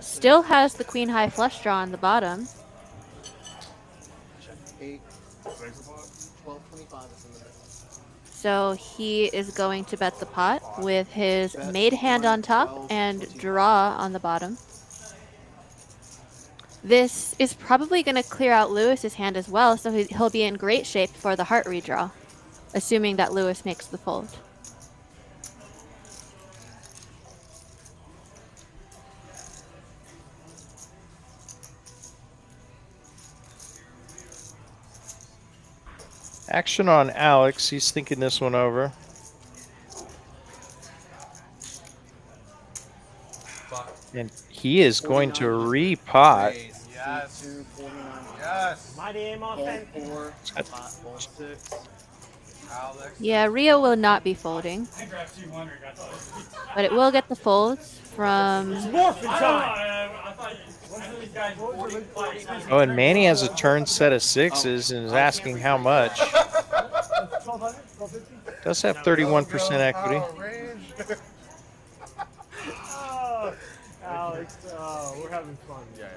Still has the queen high flush draw on the bottom. 8, 12.25 is in the middle. So he is going to bet the pot with his made hand on top and draw on the bottom. This is probably going to clear out Lewis's hand as well, so he'll be in great shape for the heart redraw, assuming that Lewis makes the fold. Action on Alex. He's thinking this one over. And he is going to repot. Yes. Yes. Mighty aim off and Yeah, Rio will not be folding, but it will get the folds from... Oh, and Manny has a turn set of 6s and is asking how much. Does have 31% equity. Oh, Alex, we're having fun. Yeah.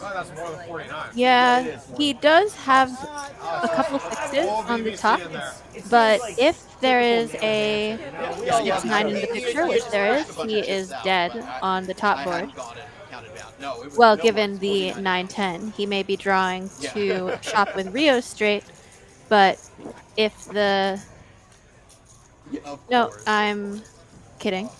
Oh, that's more than 49. Yeah, he does have a couple 6s on the top, but if there is a 6-9 in the picture, which there is, he is dead on the top board. Well, given the 9-10, he may be drawing to chop with Rio straight, but if the... No, I'm kidding.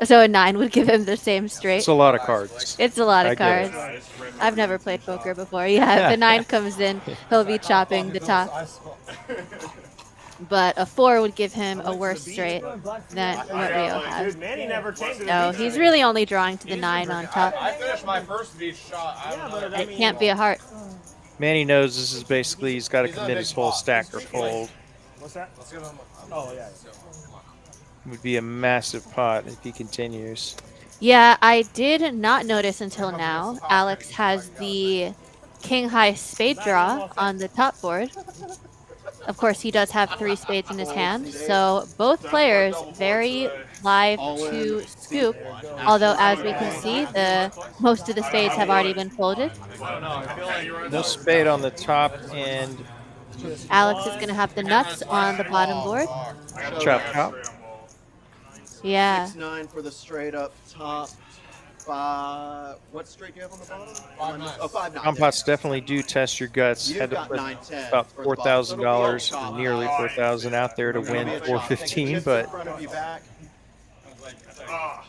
So a 9 would give him the same straight. It's a lot of cards. It's a lot of I get cards. I've never played poker before. Yeah, if a 9 comes in, he'll be chopping the top. But a 4 would give him a worse straight than what Rio has. So he's really only drawing to the 9 on top. I finished my first beach shot. And it can't be a heart. Manny knows this is basically, he's got to commit his whole stack or fold. What's that? Let's give him Oh, yeah. Would be a massive pot if he continues. Yeah, I did not notice until now. Alex has the king high spade draw on the top board. Of course, he does have 3 spades in his hand, so both players very live to scoop. Although, as we can see, most of the spades have already been folded. No spade on the top, and Alex is going to have the nuts on the bottom board. chop chop. Yeah. 6-9 for the straight up top. What straight do you have on the bottom? 5-9. Oh, 5-9. Compots definitely do test your guts. You've Had to got put 9-10 about for the bottom. So it'll be $4,000 all or nearly $4,000 out there to win 415, but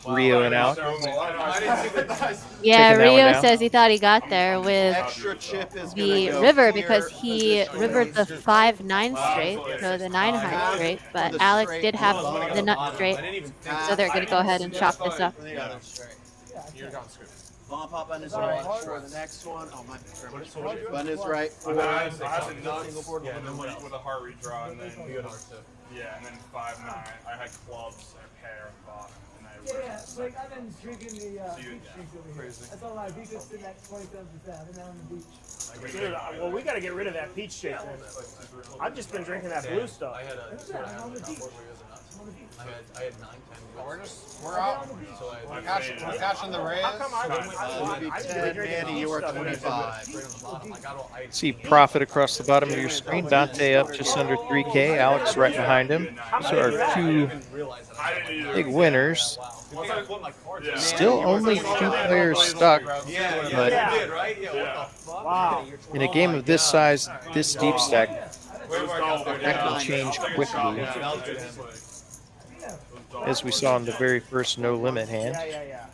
Rio and Alex. Yeah, Taking that one Rio down. says he thought he got there with Extra chip is the gonna go river here because for he this straight. rivered the 5-9 straight, so the 9 high straight, but Alex did have the nut straight, so they're going to go ahead and chop this up. The other straight. Bomb pop button is right for the next one. Oh, my button is right for I had the nuts, yeah, and then with a heart redraw, and then yeah, and then 5-9. I had clubs and a pair and bottom, and I Yeah, like I've been drinking the beach drinks over here. That's all I beat is in that 27%. I've been on the beach. Dude, well, we got to get rid of that peach shake. I've just been drinking that blue stuff. I had on the beach. I had 9-10. We're out. We're cashing the raise. How come I Maybe I 10, Manny, you are 25. See profit across the bottom of your screen. Dante up just under 3K. Alex right behind him. Those are our 2 big winners. Still only 2 players stuck, but Wow. in a game of this size, this deep stack, that can change quickly, as we saw in the very first no limit hand.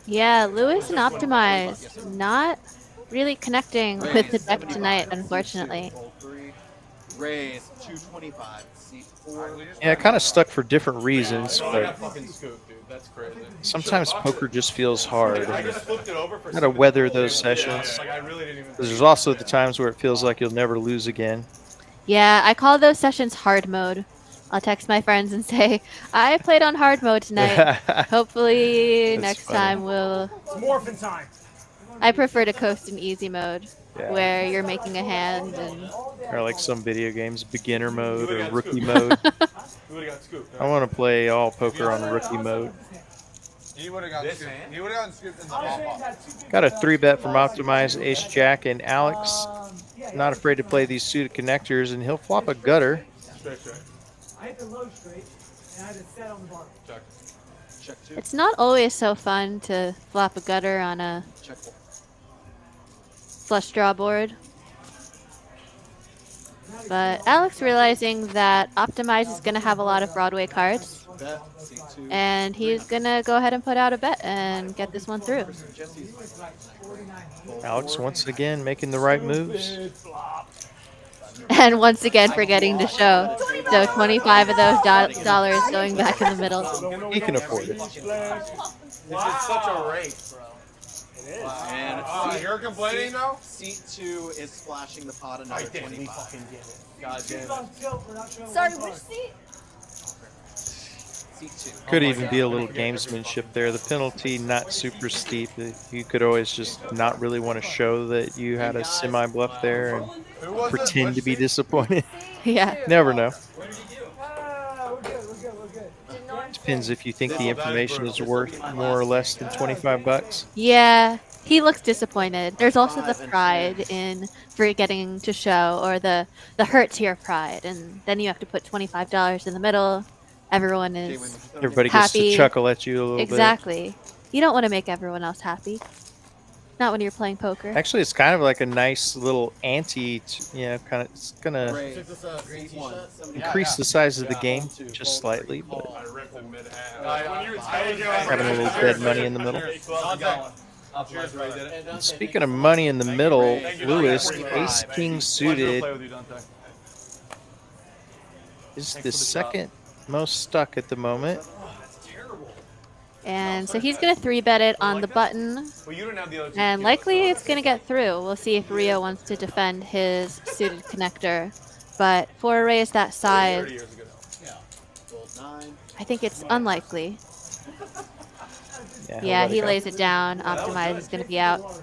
Yeah, Lewis and Optimize not really connecting with the deck tonight, unfortunately. Raise 225. Seat 4. Yeah, kind of stuck for different reasons, but That's crazy. sometimes poker just feels hard. And gotta weather those sessions. There's also the times where it feels like you'll never lose again. Yeah, I call those sessions hard mode. I'll text my friends and say, I played on hard mode tonight. Hopefully That's next funny. time we'll... It's morphin' time. I prefer to coast in easy mode, Yeah. where you're making a hand and... Or like some video games, beginner mode or rookie mode. I want to play all poker on rookie mode. He would have gotten scooped. He would have gotten scooped in the pop-up. Got a 3-bet from Optimize, Ace Jack, and Alex. Not afraid to play these suited connectors, and he'll flop a gutter. I hit the low straight, and I had it set on the bottom. Check 2. It's not always so fun to flop a gutter on a Check 4. flush draw board. But Alex realizing that Optimize is going to have a lot of Broadway cards, Bet. Seat 2. and he's going to go ahead and put out a bet and get this one through. Alex once again making the right moves. And once again forgetting to show. So 25 of those dollars going back in the middle. He can afford it. This is such a race, bro. It is. And You're complaining though? seat 2 is splashing the pot another 25. God damn it. Sorry, which seat? Seat 2. Could even be a little gamesmanship there. The penalty not super steep. You could always just not really want to show that you had a semi-bluff there and pretend to be disappointed. Yeah. Never know. We're good. Depends if you think the information is worth more or less than 25 bucks. Yeah, he looks disappointed. There's also the pride in forgetting to show, or the hurt to your pride, and then you have to put $25 in the middle. Everyone is Everybody gets happy. to chuckle at you a little bit. Exactly. You don't want to make everyone else happy. Not when you're playing poker. Actually, it's kind of like a nice little ante, kind of, it's going to increase the size of the game just slightly, but having a little dead money in the middle. And speaking of money in the middle, Lewis, ace king suited, is the second most stuck at the moment. And so he's going to 3-bet it on the button. And likely it's going to get through. We'll see if Rio wants to defend his suited connector. But for a raise that size, I think it's unlikely. Yeah, he lays it down. Optimize is going to be out.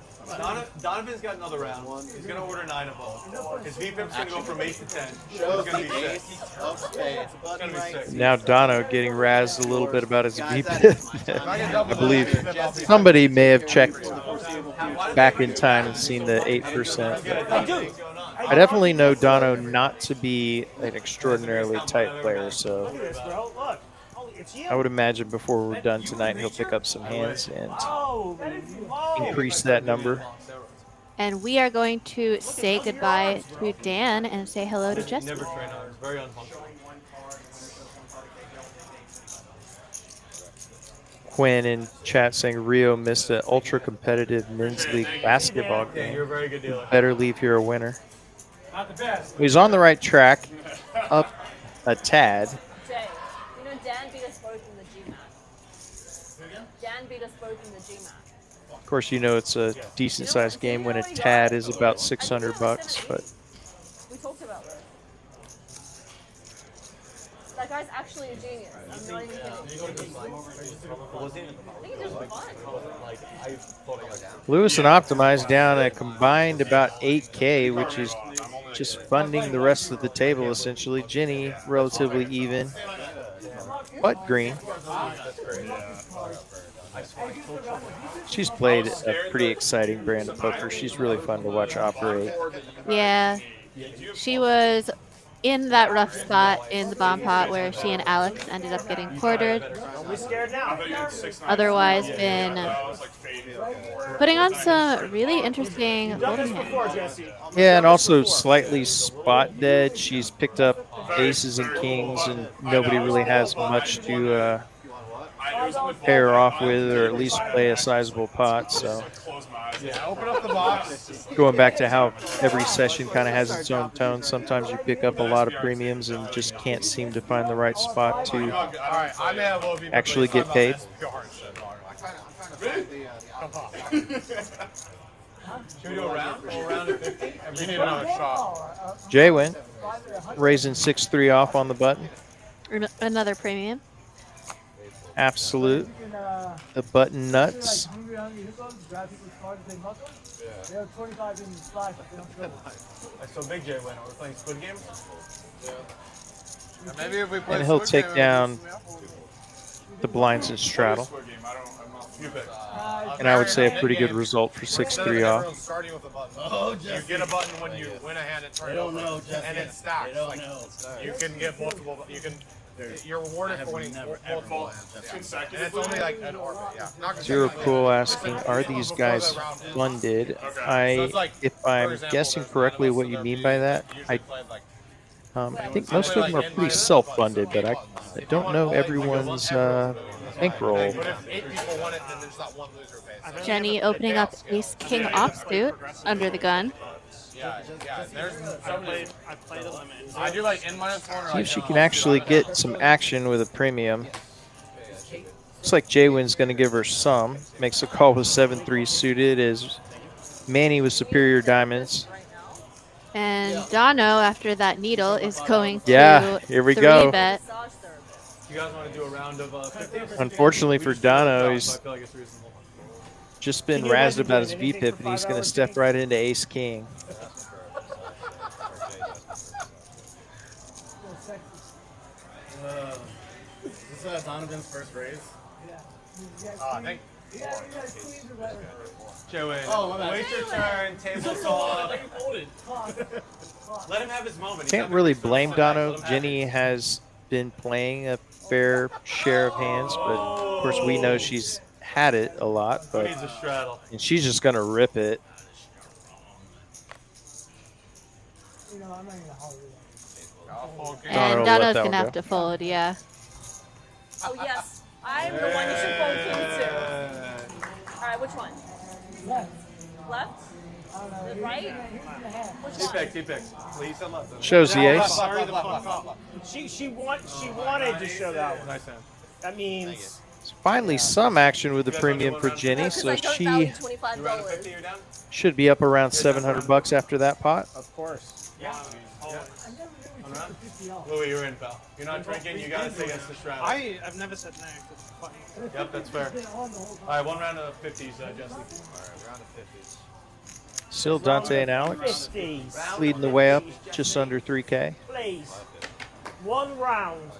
Donovan's got another round. He's going to order 9 of them. His VPIP's going to go from 8 to 10. Shows It's going the to be ace 6. of spades. It's going to be 6. Now Dono getting razzed a little bit about his VPIP. I believe somebody may have checked back in time and seen the 8%. I definitely know Dono not to be an extraordinarily tight player, so I would imagine before we're done tonight he'll pick up some hands and increase that number. And we are going to say goodbye to Dan and say hello to Jesse. Never train on. It's very unfunctional. Quinn in chat saying Rio missed an ultra competitive men's league basketball Yeah, game. you're a very good dealer. Better leave here a winner. Not the best. He's on the right track, up a tad. Jay, you know Dan beat us both in the GMAT. Dan beat us both in the GMAT. Of course, you know it's a decent sized game when a tad is about $600, but We talked about this. That guy's actually a genius. I'm not even kidding. I think he's just fun. Lewis and Optimize down a combined about 8K, which is just funding the rest of the table essentially. Jenny relatively even, but green. She's played a pretty exciting brand of poker. She's really fun to watch operate. Yeah, she was in that rough spot in the bomb pot where she and Alex ended up getting quartered. Otherwise, been putting on some really interesting hold'em hands. Yeah, and also slightly spot dead. She's picked up aces and kings, and nobody really has much to pair off with, or at least play a sizable pot. So, Yeah, open up the box. going back to how every session kind of has its own tone. Sometimes you pick up a lot of premiums and just can't seem to find the right spot to actually get paid. Should we do a round? A round of 50? You need another shot. Jaywin raising 6-3 off on the button. Another premium. Absolute. The button nuts. So Big J win. Are we playing Squid Games? Yeah. Maybe if we play And he'll Squid take Game, down the blinds and straddle. Squid Game. You pick. And I would say a pretty good result for 6-3 off. Everyone's starting with a button. Oh, You get a button when you win a hand and turn They it don't over. know, Jesse. And it stacks. They don't Like, know. you can get multiple. You can. You're rewarded for winning multiple. And it's only like an orbit. Yeah. Not Zero consecutive. Cool asking, are these guys funded? If I'm guessing correctly what you mean by that, I think most of them are pretty self-funded, but I don't know everyone's bankroll. But if 8 people won it, then there's not one loser who pays. Jenny opening up Ace King offsuit under the gun. Yeah. There's. I played a limit. I do like N-1 or See if she can actually get some action with a premium. Looks like Jaywin's going to give her some. Makes a call with 7-3 suited as Manny with superior diamonds. And Dono, after that needle, is going to here we go. 3-bet. You guys want to do a round of 50? Unfortunately for Dono, he's just been razzed about his VPIP, and he's going to step right into Ace King. Is this Donovan's first raise? I think. Joey, Oh, my bad. wait your turn, table talk. Let him have his moment. Can't really blame Dono. Jenny has been playing a fair share of hands, but of course we know she's had it a lot. Who needs a straddle? And she's just going to rip it. And Dono's going to have to fold, yeah. Oh, yes. I'm the one you should fold kings to. All right, which one? Left? Right? Which one? T-picks. Please, I'm left. Shows the ace. She wanted to show that one. Nice hand. That means Finally some action with the premium for Jenny, so she $25. should be up around $700 after that pot. of course. Yeah. One round? Louis, you're in, pal. You're not drinking, you gotta take us to Shroud. I've never said no. It's funny. Yep, that's fair. Alright, one round of 50s, Jesse. Alright, round of 50s. Still Dante and Alex leading the way up, just under 3K. Please. One round.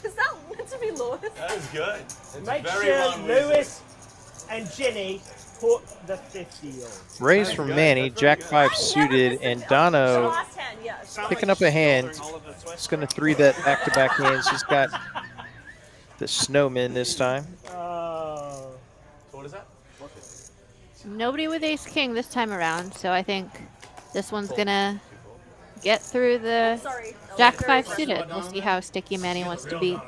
Is that meant to be Lewis? That is good. It's Make very sure long Lewis and Ginny put the 50 on. Raise from Manny, Jack 5 suited, and Dono picking up a hand. He's going to 3-bet back-to-back hands. He's got the snowman this time. So what is that? Nobody with ace king this time around, so I think this one's gonna get through the Jack 5 suited. We'll see how sticky Manny wants to be.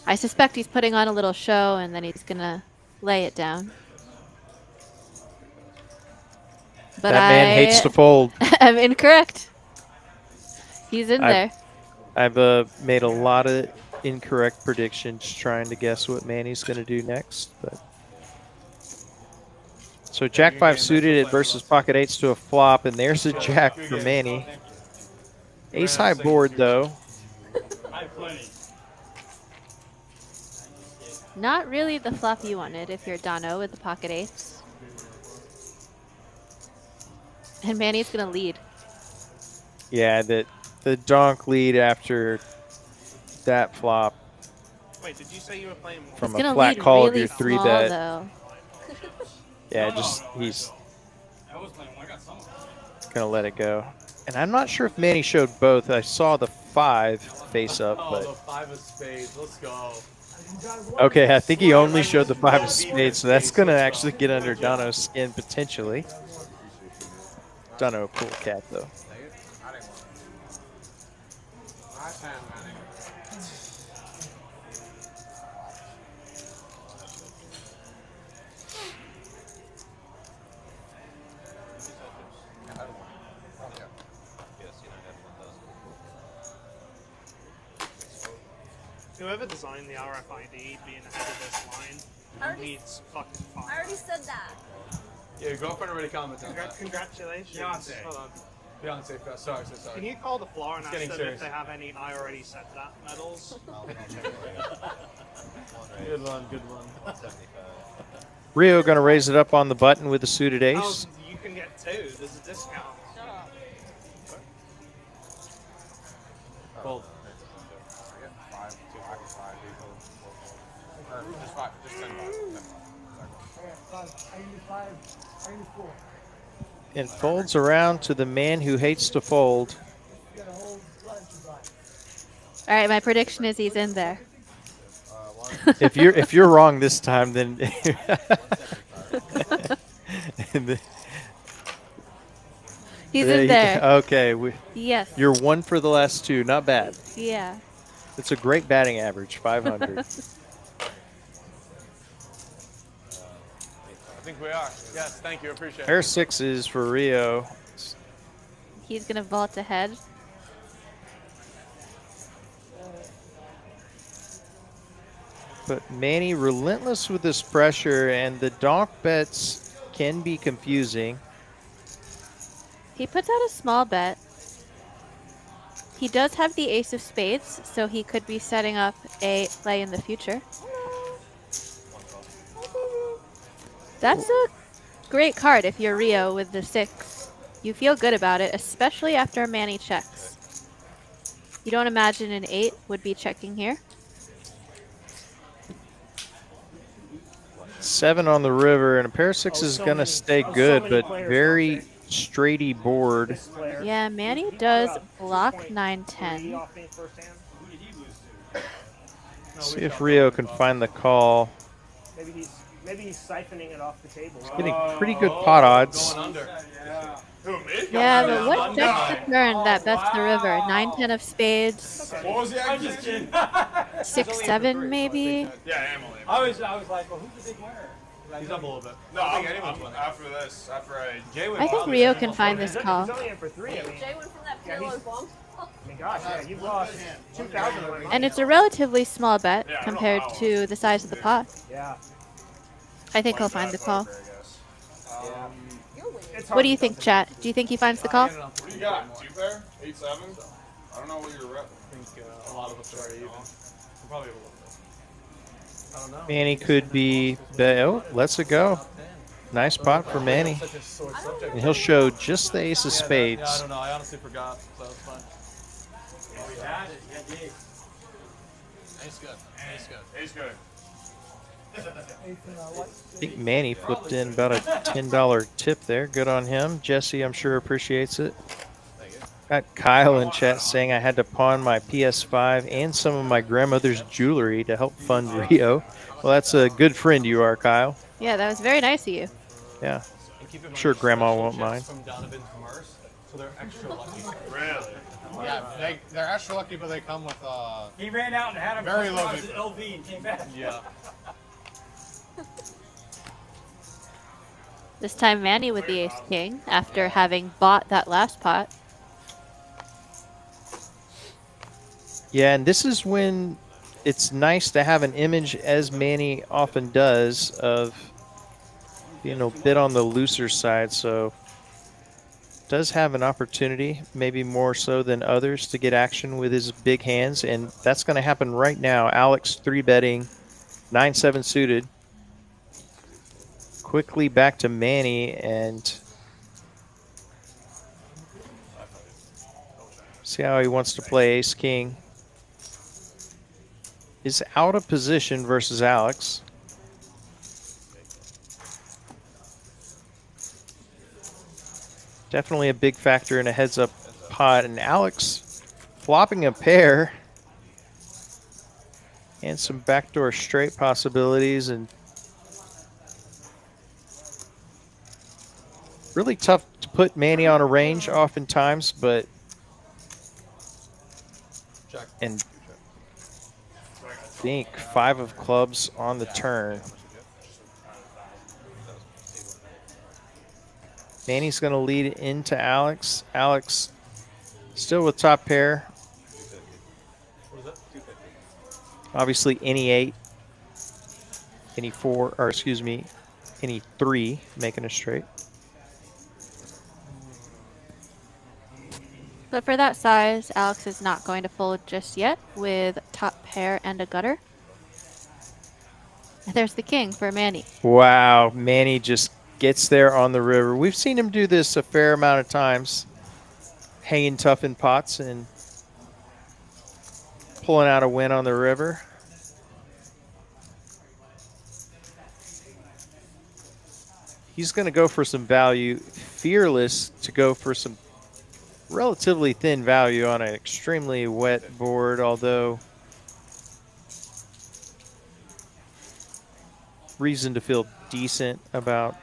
I suspect he's putting on a little show and then he's gonna lay it down. But That man hates to fold. I'm incorrect. He's in there. I've made a lot of incorrect predictions trying to guess what Manny's going to do next. But so Jack 5 suited it versus pocket eights to a flop, and there's a Jack for Manny. Ace high board, though. Not really the flop you wanted if you're Dono with the pocket eights. And Manny's going to lead. Yeah, the donk lead after that flop. Wait, did you say you were playing more? From a flat call of your 3-bet. Though. Yeah, just he's gonna let it go. And I'm not sure if Manny showed both. I saw the 5 face up, Oh, but the 5 of spades. Let's go. okay, I think he only showed the 5 of spades, so that's gonna actually get under Dono's skin potentially. Dono, cool cat though. Whoever designed the RFID being ahead of this line needs fucking fire. I already said that. Yeah, your girlfriend already commented on that. Congratulations. Beyonce. Hold on. Beyonce, sorry. Can you call the floor and ask them serious. if they have any I already said that medals? Good one. Rio gonna raise it up on the button with the suited ace. Oh, you can get 2. There's a discount. Shut up. Fold. Just 5. Just 10 bucks. And folds around to the man who hates to fold. All right, my prediction is he's in there. If you're wrong this time, then he's in there. Okay. Yes. You're 1 for the last 2. Not bad. Yeah. It's a great batting average, 500. I think we are. Yes, thank you. Appreciate it. Pair 6s for Rio. He's gonna vault ahead. But Manny relentless with this pressure, and the donk bets can be confusing. He puts out a small bet. He does have the ace of spades, so he could be setting up a play in the future. That's a great card if you're Rio with the 6. You feel good about it, especially after Manny checks. You don't imagine an 8 would be checking here. 7 on the river, and a pair of 6 is going to stay good, but very straighty board. Yeah, Manny does block 9-10. See if Rio can find the call. Maybe he's siphoning it off the table. He's getting pretty good pot odds. Yeah, but what checks the turn that bets the river? 9-10 of spades. What was the accusation? 6-7 maybe. Yeah, Emily. I was like, well, who's the big winner? He's up a little bit. No, I'm after this, after I think Rio can find this call. He's only in for 3. I mean, Jay went from that pillow bump. I mean, gosh, yeah, you've lost 2,000. And it's a relatively small bet compared to the size of the pot. Yeah. I think he'll find the call. It's What hard do you to think, chat? Do you think he finds the call? What do you got? 2 pair? 8-7? I don't know what your rep. I think a lot of us are even. We're probably a little bit. I don't know. Manny could be. Oh, lets it go. Nice pot for Manny. Such a sore subject. And he'll show just the ace of Yeah, I spades. don't know. I honestly forgot, so it's fine. We had it. Yeah, the ace. Ace good. Ace good. Ace good. I think Manny flipped in about a $10 tip there. Good on him. Jesse, I'm sure, appreciates it. Thank you. Got Kyle in chat saying I had to pawn my PS5 and some of my grandmother's jewelry to help fund Rio. Well, that's a good friend you are, Kyle. Yeah, that was very nice of you. Yeah. And keep in I'm mind, sure Grandma special won't checks mind. From Donovan's commerce, so they're extra lucky. Really? Yeah, they're extra lucky, but they come with He ran out and had him Very low his LV and came back. Yeah. This time Manny with the ace king after having bought that last pot. Yeah, and this is when it's nice to have an image, as Manny often does, of, you know, bit on the looser side. So does have an opportunity, maybe more so than others, to get action with his big hands, and that's going to happen right now. Alex 3-betting 9-7 suited. Quickly back to Manny, and see how he wants to play ace king. Is out of position versus Alex. Definitely a big factor in a heads-up pot, and Alex flopping a pair and some backdoor straight possibilities, and really tough to put Manny on a range oftentimes, but and I think 5 of clubs on the turn. Manny's going to lead into Alex. Alex still with top pair. Obviously any 8, any 4, or excuse me, any 3 making a straight. But for that size, Alex is not going to fold just yet with top pair and a gutter. And there's the king for Manny. Wow, Manny just gets there on the river. We've seen him do this a fair amount of times, hanging tough in pots and pulling out a win on the river. He's going to go for some value. Fearless to go for some relatively thin value on an extremely wet board, although reason to feel decent about.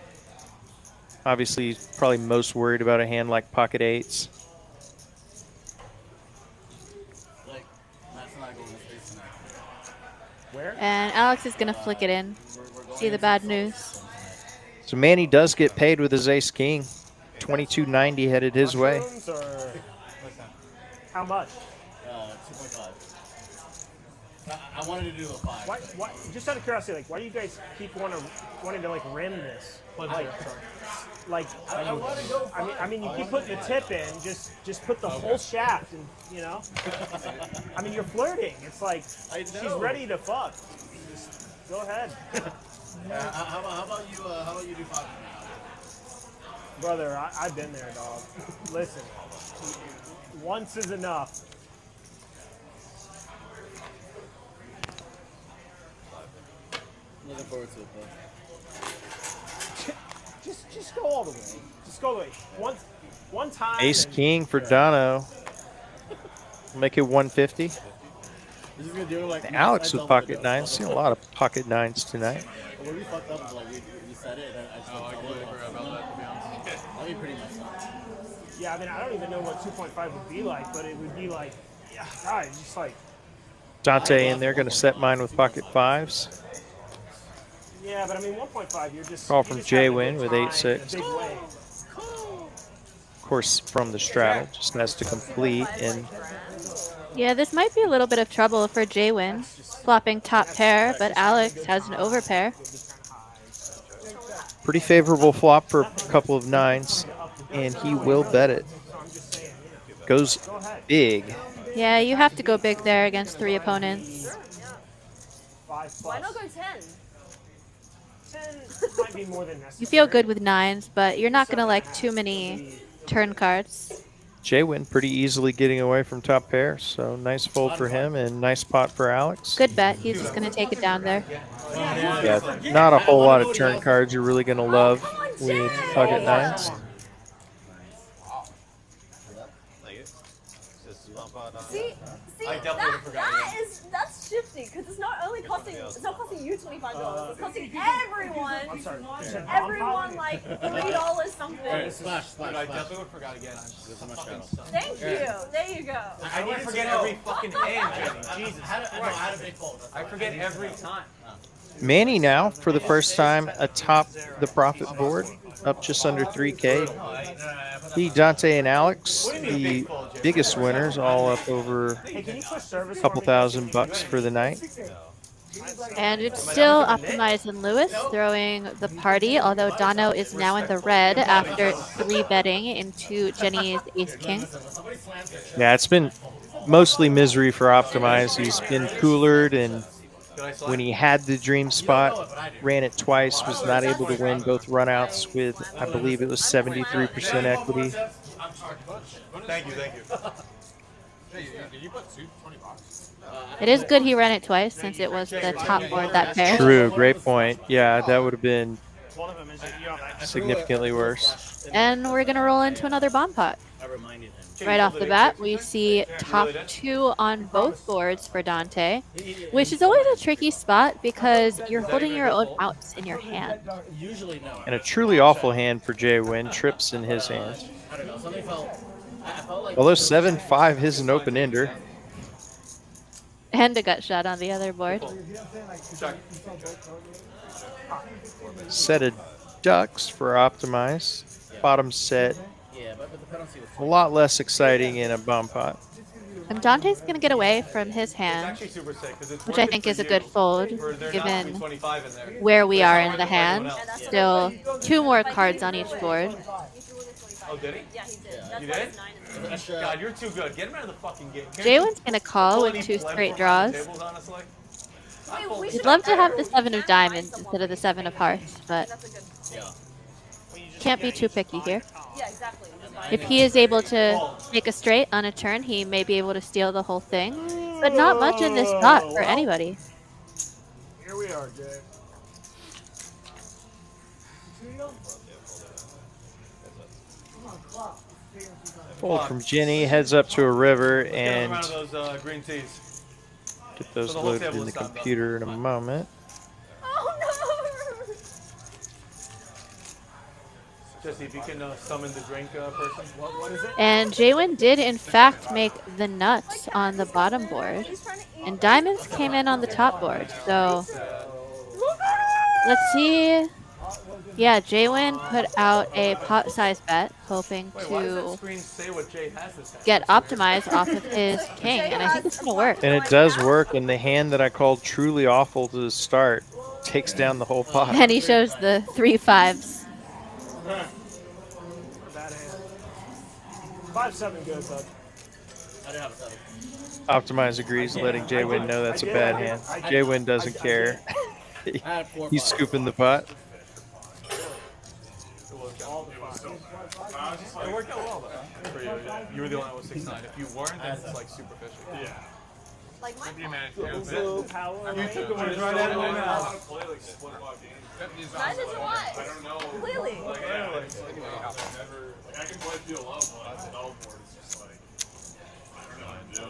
Obviously, he's probably most worried about a hand like pocket 8s. And Alex is going to flick it in. See the bad news. So Manny does get paid with his ace king. $22.90 headed his way. Or how much? 2.5. I wanted to do a 5. Why, just out of curiosity, like, why do you guys keep wanting to like rim this? Like, I mean, you keep putting the tip in. Just put the whole shaft, and you know. I mean, you're flirting. It's like she's ready to fuck. Just go ahead. How about you do 5? Brother, I've been there, dog. Listen, once is enough. Looking forward to it, though. Just go all the way. Just go all the way. One time. Ace king for Dono. Make it 150. This is gonna do like Alex with pocket 9s. Seen a lot of pocket 9s tonight. Where we fucked up is like we said it, and I just I completely forgot about that, to be honest. That'd be pretty messed up. Yeah, I mean, I don't even know what 2.5 would be like, but it would be like, yeah, God, it's just like. Dante in there, going to set mine with pocket 5s. Yeah, but I mean, 1.5, you're just. Call from Jay Win with 8-6. Big way. Of course, from the straddle, just has to complete. And Yeah, this might be a little bit of trouble for Jaywin. Flopping top pair, but Alex has an overpair. Pretty favorable flop for a couple of nines, and he will bet it. Goes big. Yeah, you have to go big there against 3 opponents. Why not go 10? 10 might be more than necessary. You feel good with nines, but you're not going to like too many turn cards. J-Win pretty easily getting away from top pair, so nice fold for him and nice pot for Alex. Good bet. He's just going to take it down there. Yeah, not a whole lot of turn cards you're really going to love with pocket nines. See, that's shifty because it's not costing you $25. It's costing everyone like $3 something. Splash. I definitely would forgot again. Thank you. There you go. I need to forget every fucking hand, Jenny. Jesus Christ. I forget every time. Manny now, for the first time, atop the profit board, up just under 3K. He, Dante, and Alex, the biggest winners, all up over a couple $1,000 for the night. And it's still Optimize and Lewis throwing the party, although Dono is now in the red after 3-betting into Jenny's ace-king. Yeah, it's been mostly misery for Optimize. He's been coolered, and when he had the dream spot, ran it twice, was not able to win both runouts with, I believe it was 73% equity. Thank you. Did you put $20? It is good he ran it twice since it was the top board that pair. True, great point. Yeah, that would have been significantly worse. And we're going to roll into another bomb pot. Right off the bat, we see top 2 on both boards for Dante, which is always a tricky spot because you're holding your own outs in your hand. And a truly awful hand for J-Win, trips in his hand. Although 7-5 is an open-ender. And a gut shot on the other board. Set of ducks for Optimize. Bottom set. A lot less exciting in a bomb pot. And Dante's going to get away from his hand, which I think is a good fold, given where we are in the hand. Still 2 more cards on each board. Oh, did he? Yeah, he did. That's You why did? it's 9. God, you're too good. Get him out of the fucking game. J-Win's going to call with 2 straight draws. Wait, You'd love to have the 7 of diamonds instead of the 7 of hearts, but can't be too picky here. Yeah, exactly. If he is able to make a straight on a turn, he may be able to steal the whole thing, but not much in this spot for anybody. Here we are, Jay. Fold from Jenny, heads up to a river, and Get one of those green teas. get those So the whole loaded table in the is stopped up. computer in a moment. Jesse, if you can summon the drink person. What is it? And J-Win did, in fact, make the nuts on the bottom board, and diamonds came in on the top board. So let's see. Yeah, J-Win put out a pot-sized bet, hoping to get Optimize off of his king, and I think it's going to work. And it does work, and the hand that I called truly awful to start takes down the whole pot. And he shows the 3 5s. 5-7 good, bud. I didn't have a 7. Optimize agrees, letting J-Win know that's a bad hand. J-Win doesn't care. He's scooping the pot. It worked out well, though. For you, yeah. You were the only one with 6-9. If you weren't, then it's like super fishy. Yeah. Like my You managed to You took him right out of my mouth. Neither do I. I don't know. Clearly. Like, yeah, like I can play Feel Love, but that's an old board. It's just like, I don't know how to do it.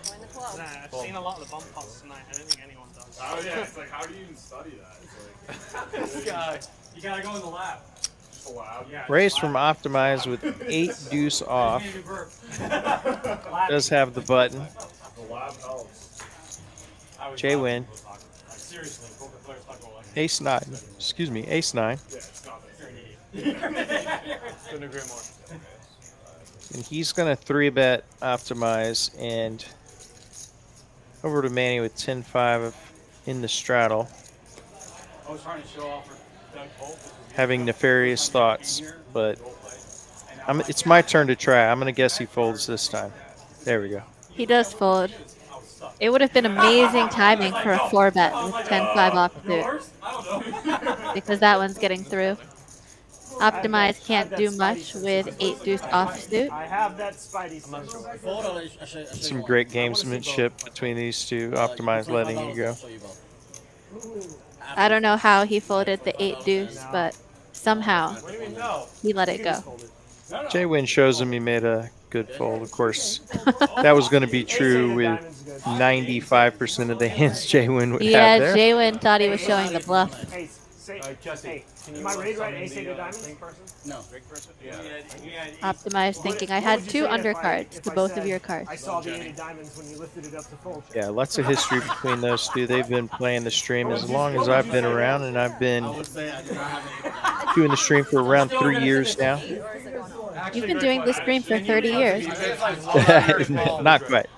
Join the club. Nah, I've seen a lot of the bump pots tonight. I don't think anyone does. Oh yeah, it's like, how do you even study that? It's like, This guy. You gotta go in the lab. just a lab. Yeah. Raise from Optimize with 8 deuce off. Does have the button. The lab helps. J-Win. Seriously, poker players talk about like Ace 9. Excuse me, Ace 9. Yeah, it's not Couldn't agree more. And he's going to 3-bet Optimize and over to Manny with 10-5 in the straddle. I was trying to show off having nefarious thoughts, but it's my turn to try. I'm going to guess he folds this time. There we go. He does fold. It would have been amazing timing for a 4-bet with 10-5 offsuit. Because that one's getting through. Optimize can't do much with 8-deuce offsuit. I have that Spidey. Some great gamesmanship between these two. Optimize letting you go. I don't know how he folded the 8-deuce, but somehow he let it go. Jay Win shows him he made a good fold. Of course, that was going to be true with 95% of the hands Jay Win would have there. Yeah, Jay Win thought he was showing the bluff. Hey, am I read right? Ace 8 of diamonds? No. Optimize thinking I had 2 undercards to both of your cards. I saw the 8 of diamonds when you lifted it up to fold. Yeah, lots of history between those two. They've been playing the stream as long as I've been around, and I've been doing the stream for around 3 years now. You've been doing this stream for 30 years. Not quite.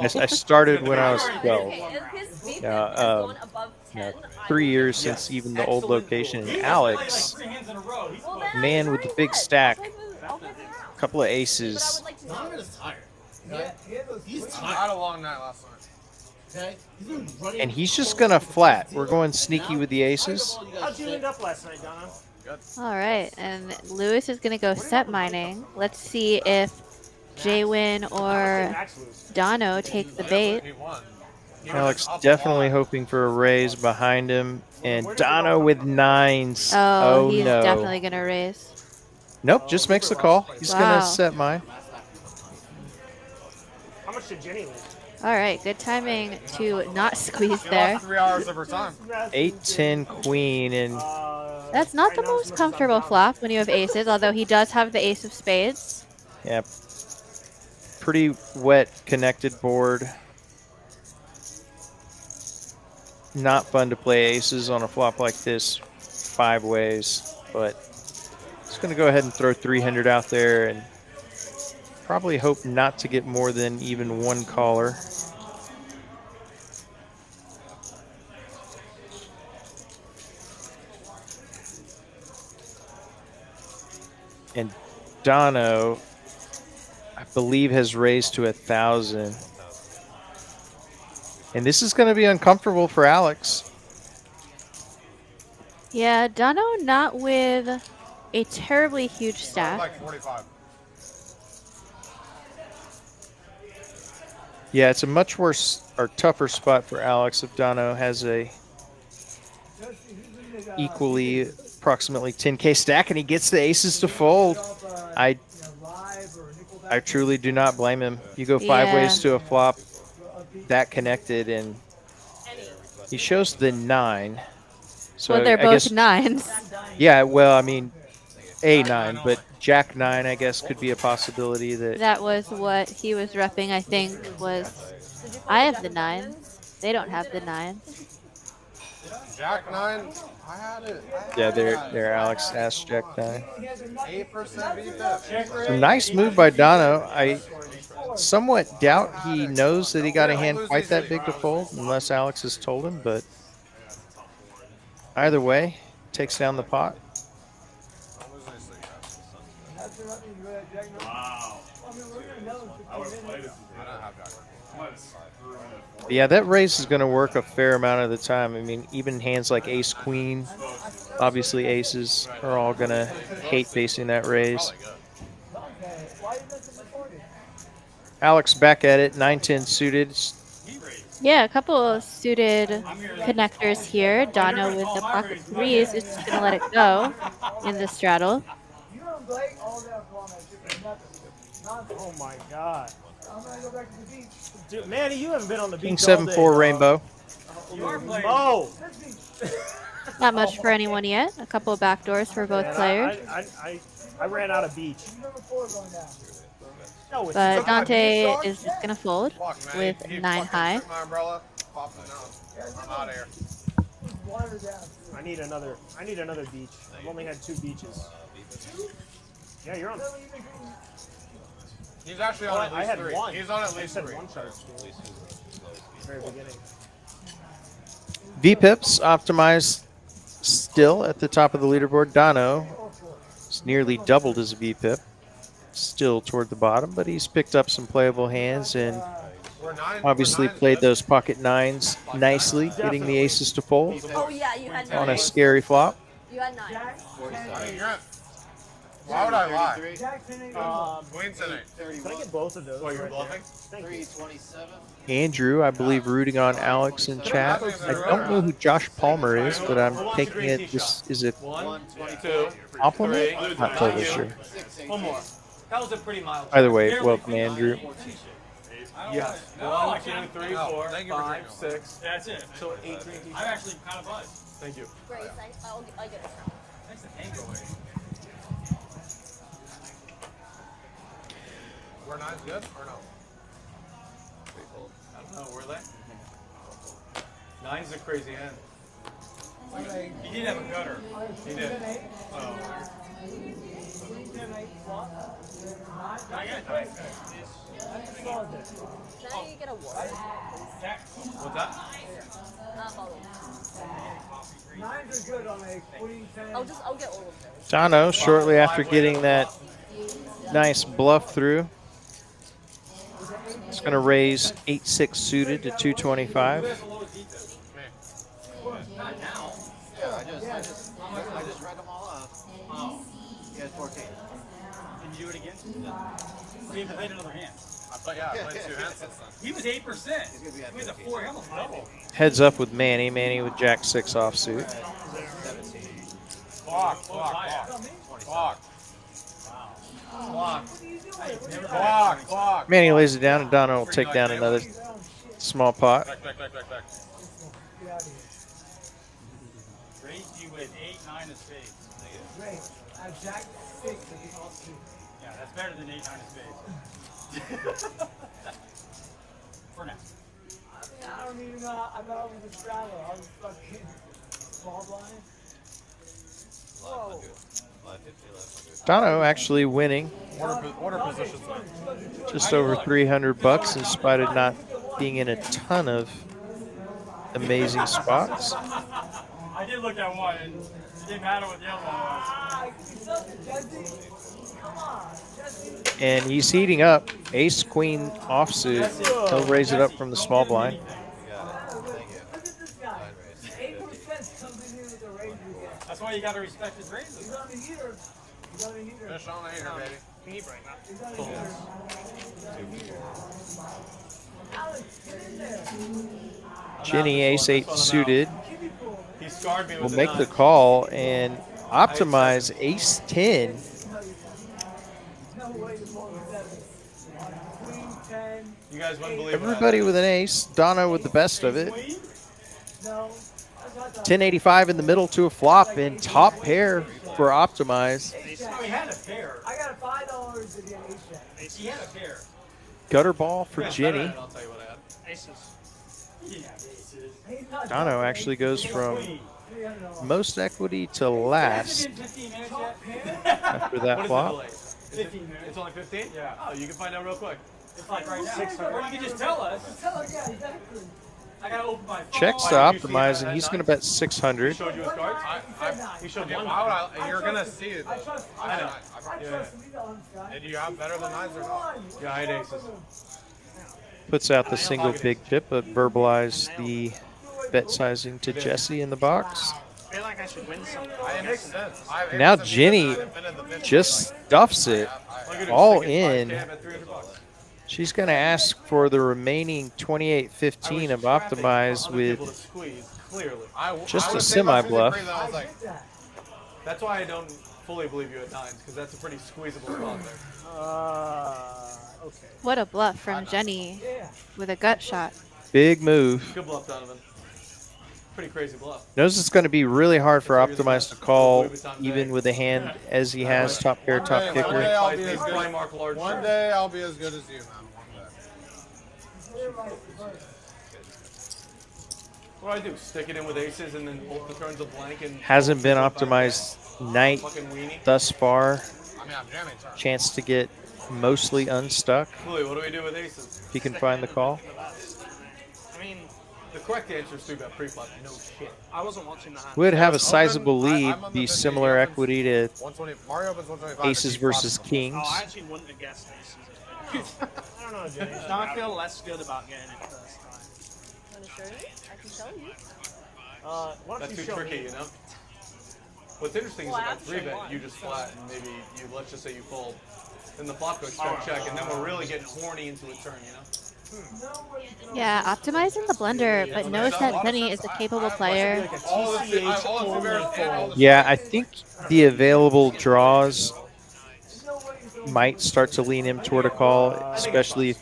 I started when I was 12. 3 years since even the old location. And Alex, man with the big stack, a couple of aces. He's tired. I had a long night last night. And he's just going to flat. We're going sneaky with the aces. How'd you end up last night, Donna? All right, and Lewis is going to go set mining. Let's see if J-Win or Dono take the bait. Alex definitely hoping for a raise behind him. And Dono with 9s. Oh, he's no. definitely going to raise. Nope, just makes the call. He's going to set mine. How much did Jenny lose? All right, good timing to not squeeze there. 3 hours of her time. 8-10 queen, and that's not the most comfortable flop when you have aces, although he does have the ace of spades. yeah, pretty wet connected board. Not fun to play aces on a flop like this 5 ways, but just going to go ahead and throw 300 out there and probably hope not to get more than even 1 caller. And Dono, I believe, has raised to 1,000. And this is going to be uncomfortable for Alex. Yeah, Dono not with a terribly huge stack. Like 45. Yeah, it's a much worse or tougher spot for Alex if Dono has a equally approximately 10K stack and he gets the aces to fold. I truly do not blame him. You go 5 ways to a flop that connected, and he shows the 9. So well, they're I both guess, 9s. Yeah, well, I mean, a 9, but Jack 9, I guess, could be a possibility. That was what he was repping, I think, was I have the 9s. They don't have the 9s. Jack 9, I had it. Yeah, there Alex has Jack 9. 8% beat. Nice move by Dono. I somewhat doubt he knows that he got a hand quite that big to fold, unless Alex has told him, but either way, takes down the pot. Wow. Yeah, that raise is going to work a fair amount of the time. I mean, even hands like ace queen, obviously aces are all going to hate facing that raise. Alex back at it, 9-10 suited. Yeah, a couple of suited connectors here. Dono with the pocket 3s is just going to let it go in the straddle. Oh my god. I'm gonna go back to the beach. Dude, Manny, you haven't been on the beach. King 7-4 rainbow. Oh! Not much for anyone yet. A couple of backdoors for both players. I ran out of beach. But Dante is just going to fold with 9 high. I need another beach. I've only had 2 beaches. Yeah, you're on. He's actually on at least 3. One. He's on at least 3. One chart. Very beginning. V-pips, Optimize still at the top of the leaderboard. Dono has nearly doubled his VPIP. Still toward the bottom, but he's picked up some playable hands and obviously played those pocket nines nicely, getting the aces to fold Oh yeah, you had on a nine. scary flop. You had nine. Why would I lie? Queen Can I get both of those? What, you're bluffing? 327. Andrew, I believe, rooting on Alex in chat. I don't know who Josh Palmer is, but I'm taking it. This is a 122. compliment. Not totally sure. One more. That was a pretty mild. Either way, welcome, Andrew. Yes. 1, 2, 3, 4, 5, 6. That's it. So 8 green I'm actually kind of buzzed. Thank you. Grace, I'll get it now. Thanks to Hank away. Were nines good or no? I don't know. Were they? Nine's a crazy hand. He did have a gutter. He did. Oh. I got nine. Now you get a what? What's that? Nines are good on a queen 10. I'll get all of those. Dono, shortly after getting that nice bluff through, it's going to raise 8-6 suited to 225. Yeah, I just read them all off. Oh. He had 14. Can you do it again? We haven't played another hand. I played 2 hands since then. He was 8%. He was a 4. He almost doubled. Heads up with Manny. Manny with Jack 6 offsuit. 17. Fuck. Manny lays it down, and Dono will take down another small pot. Back. Raised you with 8, 9 of spades. Great. I have Jack 6 of the offsuit. Yeah, that's better than 8, 9 of spades. For now. I don't even know. I'm not over the straddle. I was fucking small blind. Whoa. Dono actually winning Order positions. just over 300 bucks in spite of not being in a ton of amazing spots. I did look at one, and it didn't matter what the other one was. And he's heating up. Ace queen offsuit. He'll raise it up from the small blind. That's why you got to respect his raises. He's on the heater. He's on the heater. Finish on the heater, baby. He's on the heater. Alex, get in there. Ginny ace 8 suited. He scarred me with Will the make the nine. call and optimize ace 10. No way to pull the 7. Queen 10. You guys wouldn't believe Everybody with an ace. Dono with the best of it. No. 1085 in the middle to a flop and top pair for optimize. No, he had a pair. I got $5 to get ace jack. He had a pair. Gutter ball for Ginny. I'll tell you what I had. Aces. He didn't have aces. Dono actually goes from most equity to last after that What is flop. the delay? 15 minutes. It's only 15? Yeah. Oh, you can find out real quick. It's like right now. 600. Or you can just tell us. Tell her, yeah, exactly. I got to open my phone. Checks to optimize, and he's going to bet 600. Showed you his cards? He showed you one. You're gonna see it. I trust I know. me on Scott. Did you have better than nines or not? Yeah, I had aces. Puts out the single big chip, but verbalize the bet sizing to Jesse in the box. I feel like I should win something. It makes sense. Now Ginny just stuffs it all in. She's going to ask for the remaining 28.15 of optimize with just a semi-bluff. That's why I don't fully believe you at nines, because that's a pretty squeezable spot there. Okay. What a bluff from Jenny with a gut shot. Big move. Good bluff, Donovan. Pretty crazy bluff. Knows it's going to be really hard for Optimize to call, even with a hand as he has top pair, top One day kicker. I'll be as good. One day I'll be as good as you, man. One day. What do I do? Stick it in with aces and then both the turns of blank and Hasn't been Optimized night thus far. Chance to get mostly unstuck Louis, what do we do with aces? if he can find the call. I mean, The correct answer is 3-bet pre-flop. No shit. I wasn't watching the hand. Would have a sizable lead, be similar equity to 120. Mario opens 125. aces versus kings. Oh, I actually wouldn't have guessed aces. I don't know, Jay. Now I feel less good about getting it first time. Want to show you? I can show you. Why don't That's you too show tricky, me? you know? What's interesting Well, I is have if to I show 3-bet, one. you just flat, and maybe you, let's just say you fold. Then the flop goes check, and then we're really getting horny into a turn, you know? Yeah, Optimize in the blender, but knows that Jenny is a capable player. Yeah, I think the available draws might start to lean him toward a call, especially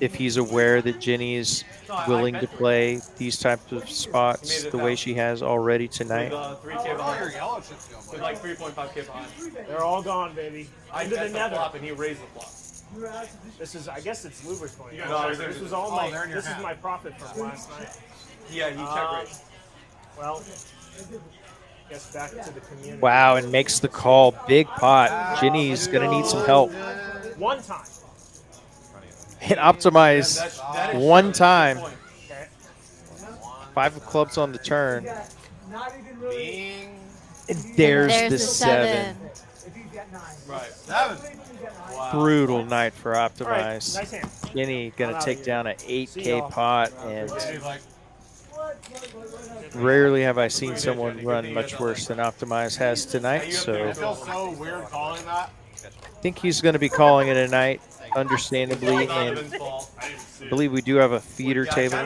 if he's aware that Jenny is willing to play these types of spots the way she has already tonight. 3K behind. With like 3.5K behind. They're all gone, baby. I Into the bet the nether. flop, and he raised the flop. This is, I guess it's Luber's point. No, This was all my, this is my profit from last night. Yeah, he check raised. Well, guess back to the community. Wow, and makes the call. Big pot. Jenny's going to need some help. One time. And Optimize one time. Okay. 5 of clubs on the turn. Not even really. And there's There's the the 7. If he's got 9. Right. 7. Wow. Brutal night for All right, Optimize. nice hand. Jenny going I'm to out take of down an See 8K y'all. pot, and rarely have I seen someone run much worse than Optimize has tonight. So I feel so weird calling that. I think he's going to be calling it a night, understandably, and I believe we do have a feeder table,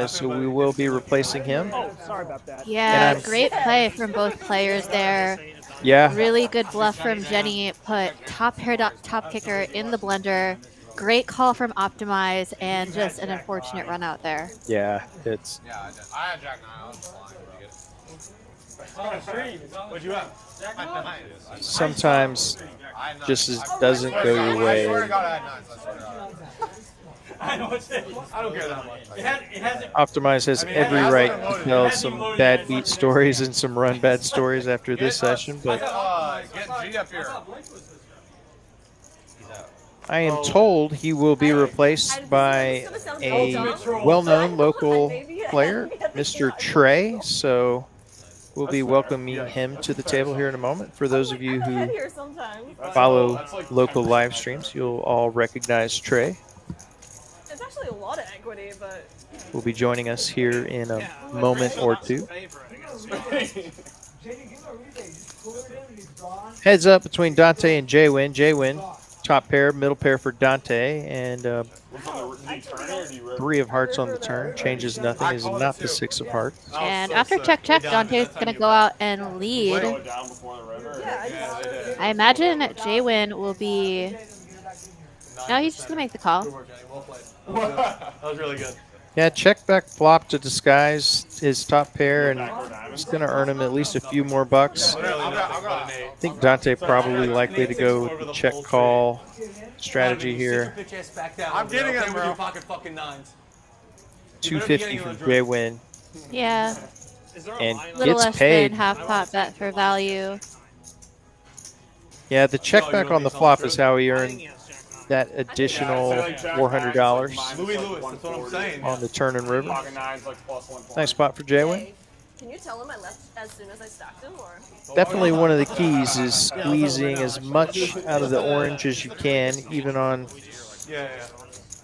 so we will be replacing him. Oh, sorry about that. Yeah, And great play from both players there. Yeah, Really good bluff from Jenny. Put top pair, top kicker in the blender. Great call from Optimize, and just an unfortunate run out there. yeah, it's Yeah, I did. I had Jack 9. I was flying. What'd you have? sometimes just doesn't go your I swear to way. God, I had 9. So I swear to God. I know what's it. I don't care that much. It hasn't. Optimize has every right to tell some bad beat stories and some run bad stories after this session, but Get G up here. I am told he will be replaced by a well-known local player, Mr. Trey, so we'll be welcoming him to the table here in a moment. For those of you who Here sometimes. follow local live streams, you'll all recognize Trey. It's actually a lot of equity, but Will be joining us here in a moment or two. Heads up between Dante and J-Win. J-Win, top pair, middle pair for Dante, and 3 of hearts on the turn. Changes nothing, is not the 6 of hearts. And after check, Dante's going to go out and lead. I imagine J-Win will be... No, he's just going to make the call. That was really good. Yeah, check back flop to disguise his top pair, and it's going to earn him at least a few more bucks. I think Dante probably likely to go with the check call strategy here. I'm getting it, bro. Pocket fucking 9s. 250 for J-Win, Yeah, and a little gets less paid. than half pot bet for value. Yeah, the check back on the flop is how he earned that additional $400 Louis Lewis, that's what I'm saying. on the turn and river. Pocket 9's like +120. Nice spot for J-Win. hey, can you tell him I left as soon as I stacked him, or? Definitely one of the keys is squeezing as much out of the orange as you can, even on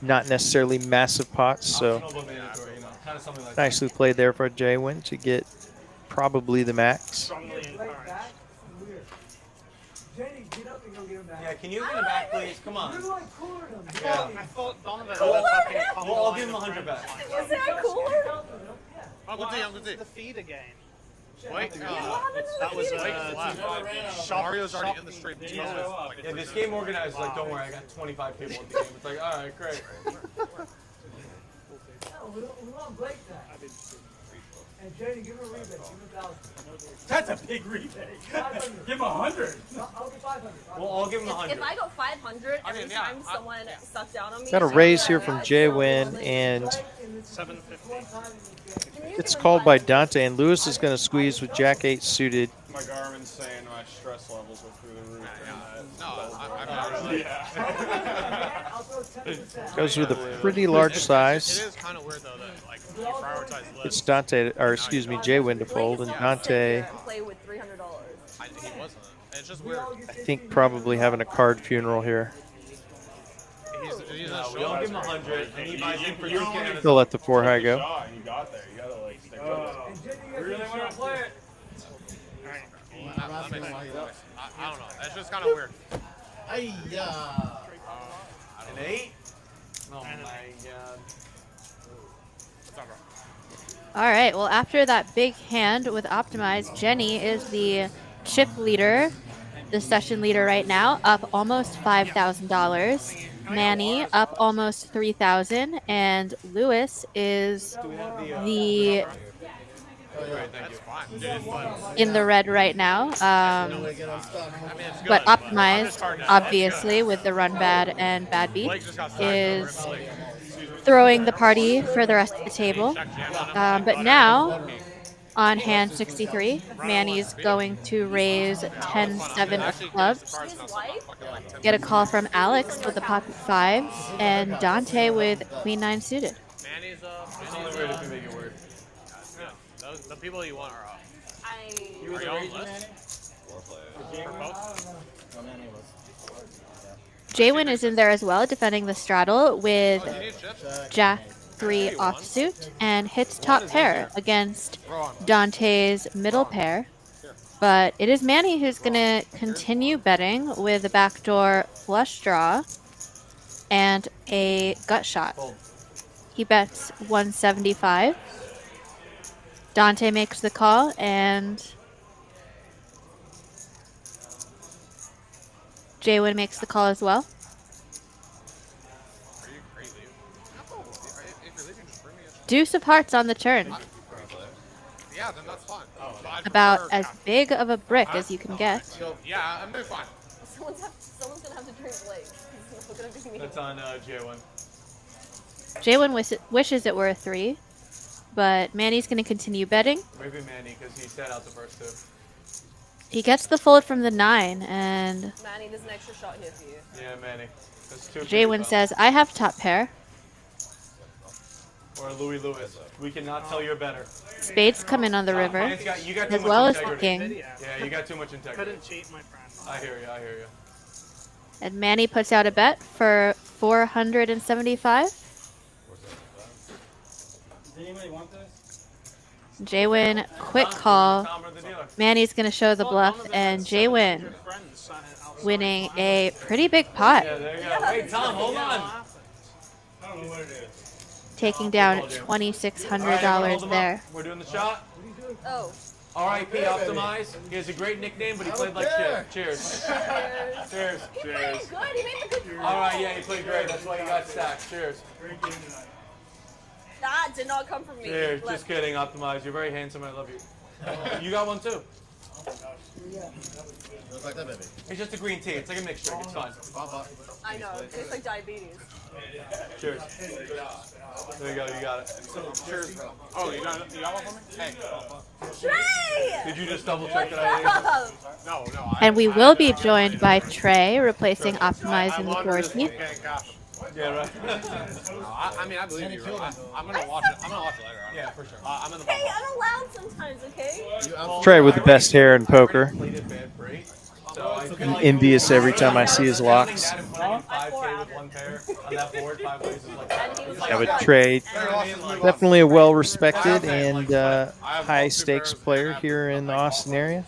not necessarily massive pots. So nicely played there for J-Win to get probably the max. Yeah, can you get him back, please? Come on. Yeah. I thought Donovan Well, I'll give him 100 back. Is that cooler? The feeder game. Wait, That was Mario's already in the stream. Yeah, this game organized is like, don't worry, I got 25 people at the game. It's like, all right, great. And Jenny, give him a rebate. Give him 1,000. That's a big rebate. Give him 100. I'll give 500. Well, I'll give him 100. If I go 500 every time someone sucked down on me. Got a raise here from J-Win, and 750. it's called by Dante, and Lewis is going to squeeze with Jack 8 suited. My Garmin's saying my stress levels are through the roof. Goes with a pretty large It size. is kind of weird though that like It's Dante, or excuse me, Jay Win to fold, and Dante, And play with $300. He wasn't. It's just weird. I think, probably having a card funeral here. He's No, we all give him 100, and he buys in for You 2K. He'll let the 4 high go. Shot, you got there. You gotta like stick with it. You really want to play it? That makes sense. I don't know. That's just kind of weird. Ay, An 8? Oh my god. All right. Well, after that big hand with Optimize, Jenny is the chip leader, the session leader right now, up almost $5,000. Manny up almost 3,000, and Lewis is the in the red right now. But Optimized, obviously, with the run bad and bad beat, is throwing the party for the rest of the table. But now, on hand 63, Manny's going to raise 10-7 of clubs. Get a call from Alex with the pocket 5s, and Dante with queen 9 suited. Manny's up. It's only weird if you make it weird. Yeah, the people you want are up. Are you on the list? For both? Jaywin is in there as well, defending the straddle with Jack 3 offsuit, and hits top pair against Dante's middle pair. But it is Manny who's going to continue betting with a backdoor flush draw and a gut shot. He bets 175. Dante makes the call, and Jaywin makes the call as well. Are you crazy? If you're leaving, just bring me a Deuce of hearts on the turn. Yeah, then that's fine. About as big of a brick as you can get. Yeah, I'm doing fine. Someone's gonna have to drink Blake. It's not gonna be me. That's on J1. Jaywin wishes it were a 3, but Manny's going to continue betting. Maybe Manny, because he sat out the first 2. He gets the fold from the 9, and Manny, there's an extra shot here for you. Yeah, Manny. That's 2. Jaywin says, I have top pair. Or Louis Lewis. We cannot tell you're better. Spades come in on the river, You got too as much well as the integrity. king. Yeah, you got too much integrity. Couldn't cheat, my friend. I hear you, I hear you. And Manny puts out a bet for 475. Does anybody want this? Jaywin, quick call. Manny's going to show the bluff, and Jaywin winning a pretty big pot. Yeah, there you go. Wait, Tom, hold on. I don't know what it is. Taking down $2,600 there. We're doing the shot. Oh. R.I.P. Optimize. He has a great nickname, but he played like shit. Cheers. Cheers. He played good. He made the good call. All right, yeah, he played great. That's why you got stacked. Cheers. That did not come from me. Cheers. Just kidding, Optimize. You're very handsome. I love you. You got one too. Looks like that, baby. It's just a green tea. It's like a mixture. It's fine. I know. It tastes like diabetes. Cheers. There you go. You got it. Cheers, bro. Oh, you got one for me? Hey. Trey! Did you just double check that I ate? No. And we will be joined by Trey, replacing Optimize in the floor seat. Yeah, right. I mean, I believe you. I'm gonna watch it. I'm gonna watch it later. Yeah, for sure. I'm in the Hey, I'm allowed sometimes, okay? Trey with the best hair in poker. So I'm envious every time I see his locks. 5K with one pair on that board, 5 places like that. Yeah, but Trey, definitely a well-respected and high-stakes player here in the Austin area.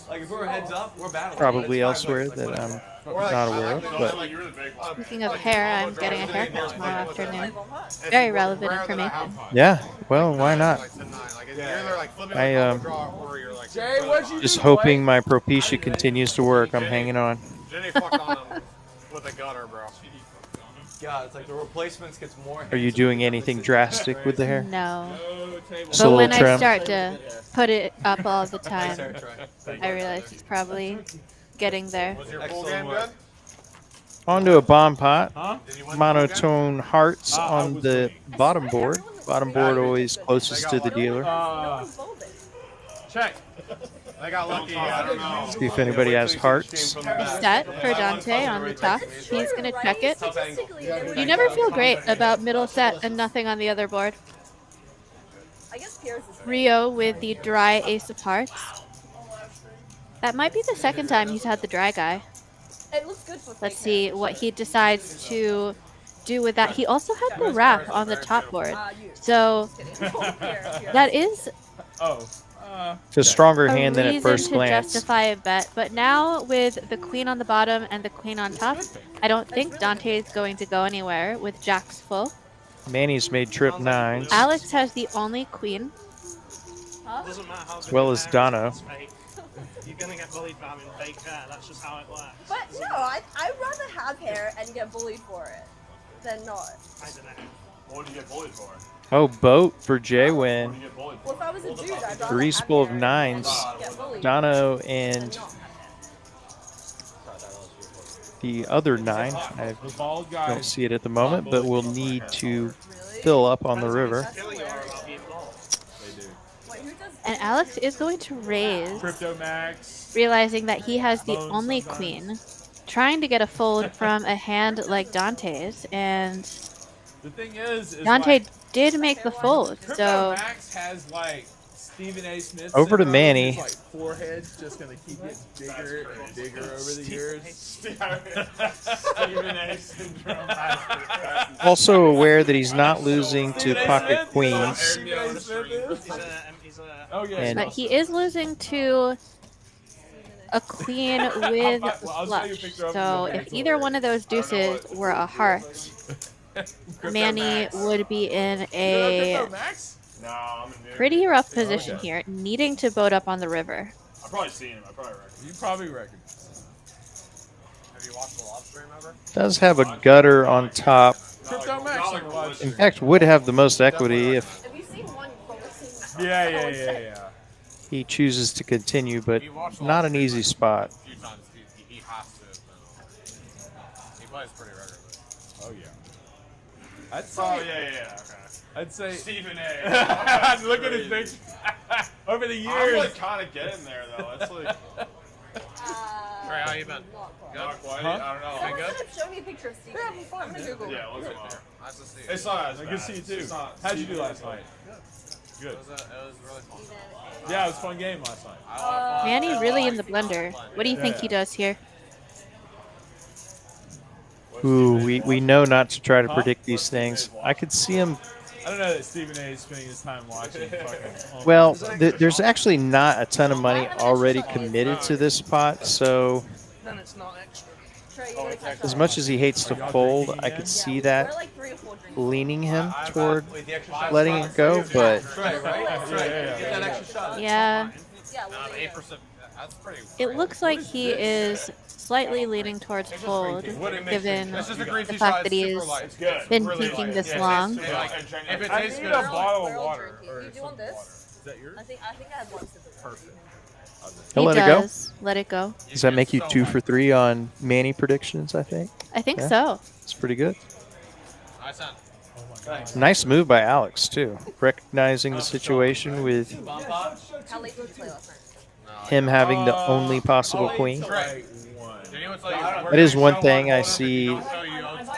Like if we're heads up, we're battling. Probably elsewhere that I'm not aware of, but Speaking of hair, I'm getting a haircut tomorrow afternoon. Very relevant information. yeah, well, why not? I just hoping my Propecia continues to work. I'm hanging on. Jenny fucked on him with a gutter, bro. God, it's like the replacements gets more. Are you doing anything drastic with the hair? No. Just a But little when I trim? start to put it up all the time, Thanks, Trey. I realize it's probably getting there. Was your full game good? Onto a bomb pot. Monotone hearts on the bottom board. Bottom board always closest to the dealer. Check. I got lucky. I don't know. See if anybody has hearts. Set for Dante on the top. He's going to check it. You never feel great about middle set and nothing on the other board. I guess Pierre's is Rio with the dry ace of hearts. That might be the second time he's had the dry guy. It looks good for Let's see what he decides to do with that. He also had the wrap on the top board. So that is It's a stronger a hand than at reason first to glance. justify a bet. But now with the queen on the bottom and the queen on top, I don't think Dante is going to go anywhere with jacks full. Manny's made trip 9s, Alex has the only queen. Doesn't matter how as well as Dono. You're gonna get bullied for having fake hair. That's just how it works. But no, I'd rather have hair and get bullied for it than not. I don't know. What would you get bullied for? Oh, boat for J win. Well, if I was a dude, I'd rather Three have spool of hair 9s. and get bullied Dono than and not. the other 9. I don't see it at the moment, but we'll need to fill up on the river. And Alex is going to raise, Crypto Max. realizing that he has the only queen, trying to get a fold from a hand like Dante's, and The thing is Dante like, did make the fold. Crypto So Max has like Stephen A. Smith. Over to syndrome. Manny. His, like forehead's just gonna keep getting bigger and bigger over the years. Stephen A. syndrome. Also aware that he's not losing to pocket queens. And but he is losing to a queen with flush. So if either one of those deuces were a heart, Manny would be in a pretty rough position here, needing to boat up on the river. I've probably seen him. I probably recognize him. You probably recognize him. Have you watched the live stream ever? Does have a gutter on top. Crypto Max on the live In stream. fact, would have the most equity if Yeah. he chooses to continue, but not an easy spot. A few times he has to. He plays pretty regularly. Oh yeah. I'd say. Oh yeah. Okay. I'd say Stephen A. Look at his picture. Over the years. I'm like kind of getting there though. It's like. Trey, how you been? Not quite. Huh? I don't know. Someone Been good? show me a picture of Stephen. I'm gonna Google Yeah, it. look at it. Nice to see you. It's not as bad. Good to see you too. It's not- How'd you do last night? Good. It was really fun. Yeah, it was a fun game last night. Manny really in the blender. What do you think he does here? Ooh, we know not to try to predict these things. I could see him. I don't know that Stephen A. is spending his time watching fucking. Well, there's actually not a ton of money already committed to this spot, so Then it's not extra. as much as he hates to fold, I could see that We're like 3 or 4 drinks. leaning him toward letting it go, but Trey, right? Trey, get that extra shot. Yeah, Yeah, well, there you go. 8%. That's pretty. it looks like he is slightly leaning towards fold, given This is the green the tea fact shot. that It's he's super light. It's good. been Really peeking light. this Yeah, long. If it I tastes need good, a bottle of We're all water. drinking. Or You do some want this? water. Is that yours? I think I had one sip of it. perfect. he'll He let it go. does. Let it go. Does that make you 2 for 3 on Manny predictions, I think? I think Yeah. so. It's pretty good. Nice hand. Nice move by Alex, too. Recognizing the situation with How late did you play last night? him having the only possible queen. Trey. Did anyone tell you? That is one thing I see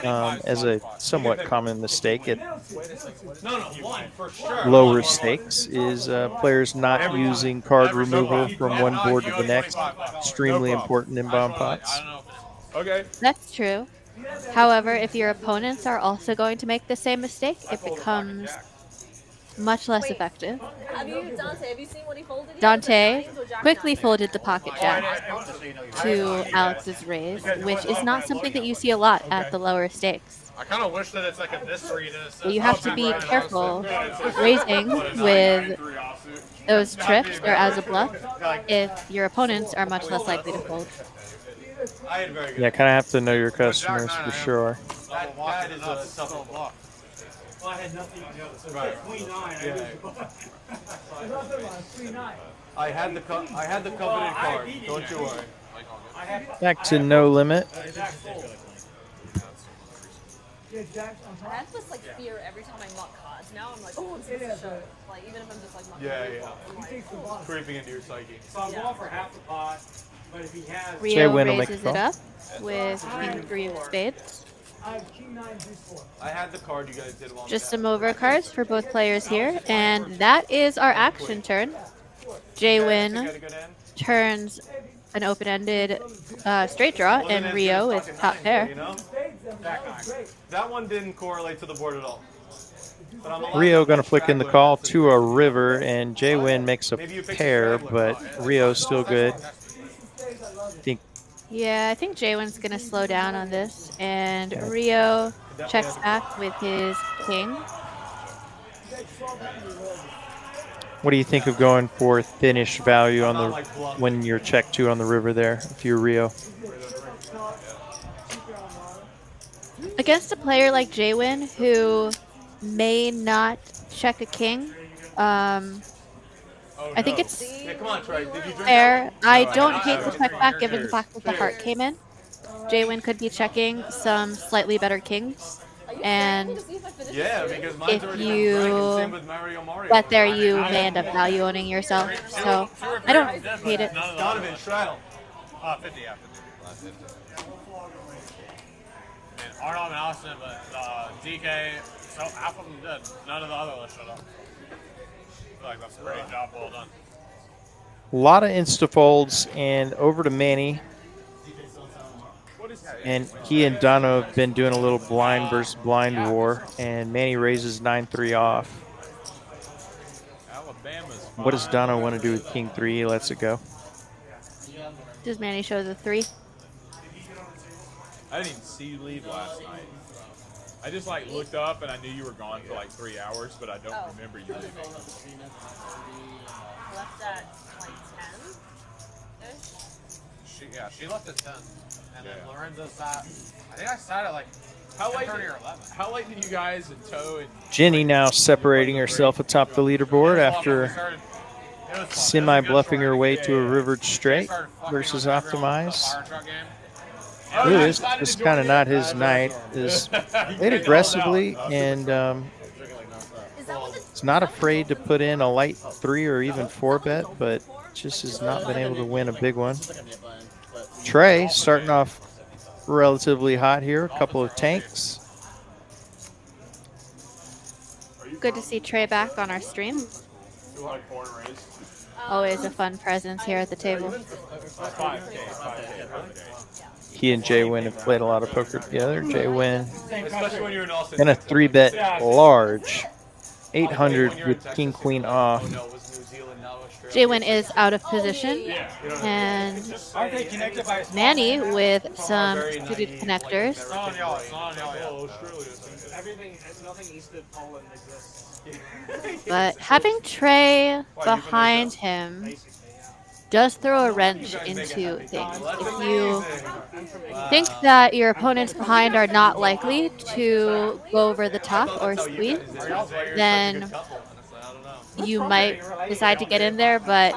as a somewhat common mistake at No, one for sure. lower stakes is players not using card removal from one board to the next. Extremely important in bomb pots. Okay. That's true. However, if your opponents are also going to make the same mistake, it becomes much less effective. Have you seen what he folded? He Dante folded nines or jack quickly nines? folded the pocket jack to Alex's raise, which is not something that you see a lot at the lower stakes. I kind of wish that it's like a this read. So you have to be careful raising with those trips or as a bluff if your opponents are much less likely to fold. Yeah, kind of have to know your customers for sure. That is a tough block. Well, I had nothing on the other. So Right. Queen 9. I had the covenant card. Don't you worry. Back to no limit. I have this like fear every time I muck cards. Now I'm like, oh, I'm supposed to show. Like even if I'm just like mucking. Yeah. I'm like, oh. Creeping into your psyche. So I'm going for half the pot. But if he has. Jay Rio Wynn will make raises the it call. up with king 3 of spades. I have king 9, deuce 4. I had the card you guys did one. Just some over cards for both players here, and that is our action turn. J-Win turns an open-ended straight draw, and Rio is top pair. That one didn't correlate to the board at all. Rio going to flick in the call to a river, and J-Win makes a pair, but Rio's still good. Yeah, I think J-Win's going to slow down on this, and Rio checks back with his king. What do you think of going for thinnish value on the when you're check 2 on the river there, if you're Rio? Against a player like J-Win, who may not check a king, I think it's fair. I don't hate the check back given the fact that the heart came in. J-Win could be checking some slightly better kings. And if you get there, you may end up value owning yourself. So I don't hate it. Donovan, straddle. 50, yeah, 50. And Arnold and Austin, but DK, so half of them did. None of the other ones showed up. I feel like that's a great job, well done. A lot of insta-folds, and over to Manny. And he and Dono have been doing a little blind versus blind war, and Manny raises 9-3 off. What does Dono want to do with King 3? He lets it go. Does Manny show the 3? I didn't even see you leave last night. I just like looked up and I knew you were gone for like 3 hours, but I don't remember you leaving. Left at like 10-ish? She left at 10. And then Lorenzo sat, I think I sat at like 10:30 or 11. How late did you guys and Toe and Jenny now separating herself atop the leaderboard after semi-bluffing her way to a rivered straight versus Optimize. Lewis, this is kind of not his night, is played aggressively and is not afraid to put in a light 3 or even 4 bet, but just has not been able to win a big one. Trey starting off relatively hot here, a couple of tanks. Good to see Trey back on our stream. Always a fun presence here at the table. He and J-Win have played a lot of poker together. J-Win in a 3-bet large, 800 with King Queen off. J-Win is out of position, and Manny with some suited connectors. But having Trey behind him does throw a wrench into things. If you think that your opponents behind are not likely to go over the top or squeeze, then you might decide to get in there, but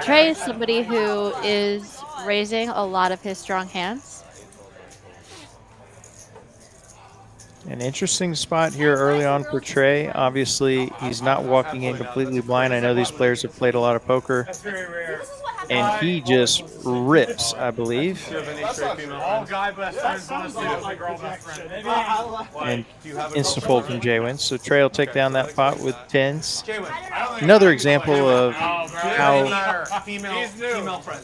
Trey is somebody who is raising a lot of his strong hands. An interesting spot here early on for Trey. Obviously, he's not walking in completely blind. I know these players have played a lot of poker. And he just rips, I believe. And insta-fold from J-Win. So Trey will take down that pot with 10s. Another example of how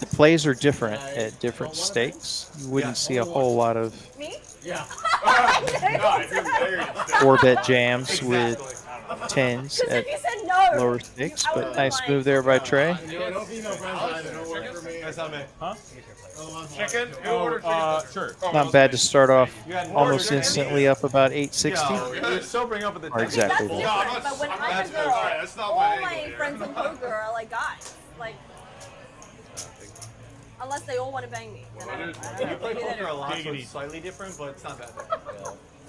the plays are different at different stakes. You wouldn't see a whole lot of 4-bet jams with 10s at lower stakes, but nice move there by Trey. Huh? Chicken? Sure. Not bad to start off almost instantly up about 860. Or exactly. But when I'm a girl, all my friends in poker are like guys. Like, unless they all want to bang me. Then I don't You play poker a lot, so it's slightly different, but it's not that bad.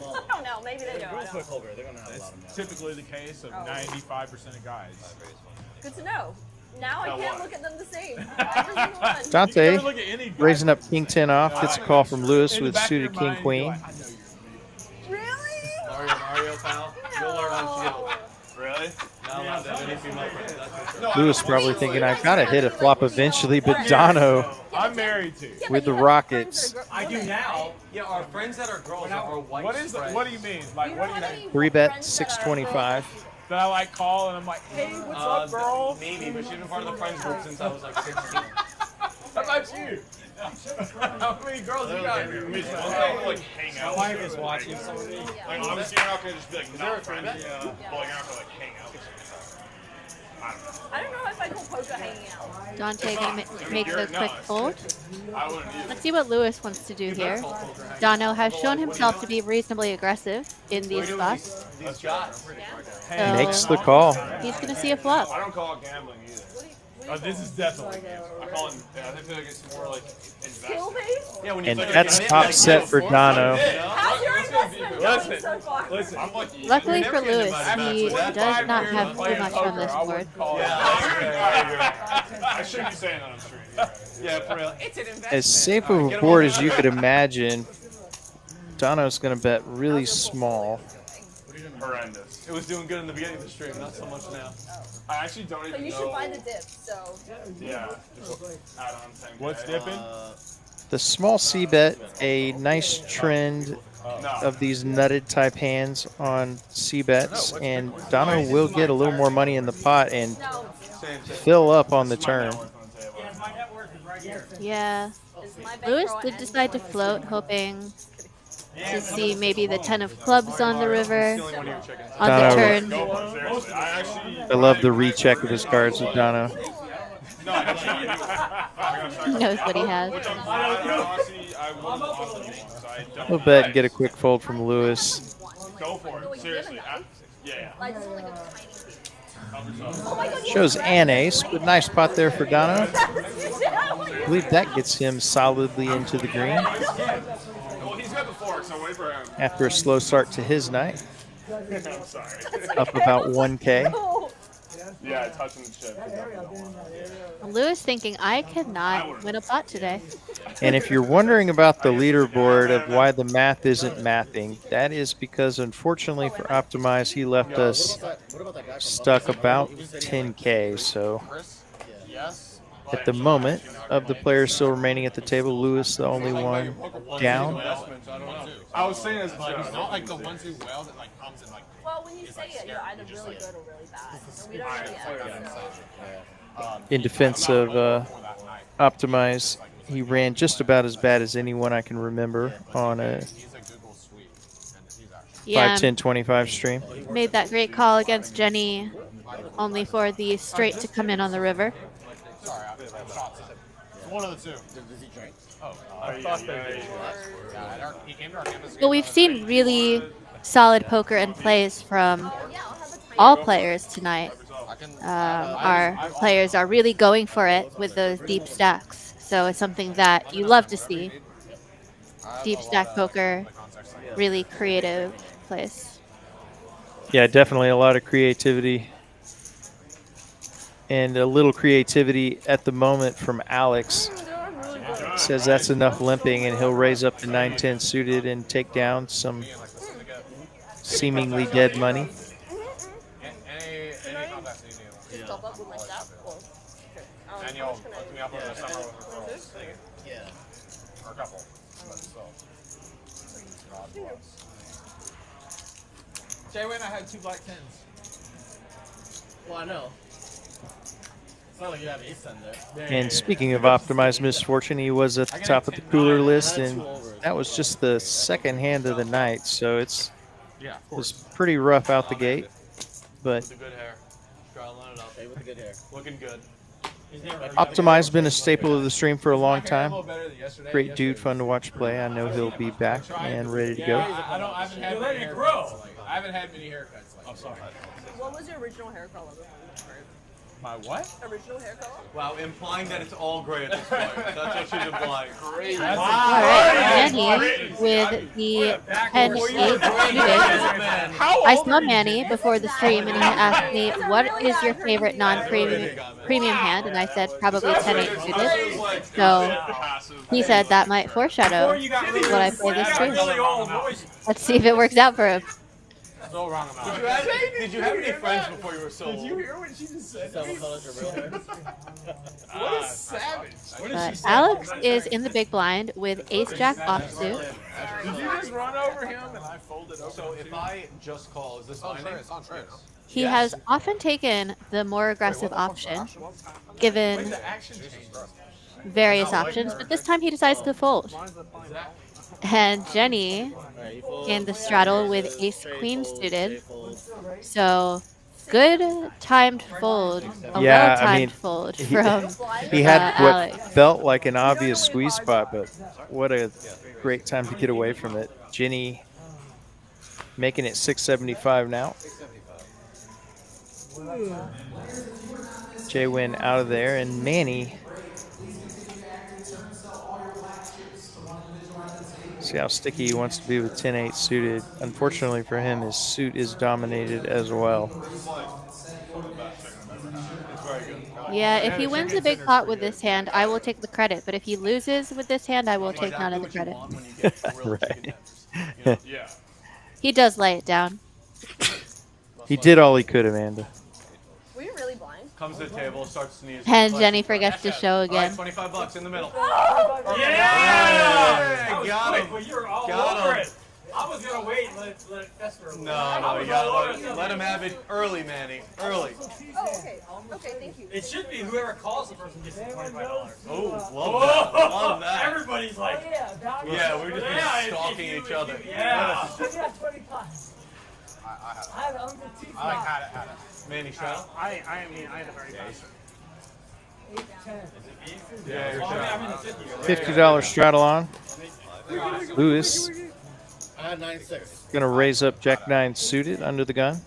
I don't know. Maybe they do. It's typically the case of 95% of guys. Good to know. Now I can't look at them the same. Every single one. Dante raising up King 10 off, gets a call from Lewis with suited King Queen. Really? Mario, pal. You'll learn how to do it. Really? Not allowed to have any female friends. Lewis probably thinking, I've got to hit a flop eventually, but Dono I'm married to. With the Rockets. I do now. Yeah, our friends that are girls are white. What is? What do you mean? Like, what do you mean? 3-bet 625. That I like call and I'm like, hey, what's up, girl? Maybe, but she's been part of the friends group since I was like 16. How about you? How many girls you got? Like hang out. My wife is watching some of these. Like obviously you're not gonna just be like not friends. Yeah. But like you're not gonna like hang out. I don't know if I call poker hanging out. Dante gonna make the quick fold. I wouldn't either. Let's see what Lewis wants to do here. Dono has shown himself to be reasonably aggressive in these spots. These shots. So Makes the call. he's gonna see a flop. I don't call it gambling either. This is definitely gambling. I call it. I feel like it's more like Skill investment. based? Yeah, when you And play that's like, top set for Dono. How's your investment going so far? Listen, I'm lucky. Luckily for never get Lewis, invited he back to does not have too much on this board. I shouldn't be saying that on stream. yeah, for real. It's an investment. As safe of a board as you could imagine, Dono's going to bet really small. Horrendous. It was doing good in the beginning of the stream, not so much now. I actually don't So even you know. should buy the dip, so. Yeah. Just add on 10K. what's dipping? The small C bet, a nice trend of these nutted type hands on C bets, and Dono will get a little more money in the pot and No. fill up on the turn. Yeah. Is my Lewis bankroll did and decide to my float, hoping to see maybe the 10 of clubs on the river Stealing one of your chickens. on the Dono. turn. Go for it, seriously. I actually. I love the recheck of his cards with Dono. No, I don't. He knows what he has. Which I'm glad. Honestly, I wouldn't want them because I don't. We'll bet and get a quick fold from Lewis. Go for it. Seriously. Yeah. Like, just like a tiny piece. Oh my God, Shows an ace, but nice pot there for Dono. I believe that gets him solidly into the green Well, he's got the fork, so wait for him. after a slow start to his night. I'm sorry. Up about 1K. Yeah, touching the chip. Lewis thinking, I cannot win a pot today. And if you're wondering about the leaderboard of why the math isn't mathing, that is because unfortunately for Optimize, he left us stuck about 10K. So at the moment of the players still remaining at the table, Lewis the only one down. I was saying as a joke. It's not like the ones who wail that like comes and like. Well, when you say it, you're either really good or really bad. We don't really have In defense of Optimize, he ran just about as bad as anyone I can remember on a Yeah, 5-10-25 stream. made that great call against Jenny, only for the straight to come in on the river. Sorry, I shots. It's one of the two. Does he drink? Oh, I thought they did. He came to our campus. But we've seen really solid poker and plays from all players tonight. Our players are really going for it with those deep stacks. So it's something that you love to see. Deep stack poker, really creative plays. Yeah, definitely a lot of creativity. And a little creativity at the moment from Alex. Says that's enough limping, and he'll raise up the 9-10 suited and take down some seemingly dead money. And you'll hook me up with the summer girls. Yeah. Or a couple. But still. Jay, when I had 2 black 10s. Well, I know. It's not like you have ace 10 there. And speaking of Optimized Misfortune, he was at the top of the cooler list, and that was just the second hand of the night, so it was pretty rough out the gate. But With the good hair. Try to line it up. Hey, with the good hair. Looking good. Optimized been a staple of the stream for a long time. Great dude, fun to watch play. I know he'll be back and ready to go. I haven't had many haircuts. I haven't had many haircuts. I'm sorry. What was your original hair color? My what? Original hair color? Wow, implying that it's all gray at this point. That's what she's implying. Great. All right, Manny with the 10-8 suited. I saw Manny before the stream, and he asked me, what is your favorite non-premium hand? And I said, probably 10-8 suited. So he said that might foreshadow what I play this stream. Let's see if it works out for him. So wrong amount. Did you have any friends before you were so old? Did you hear what she just said? Someone called us your real hair. What a savage. What did she say? Alex is in the big blind with ace-jack offsuit. Did you just run over him and I folded over? So if I just call, is this binding? It's on Trey. He has often taken the more aggressive option, given various options, but this time he decides to fold. And Jenny in the straddle with ace-queen suited. So good timed fold, a Yeah, well-timed I mean, fold from he had what Alex. felt like an obvious squeeze spot, but what a great time to get away from it. Jenny making it 675 now. Jay Win out of there, and Manny. See how sticky he wants to be with 10-8 suited. Unfortunately for him, his suit is dominated as well. Yeah, if he wins a big pot with this hand, I will take the credit. But if he loses with this hand, I will take none of the credit. Right. He does lay it down. He did all he could, Amanda. Were you really blind? Comes to the table, starts sneezing. And Jenny forgets to show again. All right, $25 in the middle. Yeah! Got him. Well, you were all Got over him. it. I was going to wait and let it fester a little. No, you gotta let him have it early, Manny. Early. Oh, okay. Okay, thank you. It should be whoever calls the person gets the $25. Oh, love that. Love that. Everybody's like, Yeah, we're just stalking each other. Yeah. You got 25. I had Uncle T. I like had it. Manny straddle. I mean, I had a very fast. 8-10. Yeah, you're $50 straddle on. Lewis I had 9-6. gonna raise up Jack 9 suited under the gun.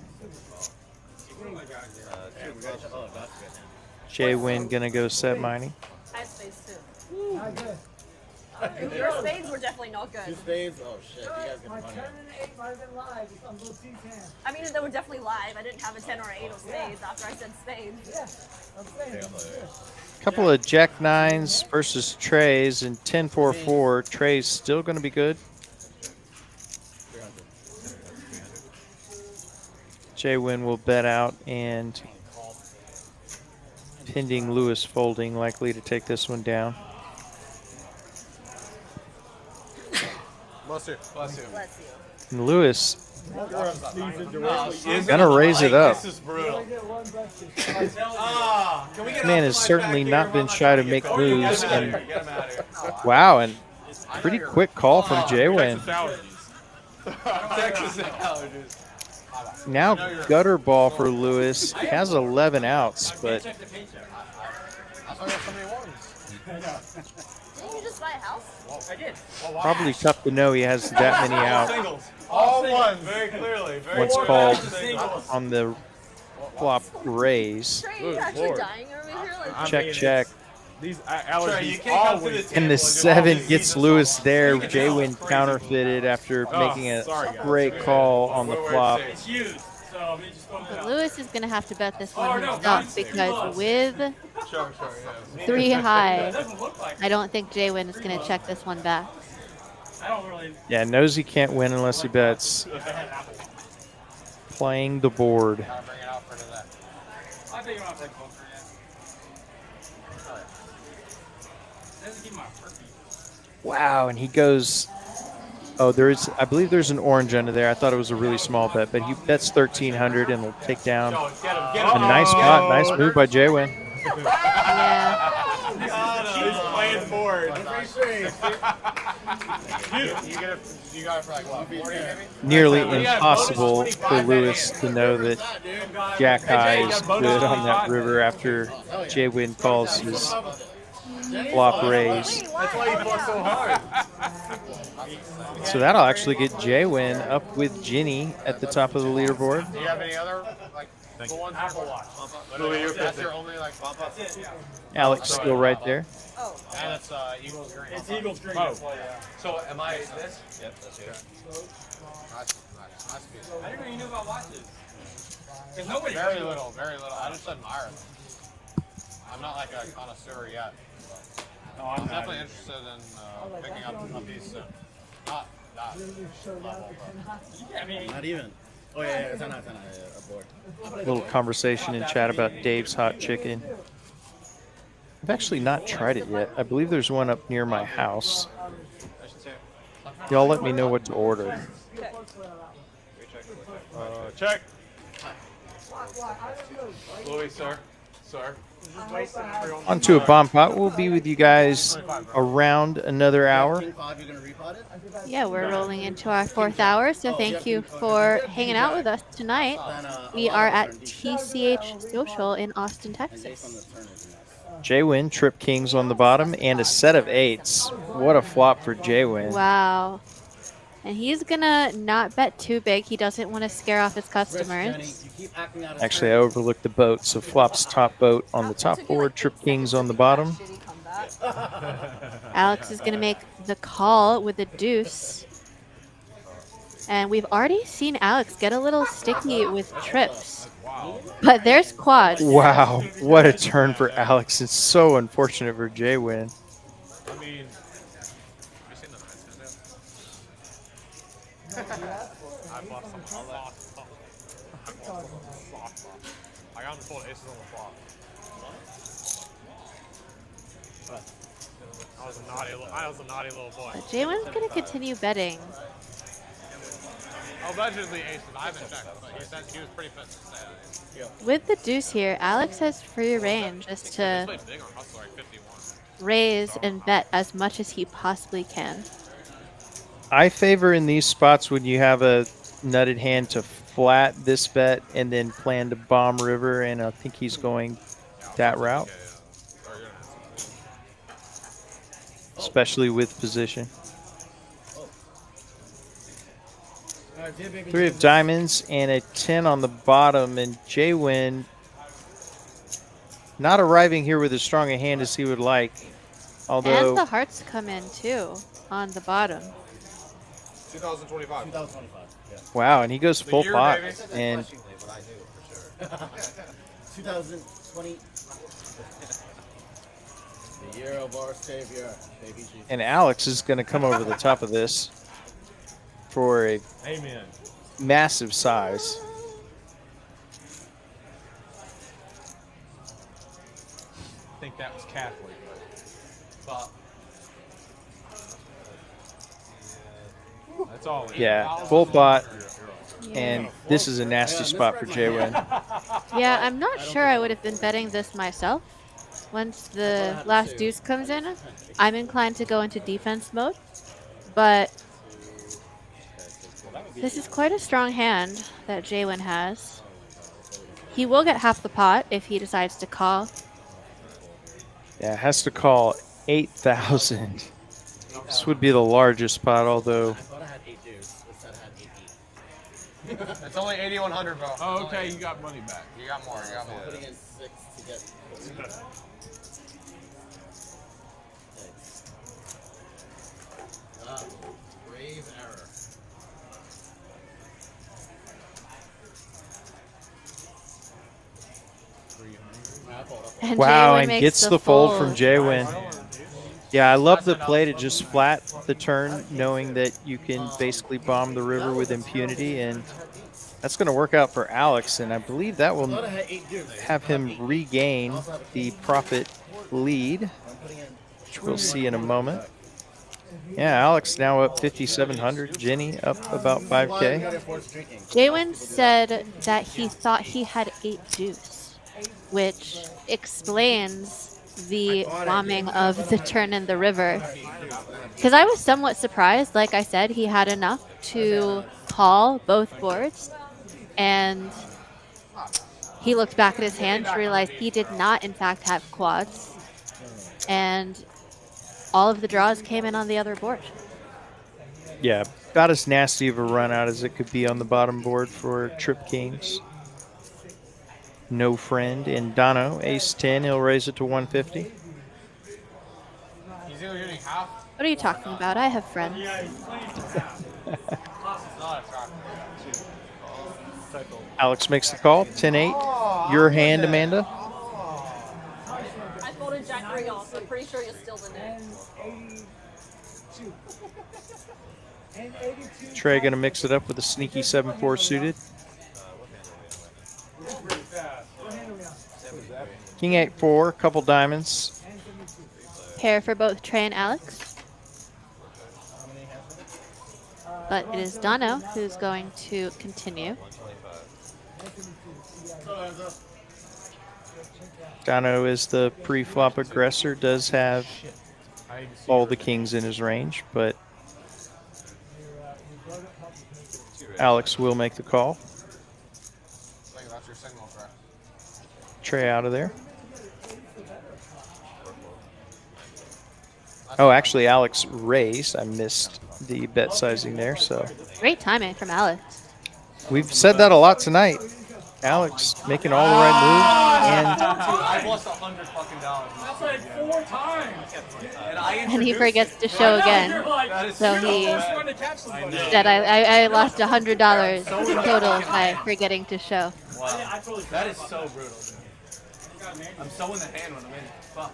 Jay Win gonna go set mining. I had spades too. Not good. Your spades were definitely not Two good. spades? Oh shit, you guys get My money. 10 and 8 might have been live with Uncle T's hand. I mean, they were definitely live. I didn't have a 10 or 8 of spades after I said spades. Yeah, I'm saying. Couple of Jack 9s versus Trey's, and 10-4-4. Trey's still gonna be good. Jay Win will bet out, and pending Lewis folding, likely to take this one down. Bless you. Bless you. And Lewis Is gonna raise it up. This is brutal. Man has certainly not been shy to make moves, and wow, and pretty quick call from Jay Win. Texas allergies. Now gutter ball for Lewis. Has 11 outs, but That's why I got so many ones. Didn't you just buy a house? I did. probably tough to know he has that many outs. Singles. All ones. Very clearly. Very Once clearly. called on the flop raise. Trey, are you actually dying over here? Like, Check, check. These Trey, you allergies can't come to the always. table And the just 7 always gets eat Lewis this there. stuff. Jay Win counterfeited after making a sorry, guys. great call on the flop. It's used. So I mean, just going But out. Lewis is going to have to bet this Oh, one no, himself nice. because with Sure, yeah. 3 high, It doesn't look like I don't think Jay Win is going to check this one back. I don't really. Yeah, knows he can't win unless he bets. Playing the board. Gotta bring it out for today. I think I'm like poker. Doesn't keep my turkey. Wow, and he goes. Oh, I believe there's an orange under there. I thought it was a really small bet, but he bets 1,300 and will take down Get him, get a him. nice pot. Nice move by Jay Win. Yeah. He's playing board. You got it for like what, 40 maybe? Nearly impossible for Lewis to know that Jack High is good on that river after Jay Win calls his flop raise. That's why he fought so hard. So that'll actually get Jay Win up with Ginny at the top of the leaderboard. Do you have any other like cool ones? Apple Watch. Louis, you're That's 50. your only like bump up. Alex still right there. oh. And it's Eagles green. It's Eagles green. Oh. So am I this? Yep, that's you. Nice piece. I didn't know you knew about watches. Because nobody. Very little, very little. I just admire them. I'm not like a connoisseur yet. No, I'm definitely interested in picking up a piece soon. Not that level, but I mean, Not even. Oh yeah, it's on a board. Little conversation in chat about Dave's hot chicken. I've actually not tried it yet. I believe there's one up near my house. Y'all let me know what to order. Check. Louis, sir. Sir. Onto a bomb pot. We'll be with you guys around another hour. Yeah, we're rolling into our 4th hour, so thank you for hanging out with us tonight. We are at TCH Social in Austin, Texas. J-Win, trip kings on the bottom, and a set of 8s. What a flop for J-Win. Wow. And he's gonna not bet too big. He doesn't want to scare off his customers. Actually, I overlooked the boat, so flops top boat on the top board, trip kings on the bottom. Alex is gonna make the call with the deuce. And we've already seen Alex get a little sticky with trips. But there's quads. Wow, what a turn for Alex. It's so unfortunate for J-Win. I mean, I got him to fold aces on the flop. I was a naughty little boy. J-Win's going to continue betting. Allegedly aces. I haven't checked, but he said he was pretty pissed. With the deuce here, Alex has free range just to raise and bet as much as he possibly can. I favor in these spots when you have a nutted hand to flat this bet and then plan to bomb river, and I think he's going that route. Especially with position. 3 of diamonds and a 10 on the bottom, and J-Win not arriving here with as strong a hand as he would like. Although and the hearts come in too on the bottom. 2025. 2025. Yeah. Wow, and he goes full pot. Baby. And 2020. The year of our savior, baby Jesus. and Alex is going to come over the top of this for a massive size. I think that was Catholic. But that's all. Yeah, full pot. And this is a nasty spot for J-Win. Yeah, I'm not sure I would have been betting this myself. Once the last deuce comes in, I'm inclined to go into defense mode. But this is quite a strong hand that J-Win has. He will get half the pot if he decides to call. Yeah, has to call 8,000. This would be the largest pot, although It's only 8,100, bro. Oh, okay, you got money back. You got more. You got more. Putting in 6 to get. Grave error. And wow, J-Win and makes gets the fold from J-Win. Yeah, I love the play to just flat the turn, knowing that you can basically bomb the river with impunity, and that's going to work out for Alex, and I believe that will have him regain the profit lead, which we'll see in a moment. Yeah, Alex now up 5,700. Jenny up about 5K. J-Win said that he thought he had 8 deuce, which explains the bombing of the turn in the river. Because I was somewhat surprised. Like I said, he had enough to call both boards. And he looked back at his hand to realize he did not, in fact, have quads. And all of the draws came in on the other board. Yeah, about as nasty of a run out as it could be on the bottom board for Trip Kings. No friend in Dono, ace 10, he'll raise it to 150. He's either getting half. What are you talking about? I have friends. Alex makes the call, 10-8. Your hand, Amanda. I folded Jack 3 off, so I'm pretty sure you're still the net. Trey gonna mix it up with a sneaky 7-4 suited. King 8-4, couple diamonds. Pair for both Trey and Alex. But it is Dono who's going to continue. Dono is the pre-flop aggressor, does have all the kings in his range, but Alex will make the call. Trey out of there. Oh, actually, Alex raised. I missed the bet sizing there, so. Great timing from Alex. We've said that a lot tonight. Alex making all the right moves, and I lost $100 fucking dollars. That's like 4 times. And he forgets to show again. So he said, I lost $100 total by forgetting to show. Wow. That is so brutal, dude. I'm so in the hand when I'm in. Fuck.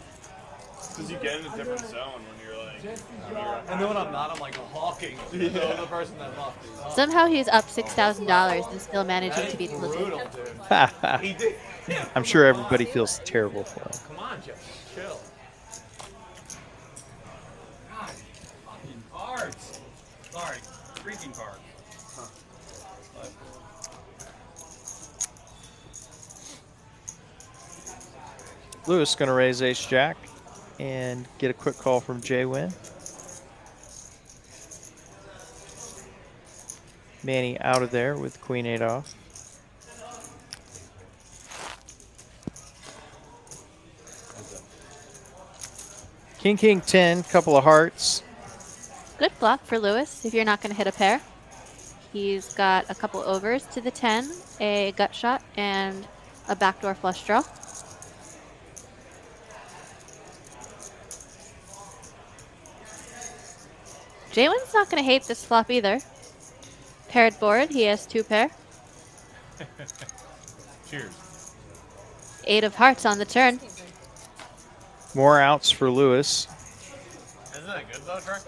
Because you get in a different zone when you're like. And then when I'm not, I'm like hawking. Yeah. The person that lost. Somehow he's up $6,000 and still managing to beat the brutal, dude. He did. I'm sure everybody feels terrible for him. Come on, Joe. Chill. God, fucking cards. Sorry, freaking cards. Lewis going to raise ace-jack and get a quick call from J-Win. Manny out of there with queen 8 off. King, king 10, couple of hearts. Good flop for Lewis if you're not going to hit a pair. He's got a couple overs to the 10, a gut shot, and a backdoor flush draw. Jaywin's not going to hate this flop either. Paired board, he has 2 pair. Cheers. 8 of hearts on the turn. More outs for Lewis. Isn't that good though, Trey?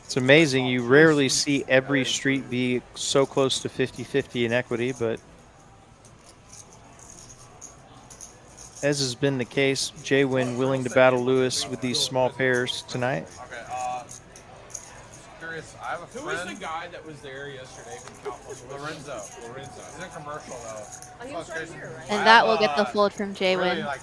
It's amazing. You rarely see every street be so close to 50-50 in equity, but as has been the case, J-Win willing to battle Lewis with these small pairs tonight. Okay, curious, I have a friend. Who was the guy that was there yesterday from California? Lorenzo. He's in commercial though. Oh, he was right here, right? And that will get the fold from J-Win. Really, like,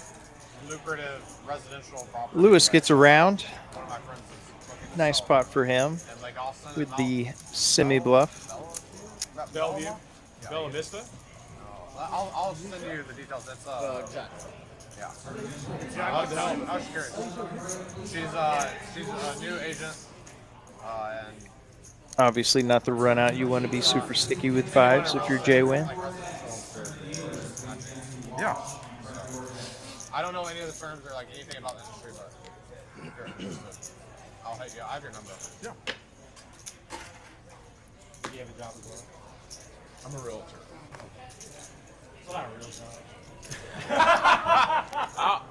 lucrative residential property. Lewis gets around. One of my friends is looking Nice spot for him in Lake Austin, with the semi-bluff. Bellevue? Bella Vista? I'll send you the details. That's Jack. Yeah. I was curious. She's a new agent, and Obviously not the run out. You want to be super sticky with 5s if you're J-Win. yeah. I don't know any of the firms or like anything about the industry, but I'll hit you. I have your number. Yeah. Do you have a job as well? I'm a realtor. It's not a real job.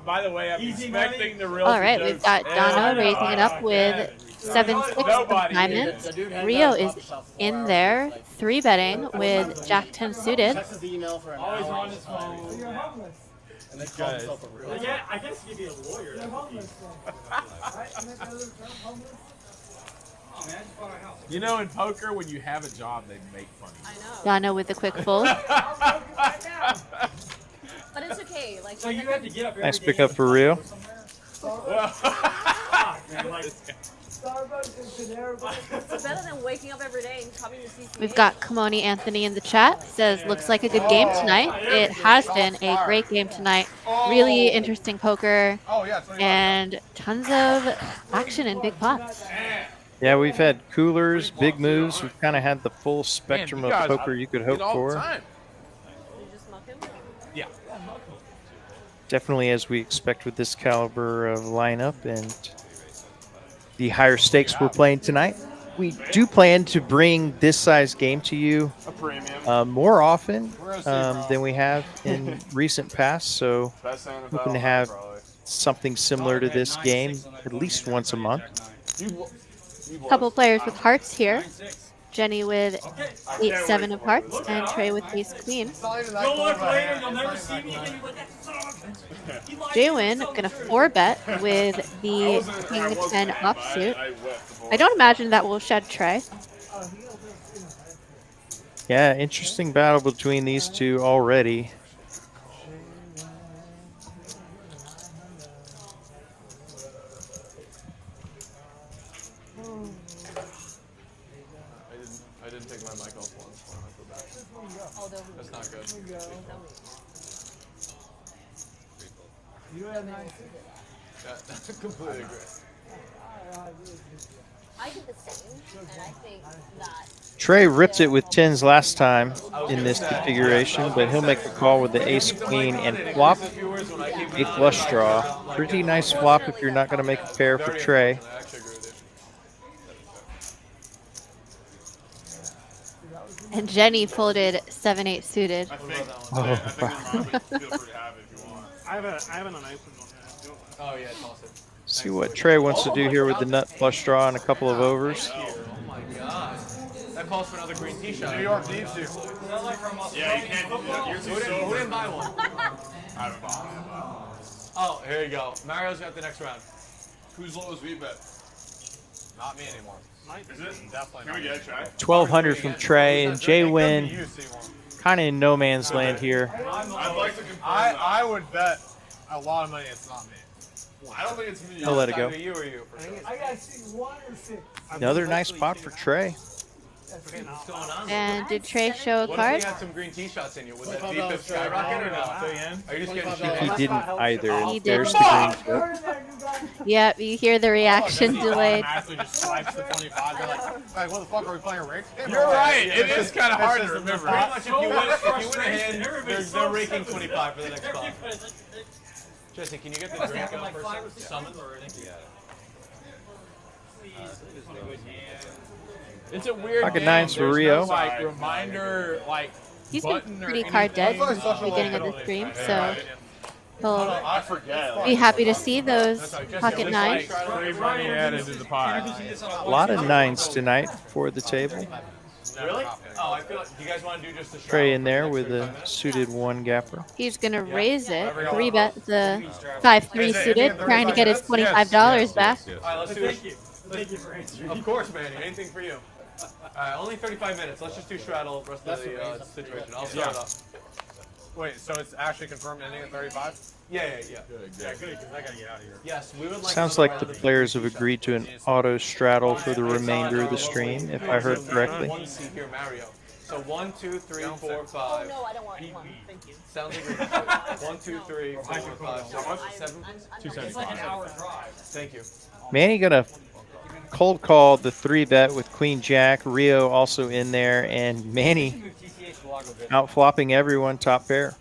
By the way, I'm expecting the real. All right, we've got Dono raising it up with 7-6 of diamonds. Rio is in there, 3-betting with Jack 10 suited. Checks his email for an Always hour. on his phone. You're homeless. And then calls himself a real. Yeah, I guess you'd be a lawyer. You're homeless. Right? Isn't that the other term, homeless? You know, in poker, when you have a job, they make fun of you. I know. Dono with the quick fold. But it's okay. Like, So you have to get up every Nice day pickup for Rio. Starbucks is generic. it's better than waking up every day and coming to CCH. We've got Kamoni Anthony in the chat. Says, looks like a good game tonight. It has been a great game tonight. Really interesting poker and tons of action in big pots. Yeah, we've had coolers, big moves. We've kind of had the full spectrum of poker you could hope for. You just muck him? Yeah. Definitely as we expect with this caliber of lineup and the higher stakes we're playing tonight. We do plan to bring this size game to you A premium. more often than we have in recent past, so hoping to have something similar to this game at least once a month. Couple players with hearts here. Jenny with 8-7 of hearts and Trey with ace queen. You'll look later, you'll never see me again. You're like, that son of a bitch. Jwin gonna 4-bet with the King 10 offsuit. I don't imagine that will shed Trey. Yeah, interesting battle between these two already. I didn't take my mic off once. I feel bad. That's not good. You have 9. Yeah, completely agree. I did the same, and I think that Trey ripped it with 10s last time in this configuration, but he'll make a call with the ace queen and flop a flush draw. Pretty nice flop if you're not going to make a pair for Trey. And Jenny folded 7-8 suited. Oh, wow. I have an ice one. Oh yeah, it's awesome. See what Trey wants to do here with the nut flush draw and a couple of overs. Oh my god. That calls for another green tee shot. New York needs to. Yeah, you can't do that. Who didn't buy one? I haven't bought one. Oh, here you go. Mario's got the next round. Who's lowest V-bet? Not me anymore. Is it? Definitely. Can we get a try? 1,200 from Trey and Jwin. Kind of in no man's land here. I'd like to confirm I would bet a lot of money it's not me. I don't think it's me. I'll let it go. You or you? I got to see 1 or 6. Another nice pot for Trey. And did Trey show a What if card? we had some green tee shots in you? Would that V-pip skyrocket or not? Are you just getting cheap? He didn't either. He There's didn't. the green chip. Yep, you hear the reaction delayed. Just swipes the 25. They're like, what the fuck are we playing, Rick? You're right. It is kind of hard to remember. Pretty much if you win a hand, they're raking 25 for the next call. Jesse, can you get the drink out first? Summon? It's a weird Pocket game. nines for There's Rio. No, like, reminder, like, He's been button or pretty card dead anything. since the beginning of the stream, so he'll I forget. be happy to see those pocket nines. Save money added to the pot. A lot of 9s tonight for the table. Really? Oh, I feel like, do you guys want to do just a Trey in there with a suited 1 gapper. He's gonna raise it, 3-bet the 5-3 suited, trying to get his $25 back. All right, let's do it. Thank you for answering. Of course, Manny. Anything for you. Only 35 minutes. Let's just do straddle the rest of the situation. I'll start off. Wait, so it's actually confirmed ending at 35? Yeah. Good, because I gotta get out of here. Yes, we would like. Sounds like the players have agreed to an auto straddle for the remainder of the stream, if I heard correctly. One seat here, Mario. So 1, 2, 3, 4, 5. Oh no, I don't want one. Thank you. Sounds like 1, 2, 3, 4, 5, 6, 7. 275. It's like an hour drive. Thank you. Manny gonna cold call the 3-bet with Queen Jack. Rio also in there, and Manny out flopping everyone top pair.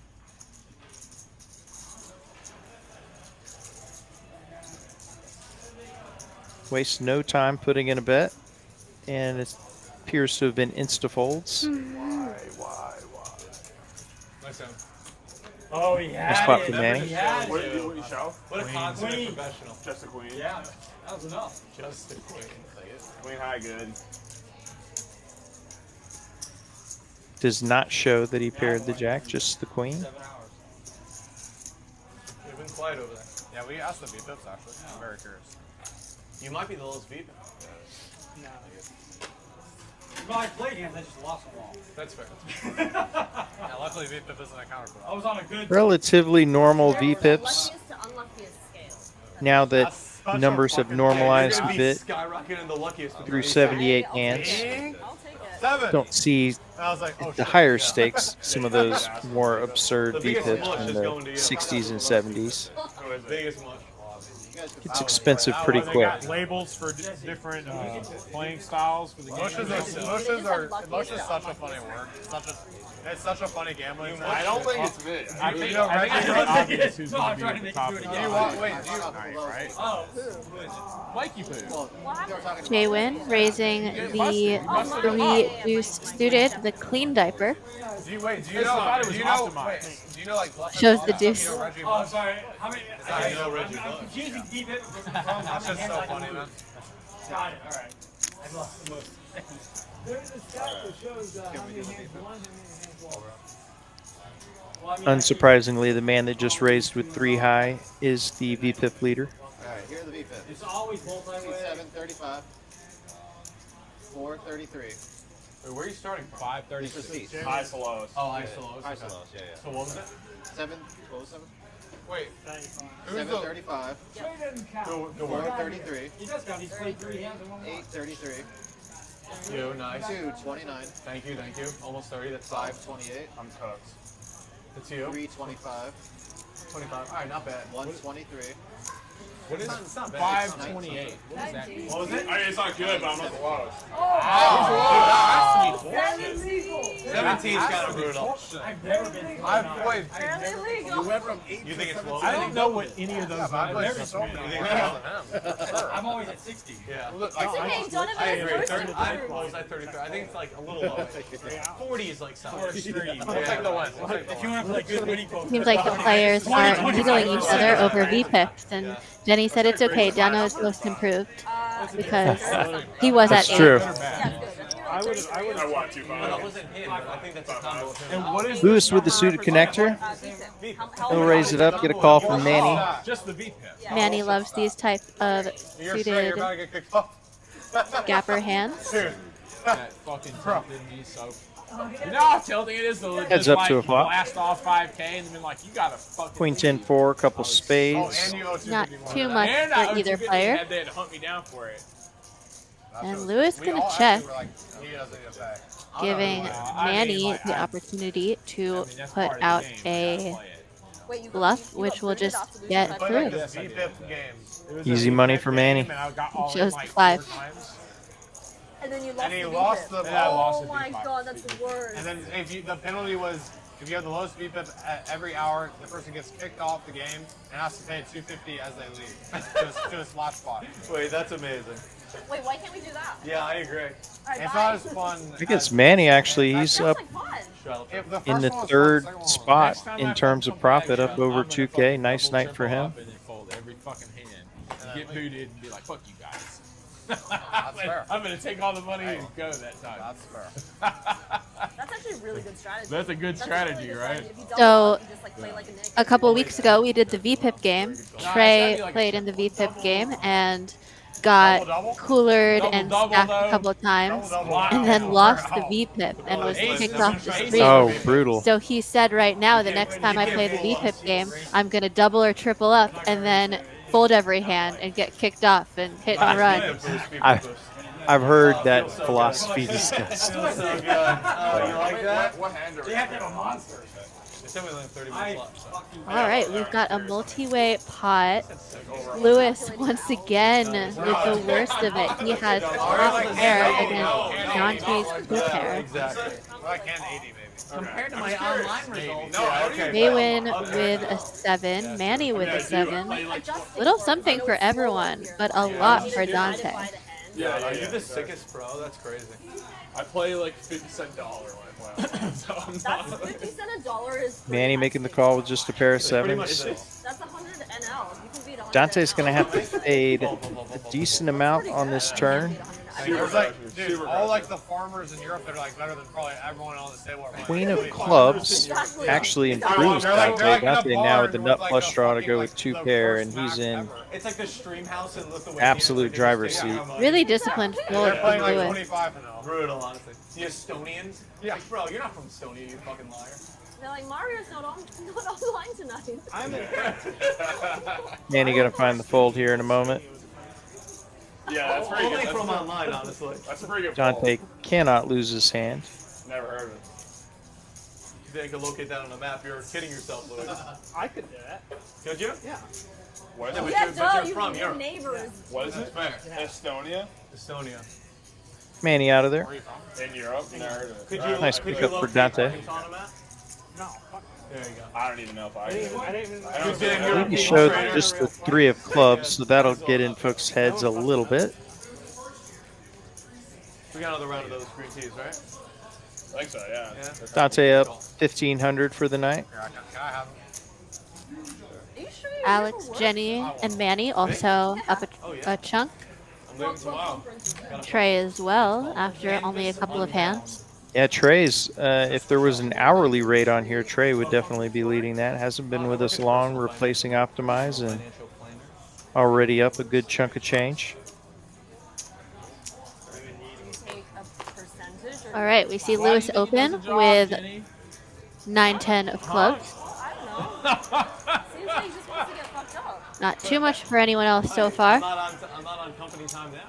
Waste no time putting in a bet, and it appears to have been insta-folds. Why? Nice sound. Oh, yeah. Nice spot for Manny. What did you show? What a consummate professional. Just a queen. Yeah, that was enough. Just a queen. Queen high, good. Does not show that he paired the jack, just the queen. 7 hours. You've been quiet over there. Yeah, we asked the V-pips actually. I'm very curious. You might be the lowest V-pip. Well, I played games, I just lost them all. That's fair. Yeah, luckily V-pip isn't a counter I was on a good. Relatively normal V-pips. Now that numbers have normalized a bit Skyrocketing the luckiest with through your 78 hands. Don't see the higher stakes, some of those more absurd V-pips in the 60s and 70s. Biggest much. It's expensive pretty quick. Labels for different playing styles for the game. Mosh is such a funny word. It's such a funny gambling thing. I don't think it's me. I think it's obvious who's going to be the top. Do you want? Wait, do you? Right. Oh, Mikey Poo. Jwin raising the 3-deuce suited, the clean diaper. Do you know? Like Shows the deuce. oh, sorry. How many? I know Reggie I'm confusing V-pip with That's just so funny, man. Got it. All right. I lost the most. There's a stat that shows how many hands won, how many hands lost. Unsurprisingly, the man that just raised with 3 high is the VPIP leader. All right, here are the VPIP. It's always multi-way. 735. 433. Wait, where are you starting from? 536. Highs to lows. Oh, highs to lows. Highs to okay. lows, yeah. So what was it? 7. Wait. 735. Trey doesn't count. The what? 433. He does count. He's played 3 hands in 1 month. 833. You, nice. 229. Thank you, thank you. Almost 30, that's 528. I'm cooked. That's you. 325. 25. All right, not bad. 123. What is it? It's not bad. 528. What does that mean? What was it? I mean, it's not good, but I'm not the lowest. Oh, 17's kind of brutal. I've never been. I've played. Barely legal. You went from 8 You think it's low? I don't know what any of those I've numbers played mean. so many. You think it's lower than him? I'm always at 60. Yeah. It's okay, Donovan I is agree. first 30, and I third. was at 33. I think it's like a little low. 40 is like solid. Or stream. We'll take the win. We'll take the If you win. want to play good winning poker. Seems like the players are needling each other over VPIPs, and Jenny said it's okay. Dano is most improved because he was That's at 8. true. I would I want to, No, it wasn't him. I think that's a combo of him. And what is Lewis with the suited connector. He'll raise it up, get a call from Manny. just the VPIP? Manny loves these type of You're straight. suited You're about to get kicked off. gapper hands. That fucking tilted me so. You know how tilting it is to Heads just up like to a flop. blast off 5K and then like you gotta fucking. Queen 10-4, couple Oh, spades. and you owe Not 251. too much And I for owed either 250 player. and they had to hunt me down for it. And Lewis We gonna all check, actually were like, he doesn't need to pay. giving I Manny mean, like, the I- opportunity to I mean, that's put part of the out game, you a gotta play it. Wait, you bluff, you which will upgraded just off to lose get five? But through. like this VPIP games. It was Easy a money VPIP for game, Manny. and I got all in, Shows like, the 5. 4 times. And then you lost And he the lost VPIP. the Yeah, I lost Oh the my VPIP. god, that's the worst. And then if you, the penalty was if you have the lowest VPIP every hour, the person gets kicked off the game and has to pay $250 as they leave to a slot spot. Wait, that's amazing. Wait, why can't we do that? Yeah, I agree. Alright, It's bye. not as fun. I think it's Manny actually. He's Sounds up like fun. If the in first the one was fun, 3rd second one was spot Next time in I terms of come profit, back, up I'm over gonna 2K. fucking Nice double night triple for him. up and then fold every fucking hand. You get booted and be like, fuck you guys. That's fair. I'm gonna take all the money and go that time. That's fair. That's actually a really good strategy. That's a good That's strategy, really good right? strategy. If you double So, up, you just, like, play like a Nick. A couple weeks ago, we did the VPIP game. Trey played in the VPIP game and got coolered and stacked a couple of times, and then lost the VPIP and was kicked off the stream. Oh, brutal. So he said right now, the next time I play the VPIP game, I'm going to double or triple up and then fold every hand and get kicked off and hit and run. I've heard that philosophy discussed. So good. You like that? What hand are we? You have to have a monster. They said we only have 30 minutes left. So. All right, we've got a multi-way pot. Lewis once again with the worst of it. He has top pair against Dante's coup pair. Exactly. Like hand 80 maybe. Compared to my online results. No, okay. They win with a 7. Manny with a 7. Little something for everyone, but a lot for Dante. Yeah, are you the sickest pro? That's crazy. I play like 50 cent dollar when I play. So I'm That's not. 50 cent a dollar is. Manny making the call with just a pair of Pretty much 7s. That's 100 NL. You can beat 100 Dante's going to NL. have to fade a decent amount on this turn. There's like, dude, all like the farmers in Europe that are like better than probably everyone on the table. Are Queen of clubs actually improves Dante. Dante now with the nut flush draw to go with 2 pair, and he's in It's like the stream house in Lithuania. absolute driver's seat. Really disciplined fold They're from playing like Lewis. 25 and all. Brutal, honestly. The Estonians? Yeah. Like, bro, you're not from Estonia, you fucking liar. They're like, Mario's not online tonight. I'm in. Manny going to find the fold here in a moment. Yeah, that's pretty Only good. from online, honestly. That's a pretty good Dante cannot lose his hand. ball. Never heard of it. You think I could locate that on a map? You're kidding yourself, Louis. I could do that. Could you? Yeah. What is Yeah, it? but Yeah, you're duh, you from can Europe. be neighbors. What is it? Estonia? Estonia. Manny out of there. In Europe? Never heard of it. Could you, Nice could pickup you for locate Dante. Arkansas on a map? No. There you go. I don't even know if I I didn't even. I don't did know. Europe. I think he showed just the 3 of clubs, so that'll get in folks' heads a little bit. We got another round of those green teas, right? I think so, yeah. Dante up 1,500 for the night. Here, can I have them? Are you sure you Alex, never Jenny, and Manny also up a chunk. I'm leaving tomorrow. Trey as well after only a couple of hands. Yeah, Trey's, if there was an hourly rate on here, Trey would definitely be leading that. Hasn't been with us long, replacing Optimize, and already up a good chunk of change. All right, we see Lewis open with 9-10 of clubs. Not too much for anyone else so far. I'm not on company time now.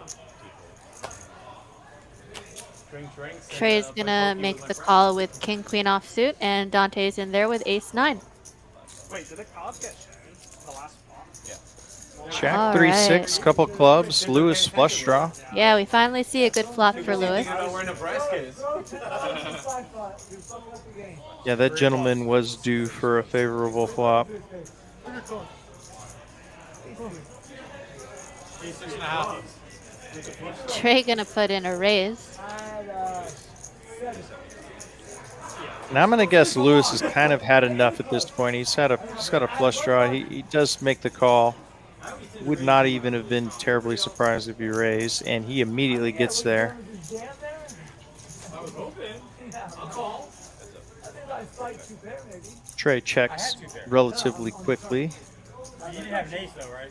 Trey's gonna make the call with King Queen offsuit, and Dante's in there with Ace 9. Wait, did the cards get shown? The last part? Yeah. Jack All 3-6, right. couple clubs, Lewis flush draw. Yeah, we finally see a good flop for Lewis. Yeah, that gentleman was due for a favorable flop. Trey gonna put in a raise. And I'm gonna guess Lewis has kind of had enough at this point. He's got a flush draw. He does make the call. Would not even have been terribly surprised if he raised, and he immediately gets there. Trey checks relatively quickly. You didn't have an ace though, right?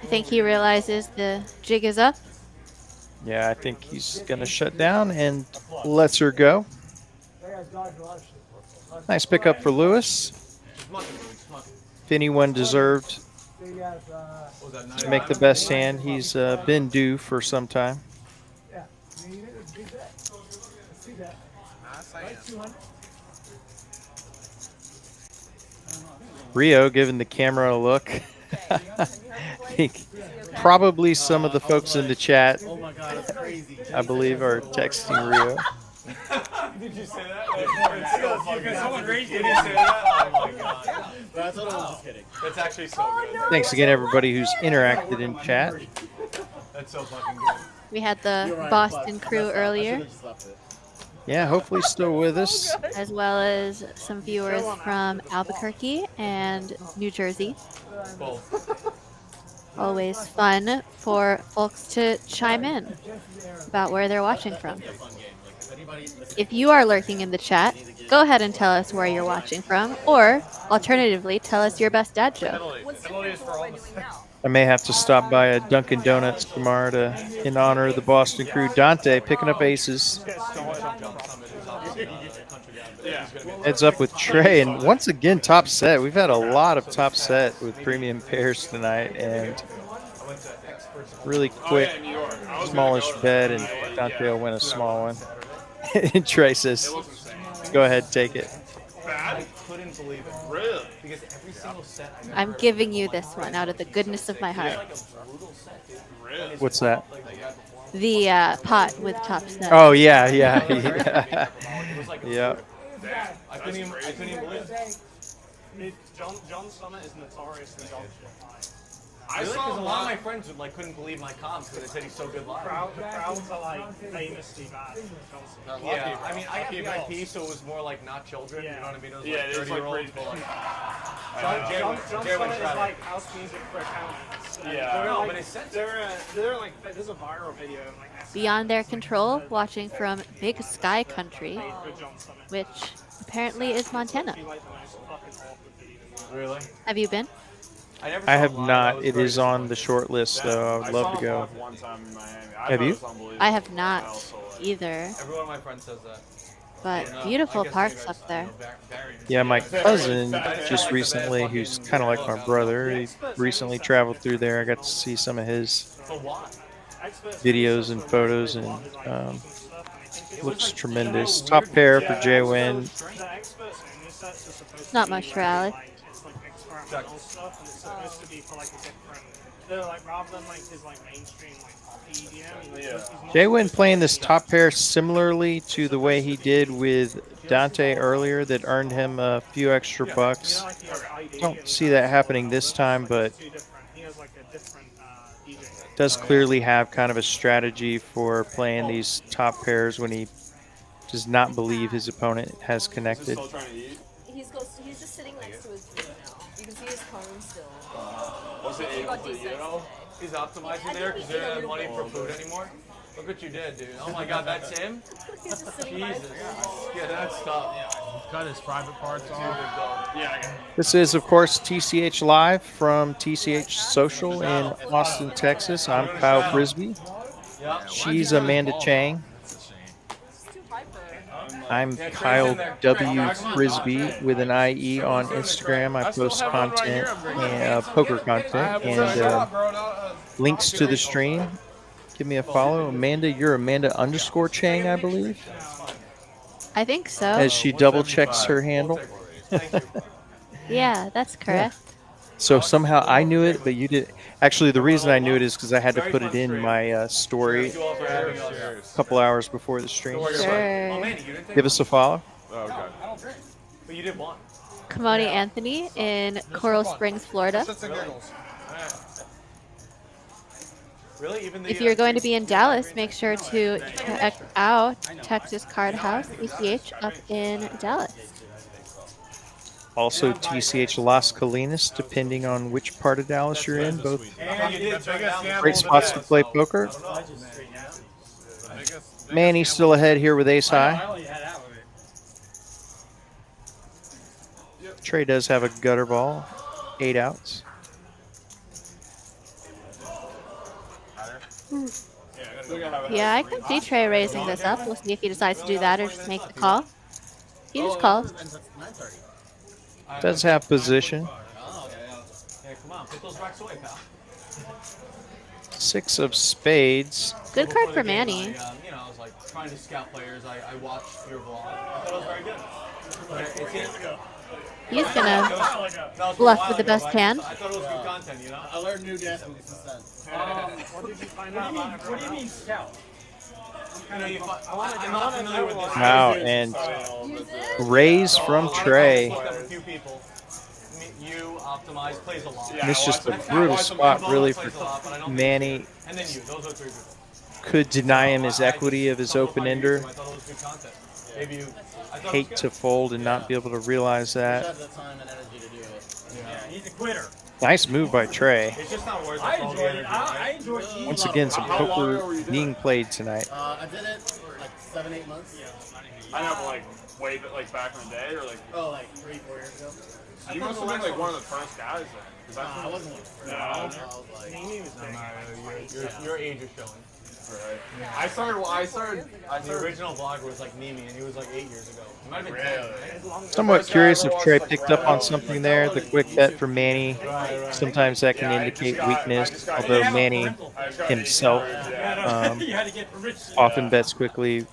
I think he realizes the jig is up. Yeah, I think he's gonna shut down and lets her go. Nice pickup for Lewis. If anyone deserved to make the best hand, he's been due for some time. Rio giving the camera a look. I think probably some of the folks in the chat, I believe, are texting Rio. Did you say that? Someone raised it. Did you say that? Oh my god. That's what I was just kidding. That's actually so good. Thanks again, everybody who's interacted in chat. That's so fucking good. We had the Boston crew earlier, Yeah, hopefully still with us. as well as some viewers from Albuquerque and New Jersey. Always fun for folks to chime in about where they're watching from. If you are lurking in the chat, go ahead and tell us where you're watching from, or alternatively, tell us your best dad joke. I may have to stop by a Dunkin' Donuts tomorrow in honor of the Boston crew. Dante picking up aces. Heads up with Trey, and once again top set. We've had a lot of top set with premium pairs tonight, and really quick smallish bet, and Dante will win a small one. And Trey says, "Go ahead, take it." I couldn't believe it. Really? Because every single set I'm giving you this one out of the goodness of my heart. What's that? The pot with top set. Oh yeah, yeah. Yep. I couldn't even believe it. John Summit is notoriously dodgy. I saw because a lot of my friends couldn't believe my comps because they said he's so good live. The crowds are like famously bad. Yeah, I mean, I have VIP, so it was more like not children. You know what I mean? It was like 30-year-olds, but like John Summit is like house music for accountants. Yeah, but it's they're like there's a viral video of like Beyond their control, watching from Big Sky Country, which apparently is Montana. Really? Have you been? I have not. It is on the short list, though. I would love to go. Have you? I have not either. Every one of my friends says that. But beautiful parks up there. Yeah, my cousin just recently, who's kind of like my brother, he recently traveled through there. I got to see some of his videos and photos, and looks tremendous. Top pair for Jay Win. Not much for Alex. Stuff, and it's supposed to be for like a different. They're like rather than like his like mainstream like pop EDM. Jay Win playing this top pair similarly to the way he did with Dante earlier, that earned him a few extra bucks. Don't see that happening this time, but does clearly have kind of a strategy for playing these top pairs when he does not believe his opponent has connected. He's just sitting next to his food now. You can see his phone still. Was it able to, He's optimizing there because they don't have money for food anymore? Look what you did, dude. Oh my God, that's him? He's just sitting by his Jesus. Yeah, that's tough. Cut his private parts off. Yeah, I got it. This is, of course, TCH Live from TCH Social in Austin, Texas. I'm Kyle Frisbee. She's Amanda Chang. too hyper. I'm Kyle W. Frisbee with an IE on Instagram. I post content and poker content and links to the stream. Give me a follow. Amanda, you're Amanda_Chang, I believe. I think so. As she double checks her handle. Yeah, that's correct. So somehow I knew it, but you did. Actually, the reason I knew it is because I had to put it in my story a couple hours before the stream. Sure. Give us a follow. Oh, okay. But you did one. Kamoni Anthony in Coral Springs, Florida. Really? Even the, If you're going to be in Dallas, make sure to check out Texas Card House, TCH, up in Dallas. Also, TCH Las Colinas, depending on which part of Dallas you're in. Both great spots to play poker. Manny's still ahead here with ace high. Trey does have a gutter ball, 8 outs. Yeah, I can see Trey raising this up. We'll see if he decides to do that or just make the call. He just calls. Does have position. Yeah, come on, put those racks away, pal. 6 of spades. Good card for Manny. You know, I was like trying to scout players. I watched your vlog. I thought it was very good. He's gonna bluff with the best hand. I thought it was good content, you know? I learned new Japanese since then. What did you find out? What do you mean scout? You know, I'm not familiar with this. Wow, and raise from Trey. Few people. You, Optimize, plays a lot. And it's just a brutal spot, really, for Manny. And then you. Those are 3 people. Could deny him his equity of his open ender. I thought it was good content. Maybe you. Hate to fold and not be able to realize that. He's a quitter. Nice move by Trey. It's just not worth it. I enjoyed it. I enjoyed it. Once again, some poker being played tonight. I did it like 7-8 months. I know, but like way back in the day, or like. Oh, like 3-4 years ago. You must have been like one of the first guys then. I wasn't one of the first. No. I was like, Your age is showing. Right. I started. The original vlogger was like Mimi, and he was like 8 years ago. He might have been 10, right? Somewhat curious if Trey picked up on something there. The quick bet for Manny. Sometimes that can indicate weakness, although Manny himself often bets quickly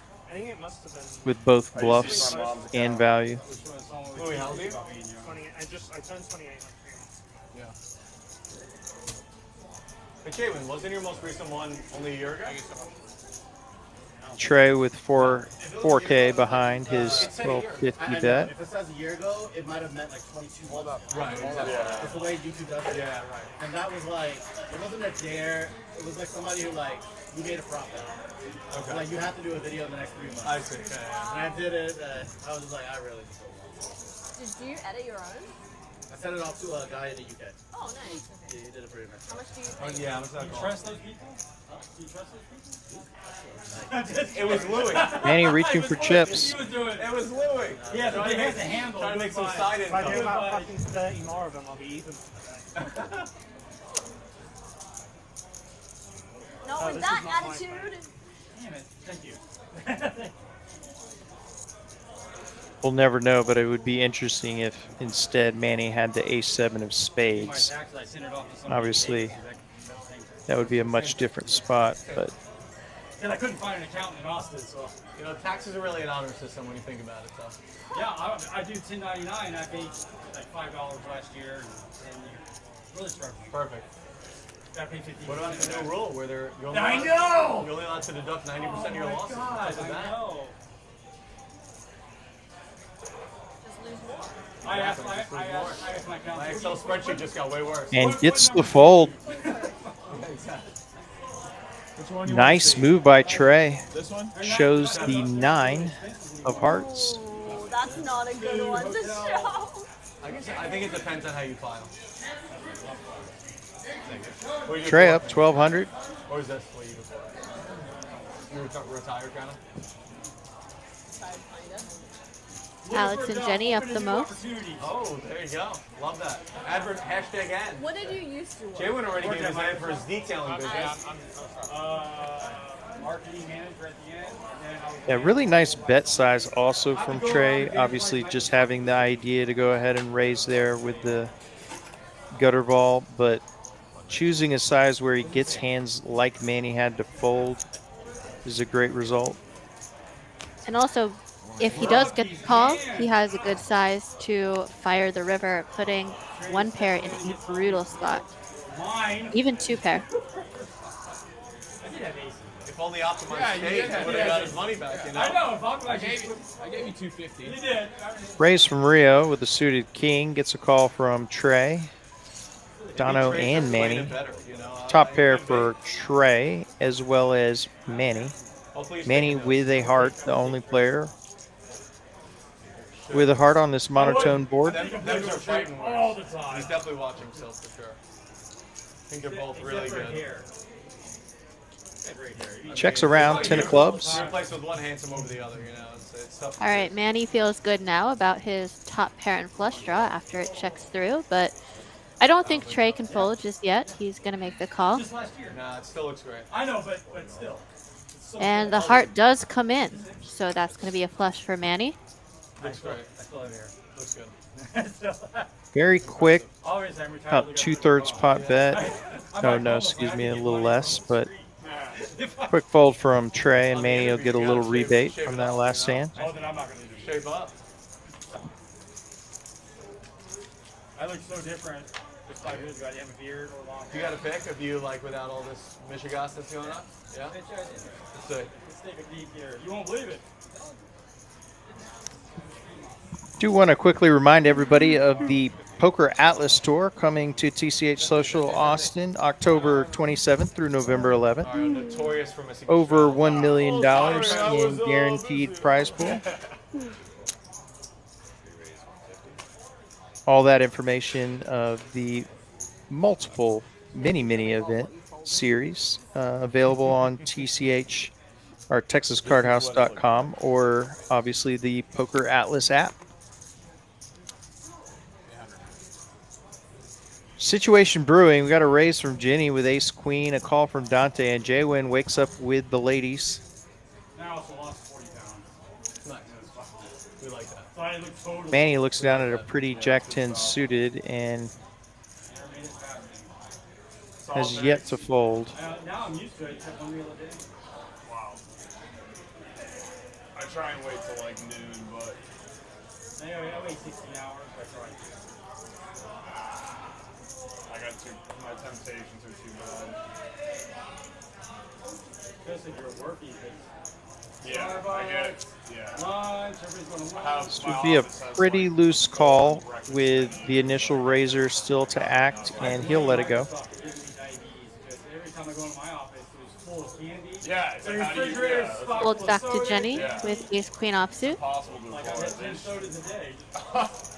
with both bluffs and value. Louis, how old are you? 20, I turned 28. Yeah. But Jalen, wasn't your most recent one only a year ago? Trey with 4K behind his 1250 bet. If it says a year ago, it might have meant like 22 months. Right, exactly. Yeah. It's the way YouTube does it. Yeah, right. And that was like, it wasn't a dare. It was like somebody who like, you made a prop bet. Okay. Like you have to do a video in the next 3 months. I see. Yeah. And I did it. I was just like, I really just don't want Do you edit your own? I sent it off to a guy in the UK. Oh, nice. Yeah, he did it pretty nice. How much do you Oh, pay? yeah, how much that Do you cost? trust those people? Do you trust those people? It was Louis. Manny reaching for chips. He was doing it. It was Louis. Yeah, but they have to handle Trying to make some side If I do income. about fucking 30 more of them, I'll be even. No, Oh, with this that is not my attitude. Damn it. Thank you. We'll never know, but it would be interesting if instead Manny had the ace-7 of spades. Obviously, that would be a much different spot, but And I couldn't find an accountant in Austin, so. You know, taxes are really an honor system when you think about it, though. Yeah, I do 1099. I paid like $5 last year, and really struggling. Perfect. I paid 50. What about the new rule where you're only I allowed, know! You're only allowed to deduct 90% of your losses? God, Because of I that? know. Just lose more. I asked my accountant. My Excel spreadsheet just got way worse. and gets the fold. Nice move by Trey. Shows the 9 of hearts. Oh, that's not a good one to show. I think it depends on how you file. Trey up 1,200. Or is that what you Retired kind of. Alex and Jenny up the most. Oh, there you go. Love that. Advert hashtag ad. What did you used to work? Jay went already gave his ad for his detailing business. Marketing manager at the end. Yeah, really nice bet size also from Trey. Obviously, just having the idea to go ahead and raise there with the gutter ball, but choosing a size where he gets hands like Manny had to fold is a great result. And also, if he does get the call, he has a good size to fire the river, putting one pair in a brutal spot. Even two pair. If only Optimize stayed, he would have got his money back. You know? I know. If Optimize I gave you 250. You did. Raise from Rio with the suited king. Gets a call from Trey, Dono, and Manny. Top pair for Trey as well as Manny. Manny with a heart, the only player with a heart on this monotone board. Those are fighting all the time. He's definitely watching himself for sure. I think they're both really good. Checks around, 10 of clubs. You're placed with one handsome over the other, you know. It's tough. All right, Manny feels good now about his top pair and flush draw after it checks through, but I don't think Trey can fold just yet. He's going to make the call. Nah, it still looks great. I know, but still. And the heart does come in, so that's going to be a flush for Manny. Looks great. I still have hair. Looks good. Very quick, Always I'm retired. about 2/3 pot bet. No, excuse me, a little less, but quick fold from Trey, and Manny will get a little rebate from that last hand. Oh, then I'm not going to do Shape up. I look so different. Just 5 years ago, I didn't have a beard or long hair. You got a pick of you like without all this Michigas that's going on? Yeah? Let's see. Let's take a deep here. You won't believe it. Do want to quickly remind everybody of the Poker Atlas Tour coming to TCH Social Austin October 27th through November 11th. Notorious for missing Over $1 million in guaranteed prize pool. All that information of the multiple mini event series available on TCH or TexasCardHouse.com or obviously the Poker Atlas app. Situation brewing. We got a raise from Jenny with ace queen, a call from Dante, and Jaywin wakes up with the ladies. Now it's lost 40 pounds. Nice. We like that. Manny looks down at a pretty Jack 10 suited and has yet to fold. Now I'm used to it, except one real day. Wow. I try and wait till like noon, but I wait 16 hours. That's right. my temptations are too bad. Especially if you're working. Yeah, I get it. Yeah. Lunch, everybody's going to This would be a pretty loose call with the initial raiser still to act, and he'll let it go. Every time I go into my office, it was full of candy. Yeah, it's like, how do you, Folds back to Jenny with ace queen offsuit. Like I had 10 sodas a day.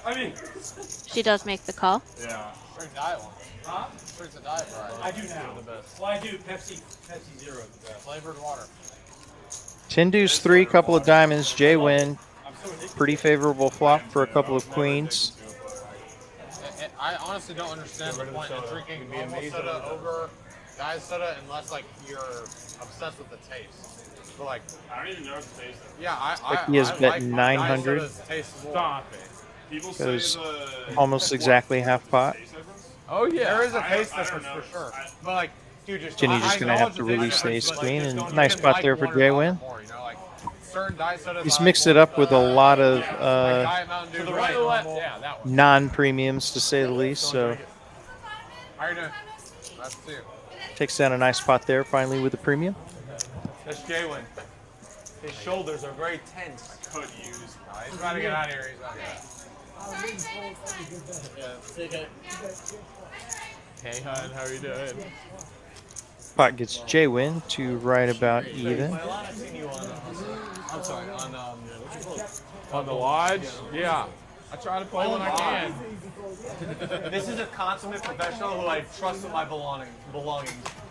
I mean, She does make the call. Yeah. Drink diet one. huh? Drink the diet variety. I do now. Well, I do. Pepsi Zero is the best. Flavored water. 10 deuce 3, couple of diamonds. J-Win, pretty favorable flop for a couple of queens. I honestly don't understand the point of drinking normal soda over diet soda unless like you're obsessed with the taste. But like, I don't even know what the taste is. yeah, Like he has bet like 900. diet sodas taste more. Stop it. People say Goes the almost exactly half pot. Oh yeah, there is a I taste don't difference know. for sure. But like, dude, just Jenny just going to have to release the ace queen, and nice spot there for J-Win. He's mixed it up with a lot of non-premiums, to say the least, so How you doing? That's two. takes down a nice spot there finally with the premium. That's Jaywin. His shoulders are very tense. Could use. He's about to get out of here. He's out of here. Hey, hon, how are you doing? Pot gets J-Win to right about even. I've seen you on, I'm sorry, On the lodge? Yeah. I try to play when I can. This is a consummate professional who I trust with my belongings.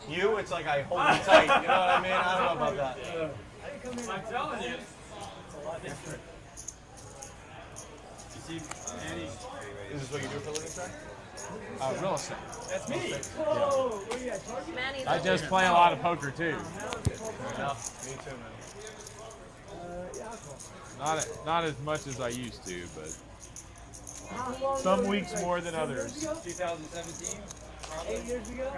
You, it's like I hold you tight. You know what I mean? I don't know about that. I'm telling you, it's a lot different. You see, Manny. Is this what you do for a living, Trey? Real estate. That's me. Whoa, what are you at, Target? Manny, I just play a lot of poker too. Fair enough. Me too, man. Not as much as I used to, but How long some ago weeks was it? more than 7 years others. ago? 2017. 8 years ago?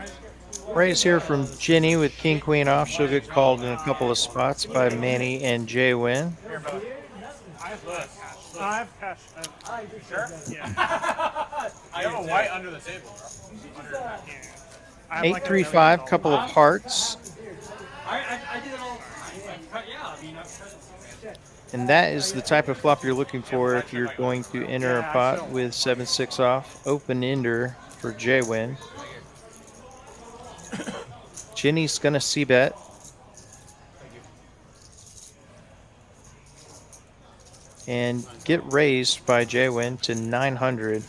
Raise here from Ginny with King Queen off. She'll get called in a couple of spots by Manny and Jay Win. I have cash. Sure? Yeah. I have a white under the table, bro. I have like 835, couple of hearts. I did it all. Yeah, I mean, And that is the type of flop you're looking for if you're going to enter a pot with 7-6 off. Open ender for Jay Win. Ginny's gonna c-bet. And get raised by Jay Win to 900.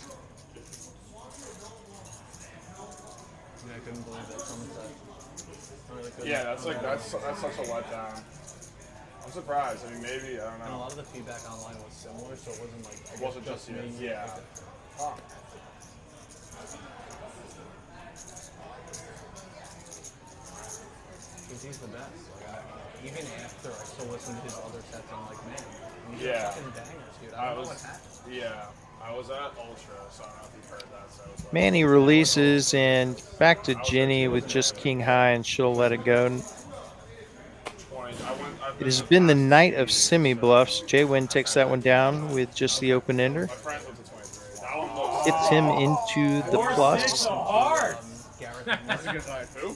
Yeah, that's such a letdown. I'm surprised. I mean, maybe I don't know. And a lot of the feedback online was similar, so it wasn't like It wasn't just you. me. Yeah. He's the best. Like, even after I still listen to his other sets, I'm like, man, these Yeah. are fucking bangers, dude. I don't know what happened. I was at Ultra, so I don't know if you've heard that. So it was like, Manny releases and back to Ginny with just king high, and she'll let it go. It has been the night of semi-bluffs. Jay Win takes that one down with just the open ender. Gets him into the plus. hard. That's a good side. Who?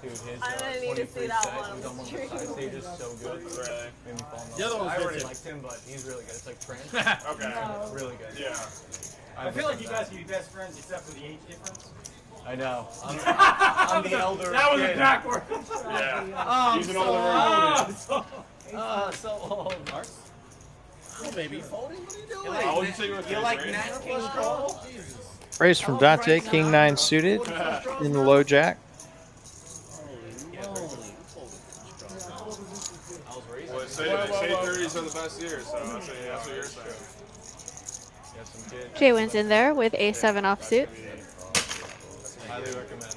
Dude, his I'm gonna need to see that one. He's on one of the side stages, so good. Really? Made me fall in love. The other one's I good already too. liked him, but he's really good. It's like Trent. Okay. Really good. Yeah. I feel like you guys can be best friends except for the age difference. I know. I'm the elder. That was a kid. backward. Yeah. Oh, He's an so older old. So old. Mark? Oh, baby, folding? What are you doing? How old did you say you were? You like Nat King Cole? Raise from Dante, king 9 suited in the low jack. Well, they say 30s are the best years, so that's what you're saying. Jay Win's in there with a 7 offsuit. Highly recommend.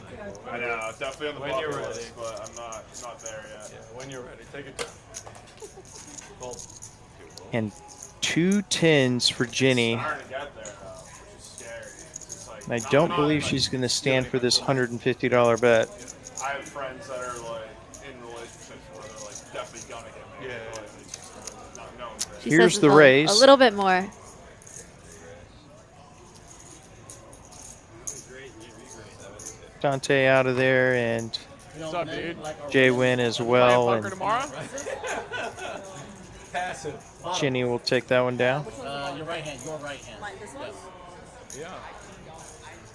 I know, definitely on the When you're bucket ready. list, but I'm not there yet. Yeah, when you're ready, take it down. Fold. And 2 10s for Ginny. Starting to get there, though, which is scary. It's like, And I don't believe she's going to stand for this $150 bet. I have friends that are like in relationships where they're like definitely gonna get married. Yeah. But it's just not known that. She Here's says the raise. A little bit more. Dante out of there, and What's up, dude? Jay Win as well. Playing And poker tomorrow? Passive. Ginny will take that one down. Your right hand, your right hand. Like this one? Yeah.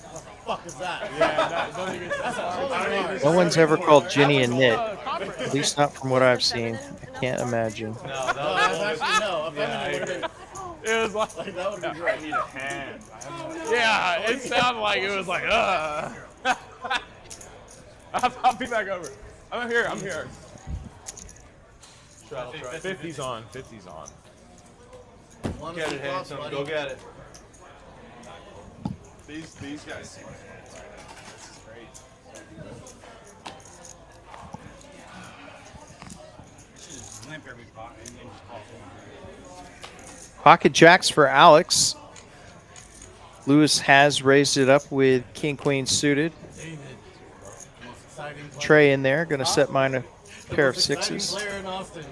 What the fuck is that? Yeah, don't even. That's No one's ever called Ginny a nit. At least not from what I've seen. I can't imagine. No, No, that's actually no. If Yeah, would have been, It was like, like, that would have been I great. need a hand. yeah, it sounded like it was like, I'll be back over. I'm here. I'm here. Straddle, try. 50's on. 50's on. One Get of it, the bucks, handsome. buddy. Go get it. These guys seem like this is great. Just limp every pocket and then just call for Pocket jacks for Alex. Lewis has raised it up with king queen suited. David. Most exciting player. Trey in there, gonna set mine a pair of Most exciting sixes. player in Austin.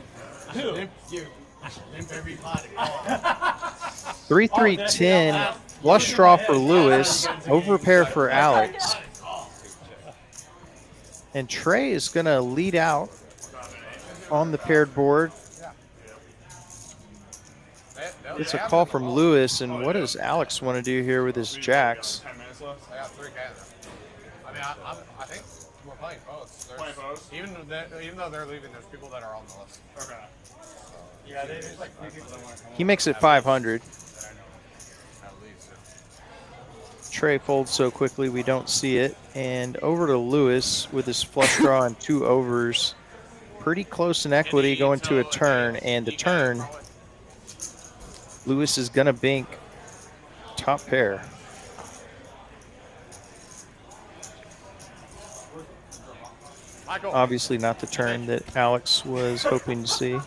I should limp every pot and call. 3-3-10. Flush draw for Lewis. Overpair for Alex. And Trey is gonna lead out on the paired board. It's a call from Lewis, and what does Alex want to do here with his jacks? 10 minutes left. I got 3K. I mean, I think we're playing both. Playing both? Even though they're leaving, there's people that are on the list. Okay. Yeah, there's like 3 people that want to come He makes it 500. At least. Trey folds so quickly we don't see it. And over to Lewis with his flush draw and 2 overs. Pretty close in equity going to a turn. And the turn, Lewis is going to bink top pair. Obviously not the turn that Alex was hoping to see.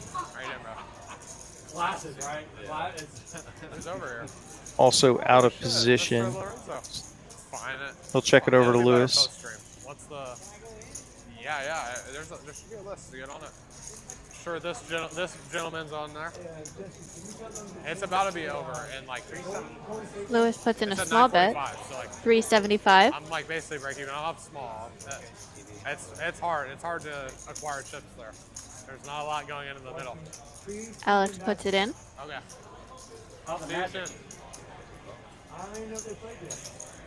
Glasses, right? Who's over here? Also out of position. He'll check it over to Lewis. What's the? Yeah. There should be a list to get on it. Sure, this gentleman's on there. It's about to be over in like 375. Lewis puts in a small bet. So like 375. I'm like basically break even. I'm up small. It's hard. It's hard to acquire chips there. There's not a lot going in the middle. Alex puts it in. Okay. See you soon.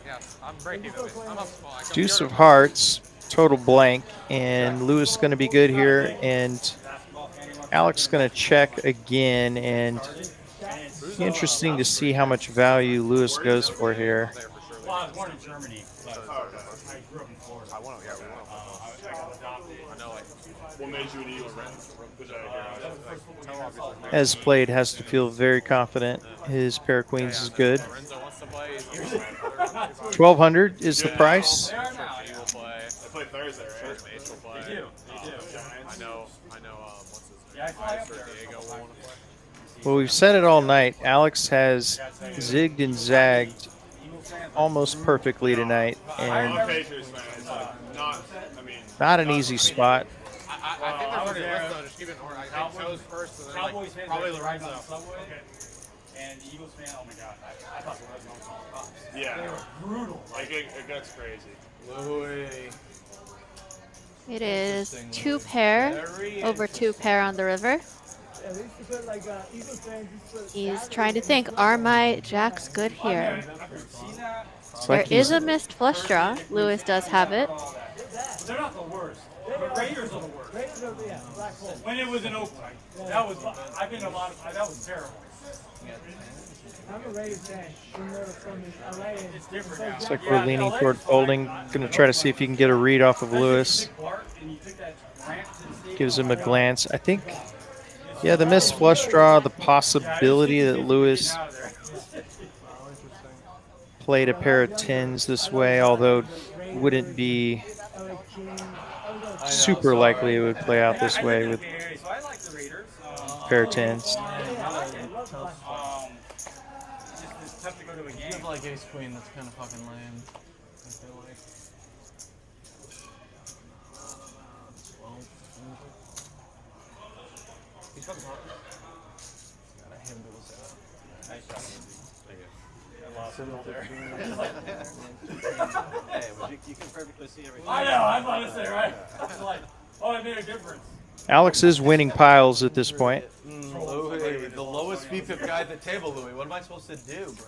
Yes, I'm breaking even. I'm up small. Deuce of hearts, total blank, and Lewis is going to be good here, and Alex is going to check again, and interesting to see how much value Lewis goes for here. Well, I was born in Germany, but I grew up in Florida. I got adopted. I know, like, What made you an Eagles fan? As played, has to feel very confident. His pair of queens is good. 1,200 is the price. They play Thursday, right? They do. I know, what's his name? Diego will want to play. Well, we've said it all night. Alex has zigged and zagged almost perfectly tonight, and not an easy spot. I think there's already a list, though. Just keep it in order. I chose first, and then Cowboys fans probably arrived on Lorenzo. the subway, and the Eagles fan, oh my god, I thought the Reds were all cops. Yeah. They were brutal. Like, it gets crazy. Louis. It is 2 pair over 2 pair on the river. He's trying to think, are my jacks good here? There is a missed flush draw. Lewis does have it. They're not the worst. The Raiders are the worst. When it was in Oakland, that was, I've been a lot of, that was terrible. I'm a Raiders fan. From LA. It's different now. Looks like we're leaning toward folding. Going to try to see if you can get a read off of Lewis. Gives him a glance. I think, yeah, the missed flush draw, the possibility that Lewis played a pair of 10s this way, although wouldn't be super likely it would play out this way with a pair of 10s. You have like ace queen, that's kind of fucking lame. I feel like. He's fucking hot. Gotta him to the setup. Nice job. Thank you. I lost him there. Hey, well, you can perfectly see everything. I know, I was about to say, right? It's like, oh, it made a difference. Alex is winning piles at this point. Louis, the lowest VPIP guy at the table, Louis. What am I supposed to do, bro?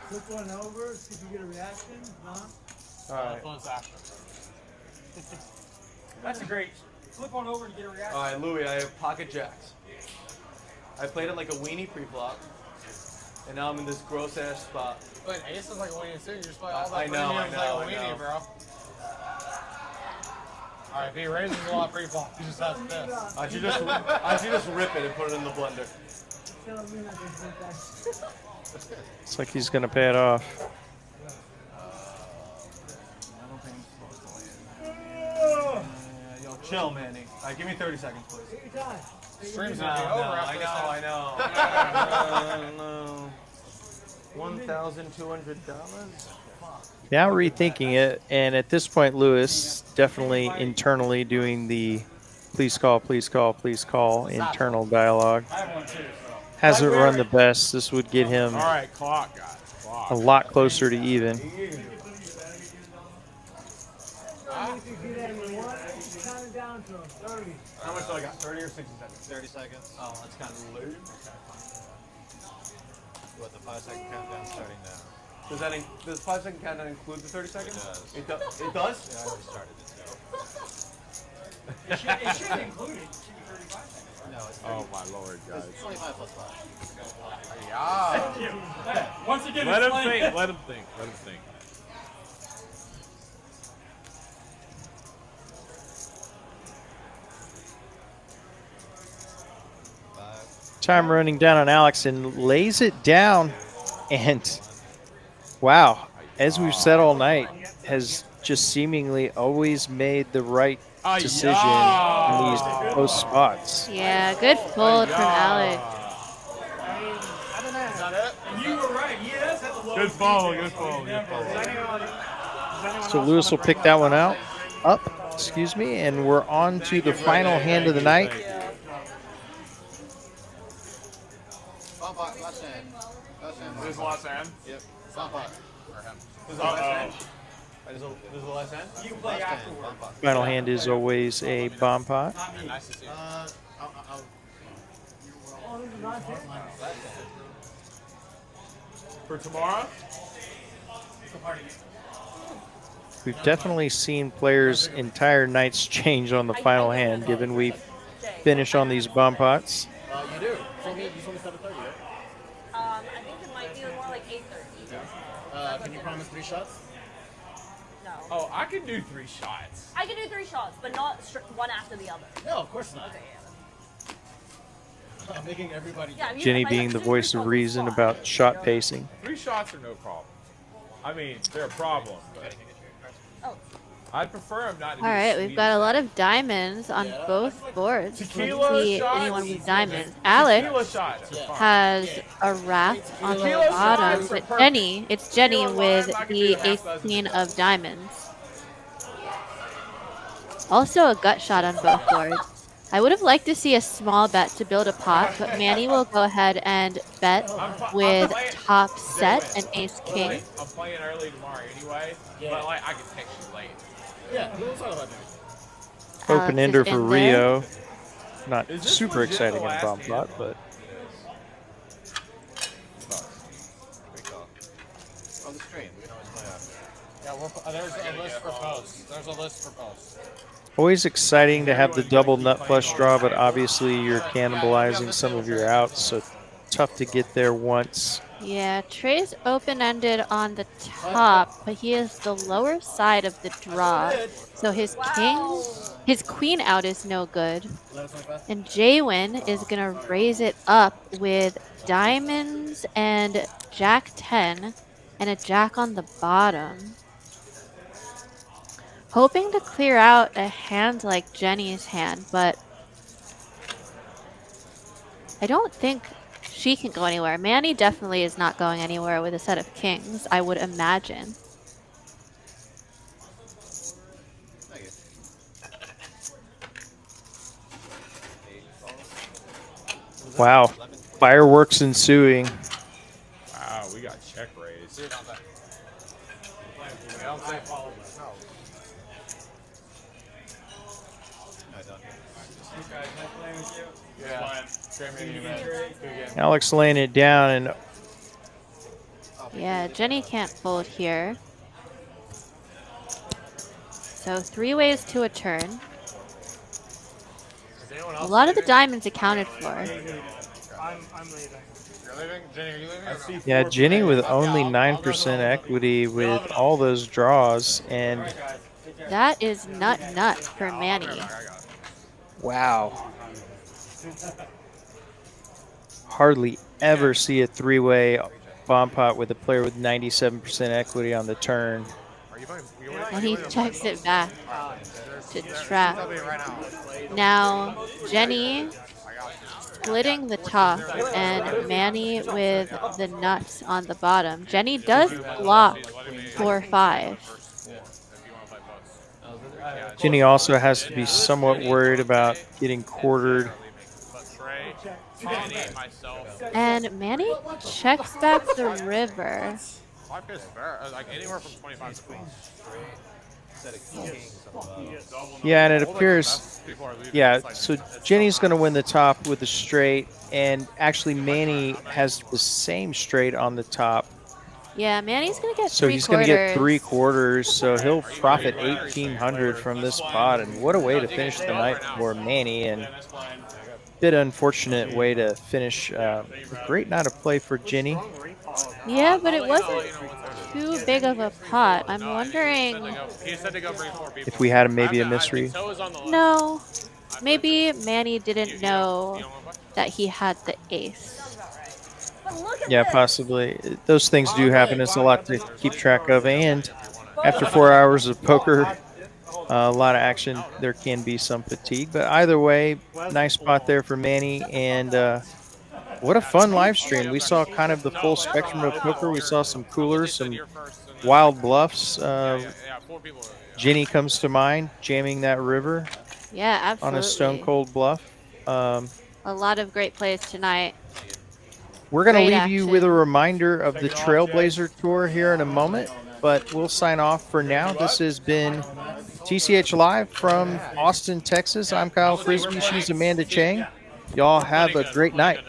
Flip one over, see if you get a reaction. No? Alright. That's a great. Flip one over to get a reaction. Alright, Louis, I have pocket jacks. I played it like a weenie pre-flop, and now I'm in this gross ass spot. But ace is like a weenie too. You just play all that I know, like a weenie, bro. All right, if he raises a lot pre-flop, he just has this. Why'd you just rip it and put it in the blender? Looks like he's going to pay it off. I don't think I'm supposed to land. Yo, chill, Manny. All right, give me 30 seconds, please. Stream's gonna be over after this. I know. $1,200? Now rethinking it, and at this point, Lewis definitely internally doing the please call, please call, please call internal dialogue. Hasn't run the best. This would get him All right, clock, guys. Clock. a lot closer to even. How much do I got? 30 or 60 seconds? 30 seconds. Oh, that's kind of low. What, the 5-second countdown starting now? Does 5-second countdown include the 30 seconds? It does. It does? Yeah, I already started it. It should include it. It should be 35 seconds. No, it's 30. Oh my lord, guys. It's 25 plus 5. Yeah. finish Let him playing. think. Let him think. Let him think. Time running down on Alex and lays it down. And wow, as we've said all night, has just seemingly always made the right decision in those spots. Yeah, good fold from Alex. You were right. Yes, that's the lowest. Good fold. Good fold. Good fold. So Lewis will pick that one out. Excuse me, and we're on to the final hand of the night. Last hand. This is the last hand? Yep. Or him. This is the last hand? This is the last hand? You play afterward. Final hand is always a bomb pot. Nice to see you. For tomorrow? We've definitely seen players' entire nights change on the final hand, given we finish on these bomb pots. You do. You told me 7:30, right? I think it might be more like 8:30. Can you promise 3 shots? No. Oh, I can do 3 shots. I can do 3 shots, but not one after the other. No, of course not. Okay, yeah. I'm making everybody. Yeah, you Jenny might being have the to voice do of three reason shots. about shot pacing. 3 shots are no problem. I mean, they're a problem. But I'd prefer them not to All be right, sweet we've got a as lot of diamonds on both boards. Tequila Let's see shots. anyone with diamonds. Tequila Alex shots are fine. has a wrap on the Tequila bottom, shots are but perfect. Jenny, it's Jenny Tequila with lime, I can the do half ace dozen queen of of diamonds. Also a gut shot on both boards. I would have liked to see a small bet to build a pot, but Manny will go ahead and bet with top set and ace king. I'm playing early tomorrow anyway, but like I can text you late. Yeah, we'll talk about that. Open Alex ender is for in there. Rio. Not Is this super legit exciting the in last bomb hand? pot, but On the stream. We can always play after. Yeah, there's a list for posts. There's a list for posts. always exciting to have the double nut flush draw, but obviously you're cannibalizing some of your outs, so tough to get there once. Yeah, Trey's open-ended on the top, but he is the lower side of the draw. So his queen out is no good. And Jaywin is going to raise it up with diamonds and jack 10 and a jack on the bottom. Hoping to clear out a hand like Jenny's hand, but I don't think she can go anywhere. Manny definitely is not going anywhere with a set of kings, I would imagine. Wow, fireworks ensuing. Wow, we got check raised. Alex laying it down, and Yeah, Jenny can't fold here. So 3 ways to a turn. A lot of the diamonds accounted for. I'm leaving. You're leaving? Jenny, are you leaving? yeah, Jenny with only 9% equity with all those draws, and That is nut for Manny. wow. Hardly ever see a 3-way bomb pot with a player with 97% equity on the turn. And he checks it back to trap. Now, Jenny splitting the top and Manny with the nuts on the bottom. Jenny does block 4-5. Jenny also has to be somewhat worried about getting quartered. And Manny checks back the river. 5K is fair. Like anywhere from 25 to 20. Yeah, and it appears, yeah, so Jenny's going to win the top with the straight, and actually Manny has the same straight on the top. Yeah, Manny's going to get So 3 he's quarters. going to get 3 quarters, so he'll profit 1,800 from this pot, and what a way to finish the night for Manny, and bit unfortunate way to finish. A great night of play for Jenny. Yeah, but it wasn't too big of a pot. I'm wondering. He said to go bring 4 people. If we had maybe a mystery. No, maybe Manny didn't know that he had the ace. Yeah, possibly. Those things do happen. It's a lot to keep track of. And after 4 hours of poker, a lot of action, there can be some fatigue. But either way, nice spot there for Manny. And what a fun live stream. We saw kind of the full spectrum of poker. We saw some coolers, some wild bluffs. Jenny comes to mind, jamming that river. Yeah, absolutely. On a stone cold bluff. A lot of great plays tonight. We're going to leave you with a reminder of the Trailblazer Tour here in a moment, but we'll sign off for now. This has been TCH Live from Austin, Texas. I'm Kyle Frisbee. She's Amanda Chang. Y'all have a great night.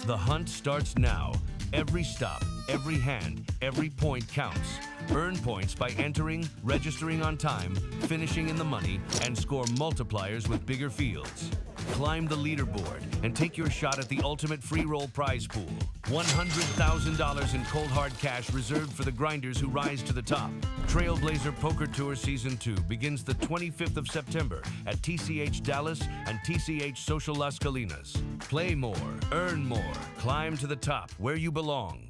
The hunt starts now. Every stop, every hand, every point counts. Earn points by entering, registering on time, finishing in the money, and score multipliers with bigger fields. Climb the leaderboard and take your shot at the ultimate free roll prize pool. $100,000 in cold hard cash reserved for the grinders who rise to the top. Trailblazer Poker Tour Season 2 begins the 25th of September at TCH Dallas and TCH Social Las Colinas. Play more, earn more, climb to the top where you belong.